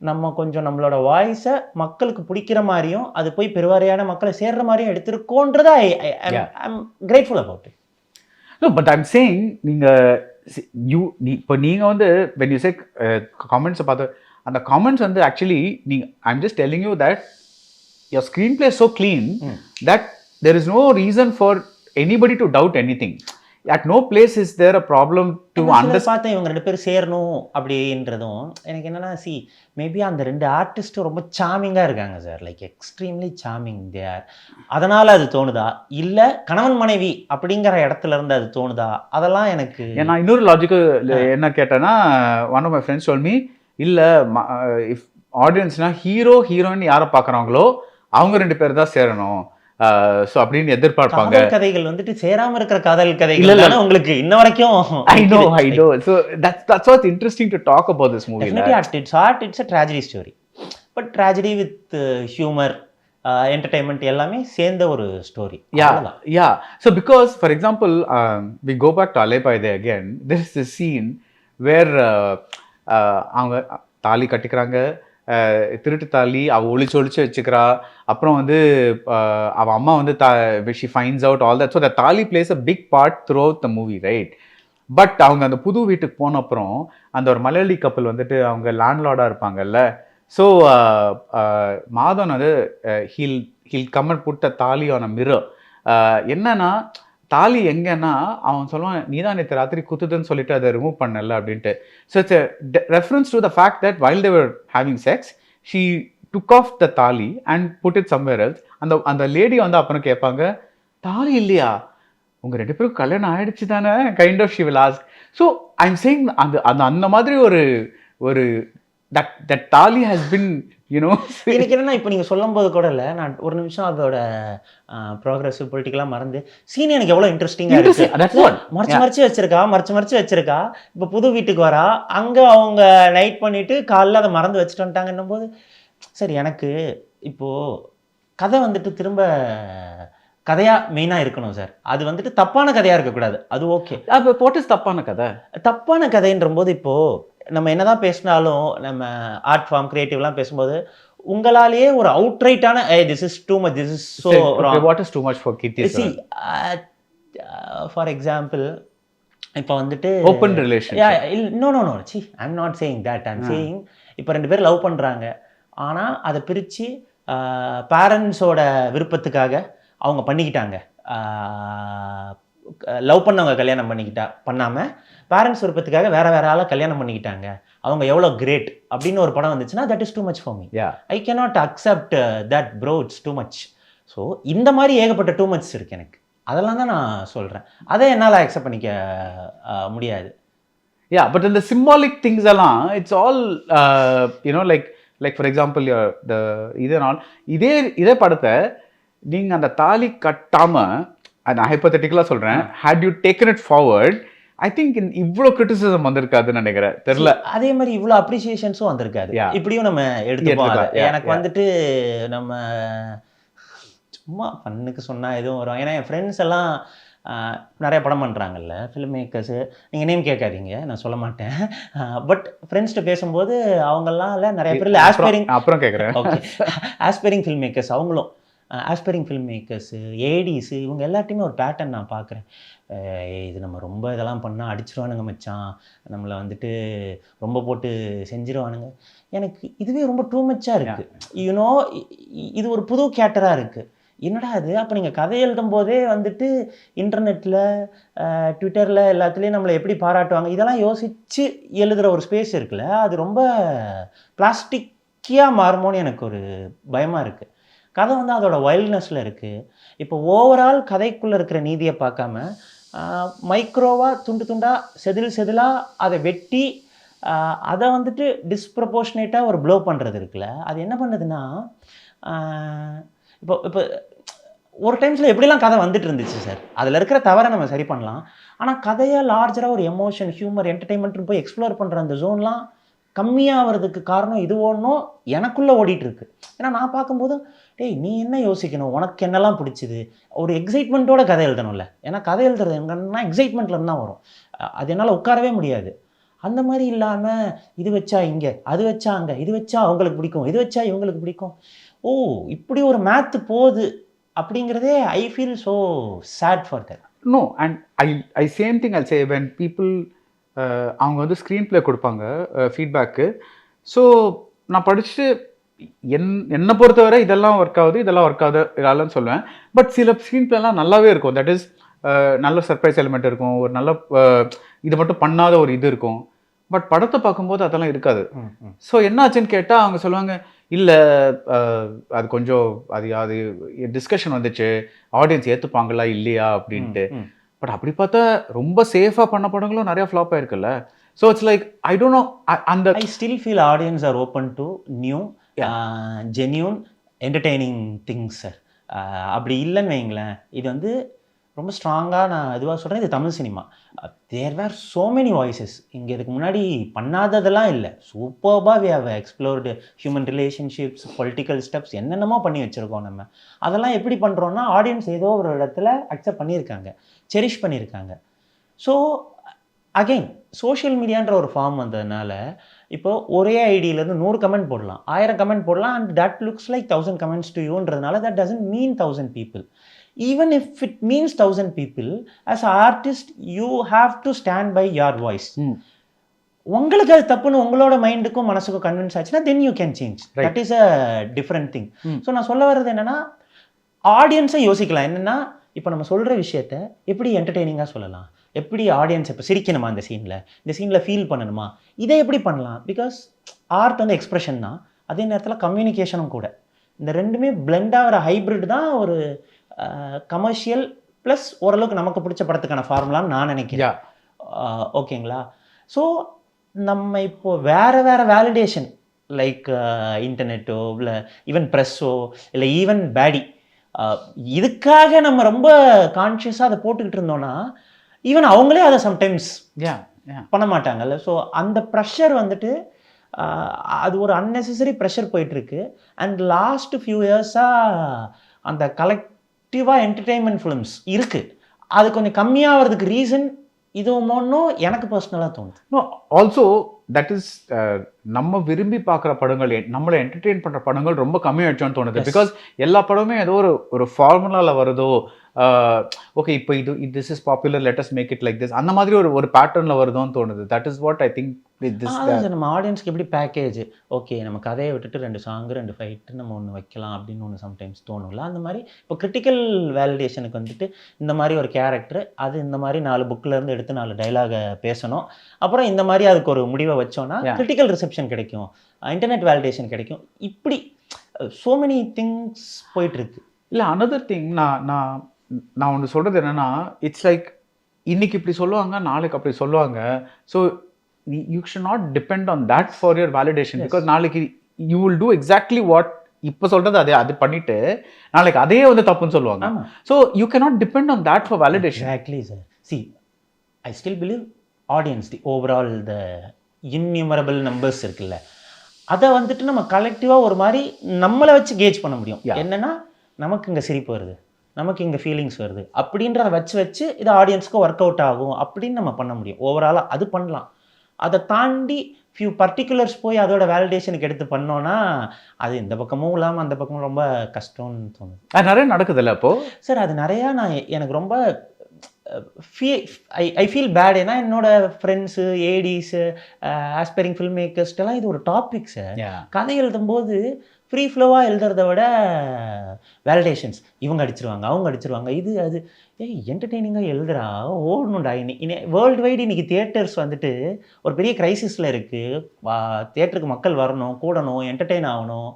நம்ம கொஞ்சம் நம்மளோட வாய்ஸை மக்களுக்கு பிடிக்கிற மாதிரியும் அது போய் பெருவாரியான மக்களை சேர்ற மாதிரியும் எடுத்திருக்கோன்றதை I am grateful about it. No, but I'm saying இப்போ நீங்கள் வந்து when you say comments பார்த்து அந்த comments வந்து actually I'm just telling you that your screenplay is so clean that there is no reason for anybody to doubt anything. At no place is there a problem to understand. பார்த்தேன் இவங்க ரெண்டு பேரும் சேரணும் அப்படின்றதும் எனக்கு என்னன்னா, maybe அந்த ரெண்டு ஆர்டிஸ்ட்டும் ரொம்ப சாமிங்காக இருக்காங்க சார், லைக் எக்ஸ்ட்ரீம்லி சாமிங் தேர். அதனால் அது தோணுதா, இல்லை கணவன் மனைவி அப்படிங்கிற இடத்துல இருந்து அது தோணுதா, அதெல்லாம் எனக்கு. நான் இன்னொரு லாஜிக்கல் என்ன கேட்டேன்னா, one of my friends told me, இல்லை இஃப் ஆடியன்ஸ்னா ஹீரோயின் யாரை பார்க்குறாங்களோ அவங்க ரெண்டு பேர் தான் சேரணும் ஸோ அப்படின்னு எதிர்பார்ப்பாங்க. கதைகள் வந்துட்டு சேராம இருக்கிற காதல் கதைகள் உங்களுக்கு இன்ன வரைக்கும். I know. So that's what's interesting to talk about this movie. Definitely, it's a tragedy story, but tragedy with humor, entertainment எல்லாமே சேர்ந்த ஒரு story. Yeah. So because for example, we go back to Alaipayuthey again. There is a scene where அவங்க தாலி கட்டிக்கிறாங்க, திருட்டு தாலி அவள் ஒளிச்சு வச்சுக்கிறா. அப்புறம் வந்து அவள் அம்மா வந்து she finds out all that. So the thali plays a big part throughout the movie, right? But அவங்க அந்த புது வீட்டுக்கு போன அப்புறம் அந்த ஒரு மலையாளி கப்பல் வந்துட்டு அவங்க லேண்ட்லார்டாக இருப்பாங்கல்ல. ஸோ மாதவன் வந்து will come and put the thali on a mirror. என்னன்னா தாலி எங்கன்னா அவன் சொல்லுவான், நீ தான் நேற்று ராத்திரி குத்துதுன்னு சொல்லிட்டு அதை ரிமூவ் பண்ணல அப்படின்ட்டு. So it's reference to the fact that while they were having sex she took off the thali and put it somewhere else. அந்த லேடி வந்து அப்புறம் கேட்பாங்க, தாலி இல்லையா, உங்கள் ரெண்டு பேரும் கல்யாணம் ஆயிடுச்சு தானே, kind of she will ask. So I am saying அந்த மாதிரி ஒரு that தாலி has been, you know. எனக்கு என்னன்னா இப்போ நீங்கள் சொல்லும் போது கூட இல்லை, நான் ஒரு நிமிஷம் அதோட ப்ரோக்ரஸிவ் பொலிட்டிக்கலாக மறந்து சீன் எனக்கு எவ்வளோ இன்ட்ரெஸ்டிங்காக இருக்குது. மறைச்சு வச்சிருக்கா. இப்போ புது வீட்டுக்கு வரா, அங்கே அவங்க நைட் பண்ணிட்டு காலைல அதை மறந்து வச்சுட்டு வந்துட்டாங்கன்னும் போது சரி, எனக்கு இப்போது கதை வந்துட்டு திரும்ப கதையாக மெயினாக இருக்கணும் சார். அது வந்துட்டு தப்பான கதையாக இருக்கக்கூடாது, அது ஓகே. அப்போ போட்டு தப்பான கதைன்ற போது இப்போது நம்ம என்னதான் பேசினாலும் நம்ம ஆர்ட் ஃபார்ம் கிரியேட்டிவ்லாம் பேசும்போது உங்களாலேயே ஒரு அவுட்ரைட்டான this is too much, this is so wrong, what is too much for kids. For example இப்போ வந்துட்டு open relation. No I am not saying that. I am saying இப்போ ரெண்டு பேர் லவ் பண்ணுறாங்க, ஆனால் அதை பிரித்து பேரண்ட்ஸோட விருப்பத்துக்காக அவங்க பண்ணிக்கிட்டாங்க. லவ் பண்ணவங்க கல்யாணம் பண்ணாமல் பேரண்ட்ஸ் விருப்பத்துக்காக வேற ஆளை கல்யாணம் பண்ணிக்கிட்டாங்க, அவங்க எவ்வளோ கிரேட் அப்படின்னு ஒரு படம் வந்துச்சுன்னா that is too much for me. I cannot accept that bro, it's too much. So இந்த மாதிரி ஏகப்பட்ட டூ மச் இருக்கு எனக்கு, அதெல்லாம் தான் நான் சொல்கிறேன். அதை என்னால் அக்செப்ட் பண்ணிக்க முடியாது. பட் இந்த சிம்பாலிக் திங்ஸ் எல்லாம் it's all you know like for example இதே படத்தை நீங்கள் அந்த தாலி கட்டாமல் நான் ஹைப்போதெட்டிக்கலாக சொல்கிறேன், had you taken it forward, I think இவ்வளோ கிரிட்டிசிசம் வந்திருக்காதுன்னு நினைக்கிறேன், தெரியல. அதே மாதிரி இவ்வளோ அப்ரிசியேஷன்ஸும் வந்திருக்காது. Yeah. இப்படியும் நம்ம எடுத்துப்போம். எடுத்துக்கலாம். அதை. Yeah, எனக்கு yeah. வந்துட்டு நம்ம சும்மா ஃபன்னுக்கு சொன்னால் எதுவும் வரும். ஏன்னா என் ஃப்ரெண்ட்ஸ் எல்லாம் நிறைய படம் பண்ணுறாங்கல்ல, ஃபிலிம் மேக்கர்ஸு. நீங்கள் நேம் கேட்காதீங்க, நான் சொல்ல மாட்டேன். பட் ஃப்ரெண்ட்ஸ்கிட்ட பேசும்போது அவங்கெல்லாம் இல்லை, நிறைய பேர் இல்லை ஆஸ்பைரிங் அப்புறம் கேட்குறேன். ஓகே ஆஸ்பைரிங் ஃபில்ம் மேக்கர்ஸ், அவங்களும் ஆஸ்பைரிங் ஃபில்ம் மேக்கர்ஸு, ஏடிஸு, இவங்க எல்லாத்தையுமே ஒரு பேட்டர்ன் நான் பார்க்குறேன். இது நம்ம ரொம்ப இதெல்லாம் பண்ணால் அடிச்சிருவானுங்க மச்சான், நம்மளை வந்துட்டு ரொம்ப போட்டு செஞ்சிருவானுங்க. எனக்கு இதுவே ரொம்ப டூ மச்சாக இருக்குது. யூனோ இது ஒரு புது கேட்டராக இருக்குது. என்னடா அது? அப்போ நீங்கள் கதை எழுதும் போதே வந்துட்டு இன்டர்நெட்டில், ட்விட்டரில் எல்லாத்துலேயும் நம்மளை எப்படி பாராட்டுவாங்க, இதெல்லாம் யோசித்து எழுதுகிற ஒரு ஸ்பேஸ் இருக்குல்ல, அது ரொம்ப பிளாஸ்டிக்கியாக மாறுமோன்னு எனக்கு ஒரு பயமாக இருக்குது. கதை வந்து அதோட வைல்ட்னஸில் இருக்குது. இப்போ ஓவரால் கதைக்குள்ளே இருக்கிற நீதியை பார்க்காம மைக்ரோவாக துண்டு துண்டாக செதிலாக அதை வெட்டி அதை வந்துட்டு டிஸ்ப்ரப்போர்ஷனேட்டாக ஒரு ப்ளோ பண்ணுறது இருக்குல்ல, அது என்ன பண்ணுதுன்னா, இப்போ இப்போ ஒரு டைம்ஸில் எப்படிலாம் கதை வந்துட்டு இருந்துச்சு சார், அதில் இருக்கிற தவறை நம்ம சரி பண்ணலாம். ஆனால் கதையை லார்ஜராக ஒரு எமோஷன், ஹியூமர், என்டர்டெயின்மெண்ட்னு போய் எக்ஸ்ப்ளோர் பண்ணுற அந்த ஜோன்லாம் கம்மியாகிறதுக்கு காரணம் இது ஒன்றும் எனக்குள்ளே ஓடிட்டுருக்கு. ஏன்னா நான் பார்க்கும்போது, டேய் நீ என்ன யோசிக்கணும், உனக்கு என்னெல்லாம் பிடிச்சிது, ஒரு எக்ஸைட்மெண்ட்டோட கதை எழுதணும்ல. ஏன்னா கதை எழுதுறது என்னன்னா எக்ஸைட்மெண்ட்லேருந்து தான் வரும். அது என்னால் உட்காரவே முடியாது. அந்த மாதிரி இல்லாமல் இது வச்சா இங்கே, அது வச்சா அங்கே, இது வச்சா அவங்களுக்கு பிடிக்கும், இது வச்சா இவங்களுக்கு பிடிக்கும், ஓ இப்படி ஒரு மேத்து போகுது அப்படிங்கிறதே I feel so sad for that. No, and I same thing I say when people அவங்க வந்து ஸ்க்ரீன் ப்ளே கொடுப்பாங்க ஃபீட்பேக்கு. ஸோ நான் படிச்சுட்டு என்னை பொறுத்தவரை இதெல்லாம் ஒர்க் ஆகுது, இதெல்லாம் ஒர்க் ஆகுது இதெல்லாம் சொல்லுவேன். பட் சில ஸ்க்ரீன் பிளேலாம் நல்லாவே இருக்கும். தட் இஸ் நல்ல சர்ப்ரைஸ் எலிமெண்ட் இருக்கும், ஒரு நல்ல இது மட்டும் பண்ணாத ஒரு இது இருக்கும். பட் படத்தை பார்க்கும்போது அதெல்லாம் இருக்காது. ஸோ என்ன ஆச்சுன்னு கேட்டால் அவங்க சொல்லுவாங்க, இல்லை அது கொஞ்சம் அது டிஸ்கஷன் வந்துச்சு, ஆடியன்ஸ் ஏற்றுப்பாங்களா இல்லையா அப்படின்ட்டு. பட் அப்படி பார்த்தா ரொம்ப சேஃபாக பண்ண படங்களும் நிறைய ஃப்ளாப் ஆயிருக்குல்ல. So it's like I don't know, அந்த I still feel audience are open to new genuine entertaining things sir. அப்படி இல்லைன்னு வைங்களேன், இது வந்து ரொம்ப ஸ்ட்ராங்காக நான் இதுவாக சொல்கிறேன், இது Tamil cinema. There were so many voices. இங்கே இதுக்கு முன்னாடி பண்ணாததெல்லாம் இல்லை, சூப்பர்பாக we have explored human relationships, political steps, என்னென்னமோ பண்ணி வச்சுருக்கோம் நம்ம. அதெல்லாம் எப்படி பண்ணுறோன்னா ஆடியன்ஸ் ஏதோ ஒரு இடத்துல அக்செப்ட் பண்ணியிருக்காங்க, செரிஷ் பண்ணியிருக்காங்க. ஸோ அகெயின் சோஷியல் மீடியான்ற ஒரு ஃபார்ம் வந்ததுனால இப்போது ஒரே ஐடியிலேருந்து 100 கமெண்ட் போடலாம், 1000 கமெண்ட் போடலாம், and that looks like 1000 comments to யூன்றதுனால that doesn't mean 1000 people. Even if it means 1000 people, as an artist you have to stand by your voice. உங்களுக்கு அது தப்புன்னு உங்களோட மைண்டுக்கும் மனசுக்கும் கன்வின்ஸ் ஆச்சுன்னா then you can change. That is a different thing. So நான் சொல்ல வர்றது என்னென்னா, ஆடியன்ஸை யோசிக்கலாம். என்னென்னா, இப்போ நம்ம சொல்கிற விஷயத்த எப்படி என்டர்டெய்னிங்காக சொல்லலாம், எப்படி ஆடியன்ஸ் இப்போ சிரிக்கணுமா, இந்த சீனில் ஃபீல் பண்ணணுமா, இதை எப்படி பண்ணலாம். பிகாஸ் ஆர்ட் வந்து எக்ஸ்ப்ரெஷன் தான், அதே நேரத்தில் கம்யூனிகேஷனும் கூட. இந்த ரெண்டுமே பிளெண்டாக ஒரு ஹைப்ரிட் தான் ஒரு கமர்ஷியல் ப்ளஸ் ஓரளவுக்கு நமக்கு பிடிச்ச படத்துக்கான ஃபார்முலான்னு நான் நினைக்கிறேன். ஓகேங்களா? ஸோ நம்ம இப்போது வேறு வேலிடேஷன் லைக் இன்டர்நெட்டோ இல்லை ஈவன் ப்ரெஸ்ஸோ இல்லை ஈவன் பேடி, இதுக்காக நம்ம ரொம்ப கான்ஷியஸாக அதை போட்டுக்கிட்டு இருந்தோன்னா ஈவன் அவங்களே அதை சம்டைம்ஸ் பண்ண மாட்டாங்கல்ல. ஸோ அந்த ப்ரெஷர் வந்துட்டு அது ஒரு அன்னெசரி ப்ரெஷர் போயிட்டுருக்கு. அண்ட் லாஸ்ட் ஃபியூ இயர்ஸாக அந்த கலெக்டிவாக என்டர்டெயின்மெண்ட் ஃபிலிம்ஸ் இருக்குது, அது கொஞ்சம் கம்மியாகிறதுக்கு ரீசன் இதுவும் ஒன்றும் எனக்கு பர்சனலாக தோணுது. நோ, ஆல்சோ தட் இஸ் நம்ம விரும்பி பார்க்குற படங்கள், நம்மளை என்டர்டெயின் பண்ணுற படங்கள் ரொம்ப கம்மியாகிடுச்சோன்னு தோணுது. பிகாஸ் எல்லா படமே ஏதோ ஒரு ஃபார்முலாவில் வருதோ, ஓகே இப்போ this is popular, let us make it like this, அந்த மாதிரி ஒரு பேட்டர்னில் வருதோன்னு தோணுது. That is what I think with this. நம்ம ஆடியன்ஸ்க்கு எப்படி பேக்கேஜ், ஓகே நம்ம கதையை விட்டுட்டு 2 சாங்கு 2 ஃபைட்டு நம்ம ஒன்று வைக்கலாம் அப்படின்னு ஒன்று சம்டைம்ஸ் தோணும்ல. அந்த மாதிரி இப்போ கிரிட்டிக்கல் வேலிடேஷனுக்கு வந்துட்டு இந்த மாதிரி ஒரு கேரக்டர், அது இந்த மாதிரி 4 புக்கிலேருந்து எடுத்து 4 டைலாகை பேசணும், அப்புறம் இந்த மாதிரி அதுக்கு ஒரு முடிவை வச்சோன்னா கிரிட்டிக்கல் ரிசெப்ஷன் கிடைக்கும், இன்டர்நெட் வேலிடேஷன் கிடைக்கும். இப்படி ஸோ மெனி திங்ஸ் போயிட்டுருக்கு. இல்லை, அனதர் திங் நான் ஒன்று சொல்கிறது என்னென்னா, இட்ஸ் லைக் இன்னைக்கு இப்படி சொல்லுவாங்க, நாளைக்கு அப்படி சொல்லுவாங்க. So you should not depend on that for your validation. Because நாளைக்கு you will do exactly what இப்போ சொல்றது அதே அது பண்ணிட்டு நாளைக்கு அதே வந்து தப்புன்னு சொல்லுவாங்க. ஆமா. So you cannot depend on that for validation. Exactly, sir. See, I still believe audience, the overall, the innumerable numbers இருக்குல்ல, அதை வந்துட்டு நம்ம கலெக்டிவாக ஒரு மாதிரி நம்மளை வச்சு கேஜ் பண்ண முடியும். Yeah. என்னன்னா, நமக்கு இங்கே சிரிப்பு வருது, நமக்கு இங்கே ஃபீலிங்ஸ் வருது அப்படின்றத வச்சு இது ஆடியன்ஸ்க்கு ஒர்க் அவுட் ஆகும் அப்படின்னு நம்ம பண்ண முடியும். ஓவராலாக அது பண்ணலாம். அதை தாண்டி ஃபியூ பர்டிகுலர்ஸ் போய் அதோட வேலிடேஷனுக்கு எடுத்து பண்ணோன்னா அது இந்த பக்கமும் இல்லாமல் அந்த பக்கமும் ரொம்ப கஷ்டம்னு தோணுது. அது நிறைய நடக்குதுல்ல அப்போ. சார் அது நிறையா எனக்கு ரொம்ப ஐ ஃபீல் பேட். ஏன்னா என்னோட ஃப்ரெண்ட்ஸு, ஏடிஸு, ஆஸ்பைரிங் ஃபில்ம் மேக்கர்ஸ்டெல்லாம் இது ஒரு டாபிக் சார். கதை எழுதும்போது ஃப்ரீ ஃப்ளோவாக எழுதுறத விட வேலிடேஷன்ஸ், இவங்க அடிச்சிருவாங்க, அவங்க அடிச்சிருவாங்க, இது அது என்டர்டெய்னிங்காக எழுதுறா, ஓடணும்டா. வேர்ல்டு வைடு இன்றைக்கி தியேட்டர்ஸ் வந்துட்டு ஒரு பெரிய க்ரைசிஸில் இருக்குது. தியேட்டருக்கு மக்கள் வரணும், கூடணும், என்டர்டெயின் ஆகணும்.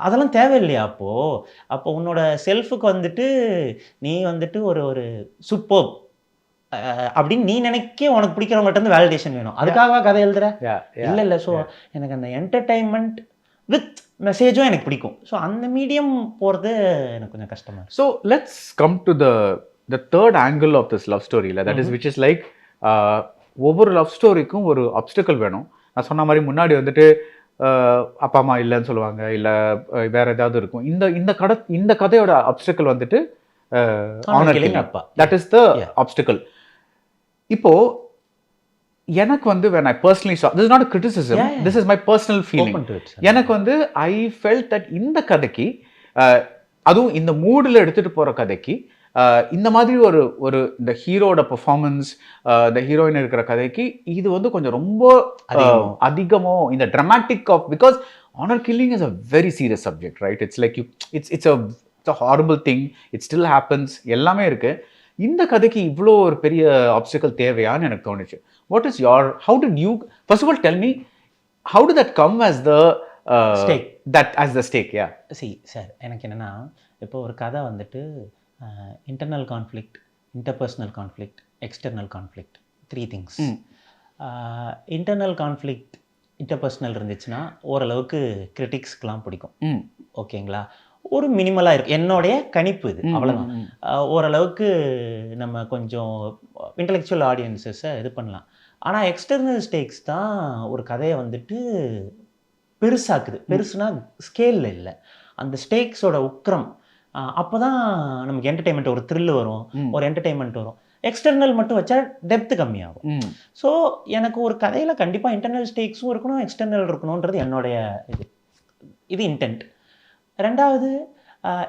அதெல்லாம் தேவையில்லையா? அப்போ உன்னோட செல்ஃபுக்கு வந்துட்டு நீ வந்துட்டு ஒரு சூப்பர் அப்படின்னு நீ நினைக்க உனக்கு பிடிக்கிறவங்கள்ட்ட இருந்து வேலிடேஷன் வேணும். அதுக்காக கதை எழுதுற? இல்லை. ஸோ எனக்கு அந்த என்டர்டெயின்மெண்ட் வித் மெசேஜும் எனக்கு பிடிக்கும். ஸோ அந்த மீடியம் போகிறது எனக்கு கொஞ்சம் கஷ்டமாக இருக்குது. So let's come to the third angle of this love ஸ்டோரியில், that is which is like ஒவ்வொரு லவ் ஸ்டோரிக்கும் ஒரு அப்டிக்கல் வேணும். நான் சொன்ன மாதிரி முன்னாடி வந்துட்டு அப்பா அம்மா இல்லைன்னு சொல்லுவாங்க, இல்லை வேற ஏதாவது இருக்கும். இந்த கதையோட அப்டிக்கல் வந்துட்டு honour killing. That is the optical. இப்போ எனக்கு வந்து when I personally saw, this is not a criticism, this is my personal feeling. எனக்கு வந்து I felt that இந்த கதைக்கு அதுவும் இந்த மூடில் எடுத்துகிட்டு போகிற கதைக்கு இந்த மாதிரி ஒரு இந்த ஹீரோட பெர்ஃபார்மன்ஸ், இந்த ஹீரோயின் இருக்கிற கதைக்கு இது வந்து கொஞ்சம் ரொம்ப அதிகமோ இந்த dramatic of, because honour killing is a very serious subject, right? It's like it's a horrible thing, it still happens, எல்லாமே இருக்குது. இந்த கதைக்கு இவ்வளோ ஒரு பெரிய ஆப்ஸ்டிக்கல் தேவையான்னு எனக்கு தோணுச்சு. What is your, how did you, first of all tell me, how do that come as the stake, that as the stake? Yeah, see sir, எனக்கு என்னென்னா, இப்போ ஒரு கதை வந்துட்டு internal conflict, interpersonal conflict, external conflict, 3 things. Internal conflict, interpersonal இருந்துச்சுன்னா ஓரளவுக்கு கிரிட்டிக்ஸ்க்கெலாம் பிடிக்கும். ஓகேங்களா? ஒரு மினிமலாக இருக்கும், என்னுடைய கணிப்பு இது, அவ்வளோதான். ஓரளவுக்கு நம்ம கொஞ்சம் இன்டலெக்சுவல் ஆடியன்ஸஸை இது பண்ணலாம். ஆனால் எக்ஸ்டர்னல் ஸ்டேக்ஸ் தான் ஒரு கதையை வந்துட்டு பெருசாக்குது. பெருசுனா ஸ்கேலில் இல்லை, அந்த ஸ்டேக்ஸோட உக்கிரம். அப்போ தான் நமக்கு என்டர்டெயின்மெண்ட், ஒரு த்ரில்லு வரும், ஒரு என்டர்டெயின்மெண்ட் வரும். எக்ஸ்டர்னல் மட்டும் வச்சா டெப்த்து கம்மியாகும். ஸோ எனக்கு ஒரு கதையில் கண்டிப்பாக இன்டர்னல் ஸ்டேக்ஸும் இருக்கணும், எக்ஸ்டர்னல் இருக்கணுன்றது என்னுடைய இது இன்டென்ட். ரெண்டாவது,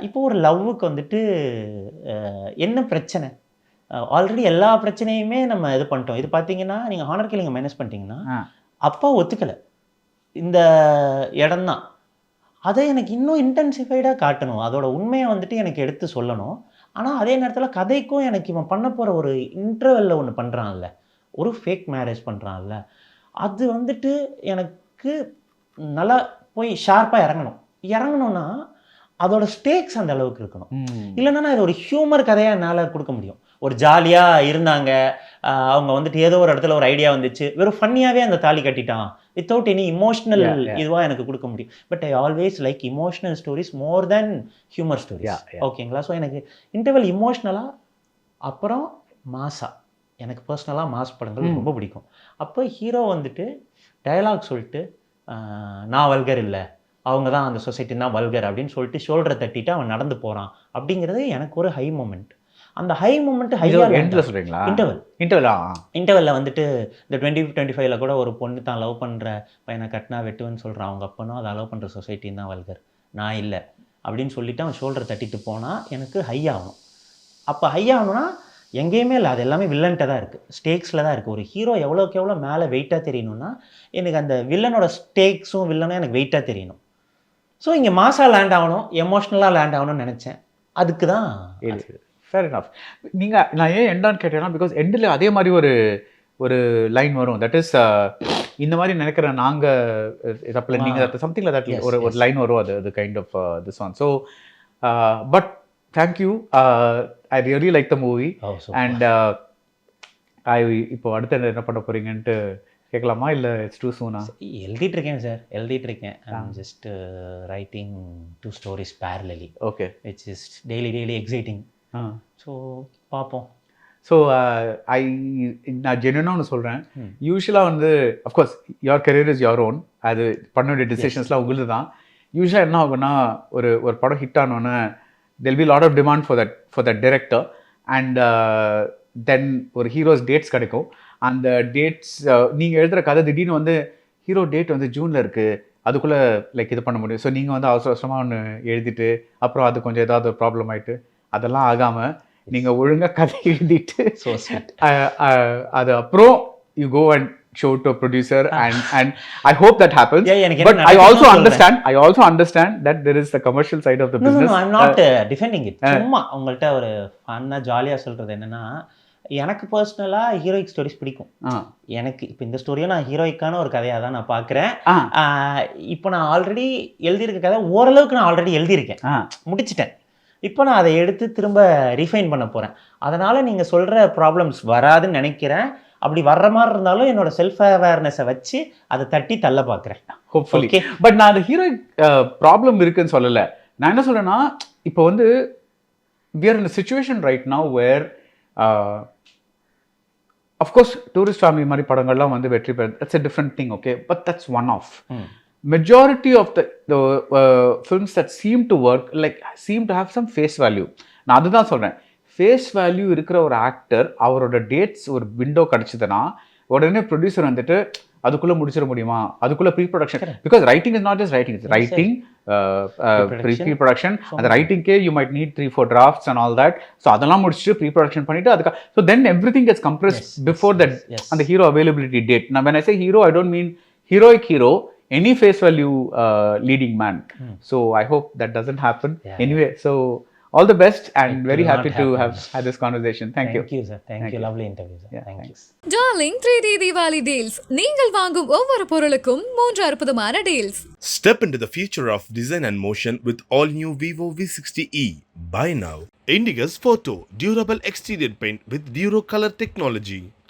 இப்போ ஒரு லவ்வுக்கு வந்துட்டு என்ன பிரச்சனை, ஆல்ரெடி எல்லா பிரச்சனையுமே நம்ம இது பண்ணிட்டோம். இது பார்த்தீங்கன்னா நீங்கள் ஆனர் கில்லிங்கை மைனஸ் பண்ணிட்டீங்கன்னா அப்பா ஒத்துக்கலை, இந்த இடம்தான். அதை எனக்கு இன்னும் இன்டென்சிஃபைடாக காட்டணும், அதோட உண்மையை வந்துட்டு எனக்கு எடுத்து சொல்லணும். ஆனால் அதே நேரத்தில் கதைக்கும் எனக்கு இவன் பண்ண போகிற ஒரு இன்டர்வெல்ல ஒன்று பண்ணுறான்ல, ஒரு ஃபேக் மேரேஜ் பண்ணுறான்ல, அது வந்துட்டு எனக்கு நல்லா போய் ஷார்ப்பாக இறங்கணும்னா அதோட ஸ்டேக்ஸ் அந்த அளவுக்கு இருக்கணும். இல்லைன்னா நான் இது ஒரு ஹியூமர் கதையாக என்னால் கொடுக்க முடியும். ஒரு ஜாலியாக இருந்தாங்க, அவங்க வந்துட்டு ஏதோ ஒரு இடத்துல ஒரு ஐடியா வந்துச்சு, வெறும் ஃபன்னியாகவே அந்த தாலி கட்டிட்டான், வித்தவுட் எனி இமோஷனல் இதுவாக எனக்கு கொடுக்க முடியும். But I always like emotional stories more then humour stories. ஓகேங்களா? ஸோ எனக்கு இன்டர்வல் இமோஷ்னலாக, அப்புறம் மாஸா, எனக்கு பர்சனலாக மாஸ் படங்கள் ரொம்ப பிடிக்கும். அப்போ ஹீரோ வந்துட்டு டயலாக் சொல்லிட்டு நான் வல்கர் இல்லை, அவங்க தான் அந்த சொசைட்டினா வல்கர் அப்படின்னு சொல்லிட்டு ஷோல்டரை தட்டிட்டு அவன் நடந்து போகிறான் அப்படிங்கிறது எனக்கு ஒரு ஹை மூமெண்ட். அந்த ஹை மூமெண்ட் சொல்றீங்களா? இன்டர்வெல்ல வந்துட்டு இந்த 2025ல கூட ஒரு பொண்ணு தான் லவ் பண்ணுற பையனை கட்டினா வெட்டுவேன்னு சொல்கிறான் அவங்க அப்பனும், அதை லவ் பண்ணுற சொசைட்டின்னு தான் வல்கர், நான் இல்லை அப்படின்னு சொல்லிட்டு அவன் ஷோல்டரை தட்டிட்டு போனால் எனக்கு ஹை ஆகணும். அப்போ ஹை ஆகணும்னா எங்கேயுமே இல்லை, அது எல்லாமே வில்லன்ட்ட தான் இருக்குது, ஸ்டேக்ஸில் தான் இருக்குது. ஒரு ஹீரோ எவ்வளோக்கு எவ்வளோ மேலே வெயிட்டாக தெரியணும்னா எனக்கு அந்த வில்லனோட ஸ்டேக்ஸும் வில்லனும் எனக்கு வெயிட்டாக தெரியணும். ஸோ இங்கே மாசாக லேண்ட் ஆகணும், எமோஷ்னலாக லேண்ட் ஆகணும்னு நினச்சேன். அதுக்கு தான் ஃபேர் இனஃப். நான் ஏன் எண்டான்னு கேட்டேன்னா, பிகாஸ் எண்டில் அதே மாதிரி ஒரு லைன் வரும், தட் இஸ் இந்த மாதிரி நினைக்கிறேன் நாங்கள் தப்பில் நீங்கள் சம்திங்கில் தட் ஒரு லைன் வரும், அது kind of this one. So but thank you, I really like the movie. And இப்போ அடுத்த என்ன பண்ண போகிறீங்கன்ட்டு கேட்கலாமா இல்லை இட்ஸ் டூ சூனா? எழுதிட்டு இருக்கேன் சார், எழுதிட்டு இருக்கேன். I'm just writing 2 stories parallelly, okay. which is daily exciting. So பார்ப்போம். ஸோ நான் ஜென்யூனாக ஒன்று சொல்கிறேன். யூஸ்வலாக வந்து of course your career is your own, அது பண்ண வேண்டிய டிசிஷன்ஸ்லாம் உங்களுக்கு தான். யூஸ்வலாக என்ன ஆகும்னா ஒரு படம் ஹிட் ஆனோன்னே there'll be lot of demand for that director and then ஒரு ஹீரோஸ் டேட்ஸ் கிடைக்கும். அந்த டேட்ஸ் நீங்கள் எழுதுகிற கதை திடீர்னு வந்து ஹீரோ டேட் வந்து ஜூனில் இருக்குது, அதுக்குள்ளே லைக் இது பண்ண முடியும். ஸோ நீங்கள் வந்து அவசரமாக ஒன்று எழுதிட்டு அப்புறம் அது கொஞ்சம் ஏதாவது ஒரு ப்ராப்ளம் ஆகிட்டு அதெல்லாம் ஆகாமல் நீங்கள் ஒழுங்காக கதை எழுதிட்டு ஸோ ஸ்வீட். அது அப்புறம் you go and show to a producer and I hope that happens. எனக்கு But I also understand that there is the commercial side of the business. No, I'm not defending it. சும்மா உங்கள்கிட்ட ஒரு ஃபன்னாக ஜாலியாக சொல்கிறது என்னென்னா, எனக்கு பர்சனலாக ஹீரோயிக் ஸ்டோரிஸ் பிடிக்கும். எனக்கு இப்போ இந்த ஸ்டோரியும் நான் ஹீரோயிக்கான ஒரு கதையாக தான் நான் பார்க்குறேன். இப்போ நான் ஆல்ரெடி எழுதியிருக்க கதை ஓரளவுக்கு நான் ஆல்ரெடி எழுதியிருக்கேன், முடிச்சிட்டேன். இப்போ நான் அதை எடுத்து திரும்ப ரீஃபைன் பண்ண போகிறேன். அதனால் நீங்கள் சொல்கிற ப்ராப்ளம்ஸ் வராதுன்னு நினைக்கிறேன். அப்படி வர்ற மாதிரி இருந்தாலும் என்னோட செல்ஃப் அவேர்னஸை வச்சு அதை தட்டி தள்ள பார்க்குறேன். ஹோப்ஃபுல்லி. பட் நான் அந்த ஹீரோயிக் ப்ராப்ளம் இருக்குன்னு சொல்லலை. நான் என்ன சொல்கிறேன்னா, இப்போ வந்து we are in a situation right now where of course tourist family மாதிரி படங்கள்லாம் வந்து வெற்றி பெற, that's a different thing, okay, but that's one off. Majority of the films that seem to work seem to have some face value. நான் அதுதான் சொல்கிறேன். Face value இருக்கிற ஒரு ஆக்டர் அவரோட டேட்ஸ் ஒரு விண்டோ கிடச்சிதுன்னா உடனே ப்ரொடியூசர் வந்துட்டு அதுக்குள்ளே முடிச்சிட முடியுமா, அதுக்குள்ளே pre production, because writing is not just writing, it's writing, pre production. அந்த ரைட்டிங்க்கே you might need 3-4 drafts and all that. So அதெல்லாம் முடிச்சுட்டு ப்ரீ ப்ரொடக்ஷன் பண்ணிட்டு அதுக்கு so then everything gets compressed before that அந்த ஹீரோ அவைலபிலிட்டி டேட். நான் when I say hero, I don't mean heroic hero, any face value leading man. So I hope that doesn't happen. Anyway, so all the best and very happy to have had this conversation. Thank you. Thank you, sir. Thank you. Lovely interview, sir. Yeah, thank you. Darling 3D Diwali deals. நீங்கள் வாங்கும் ஒவ்வொரு பொருளுக்கும் 3 அற்புதமான deals. Step into the future of design and motion with all new Vivo V60e. Buy now. Indigo's Photo, durable exterior paint with Duro color technology.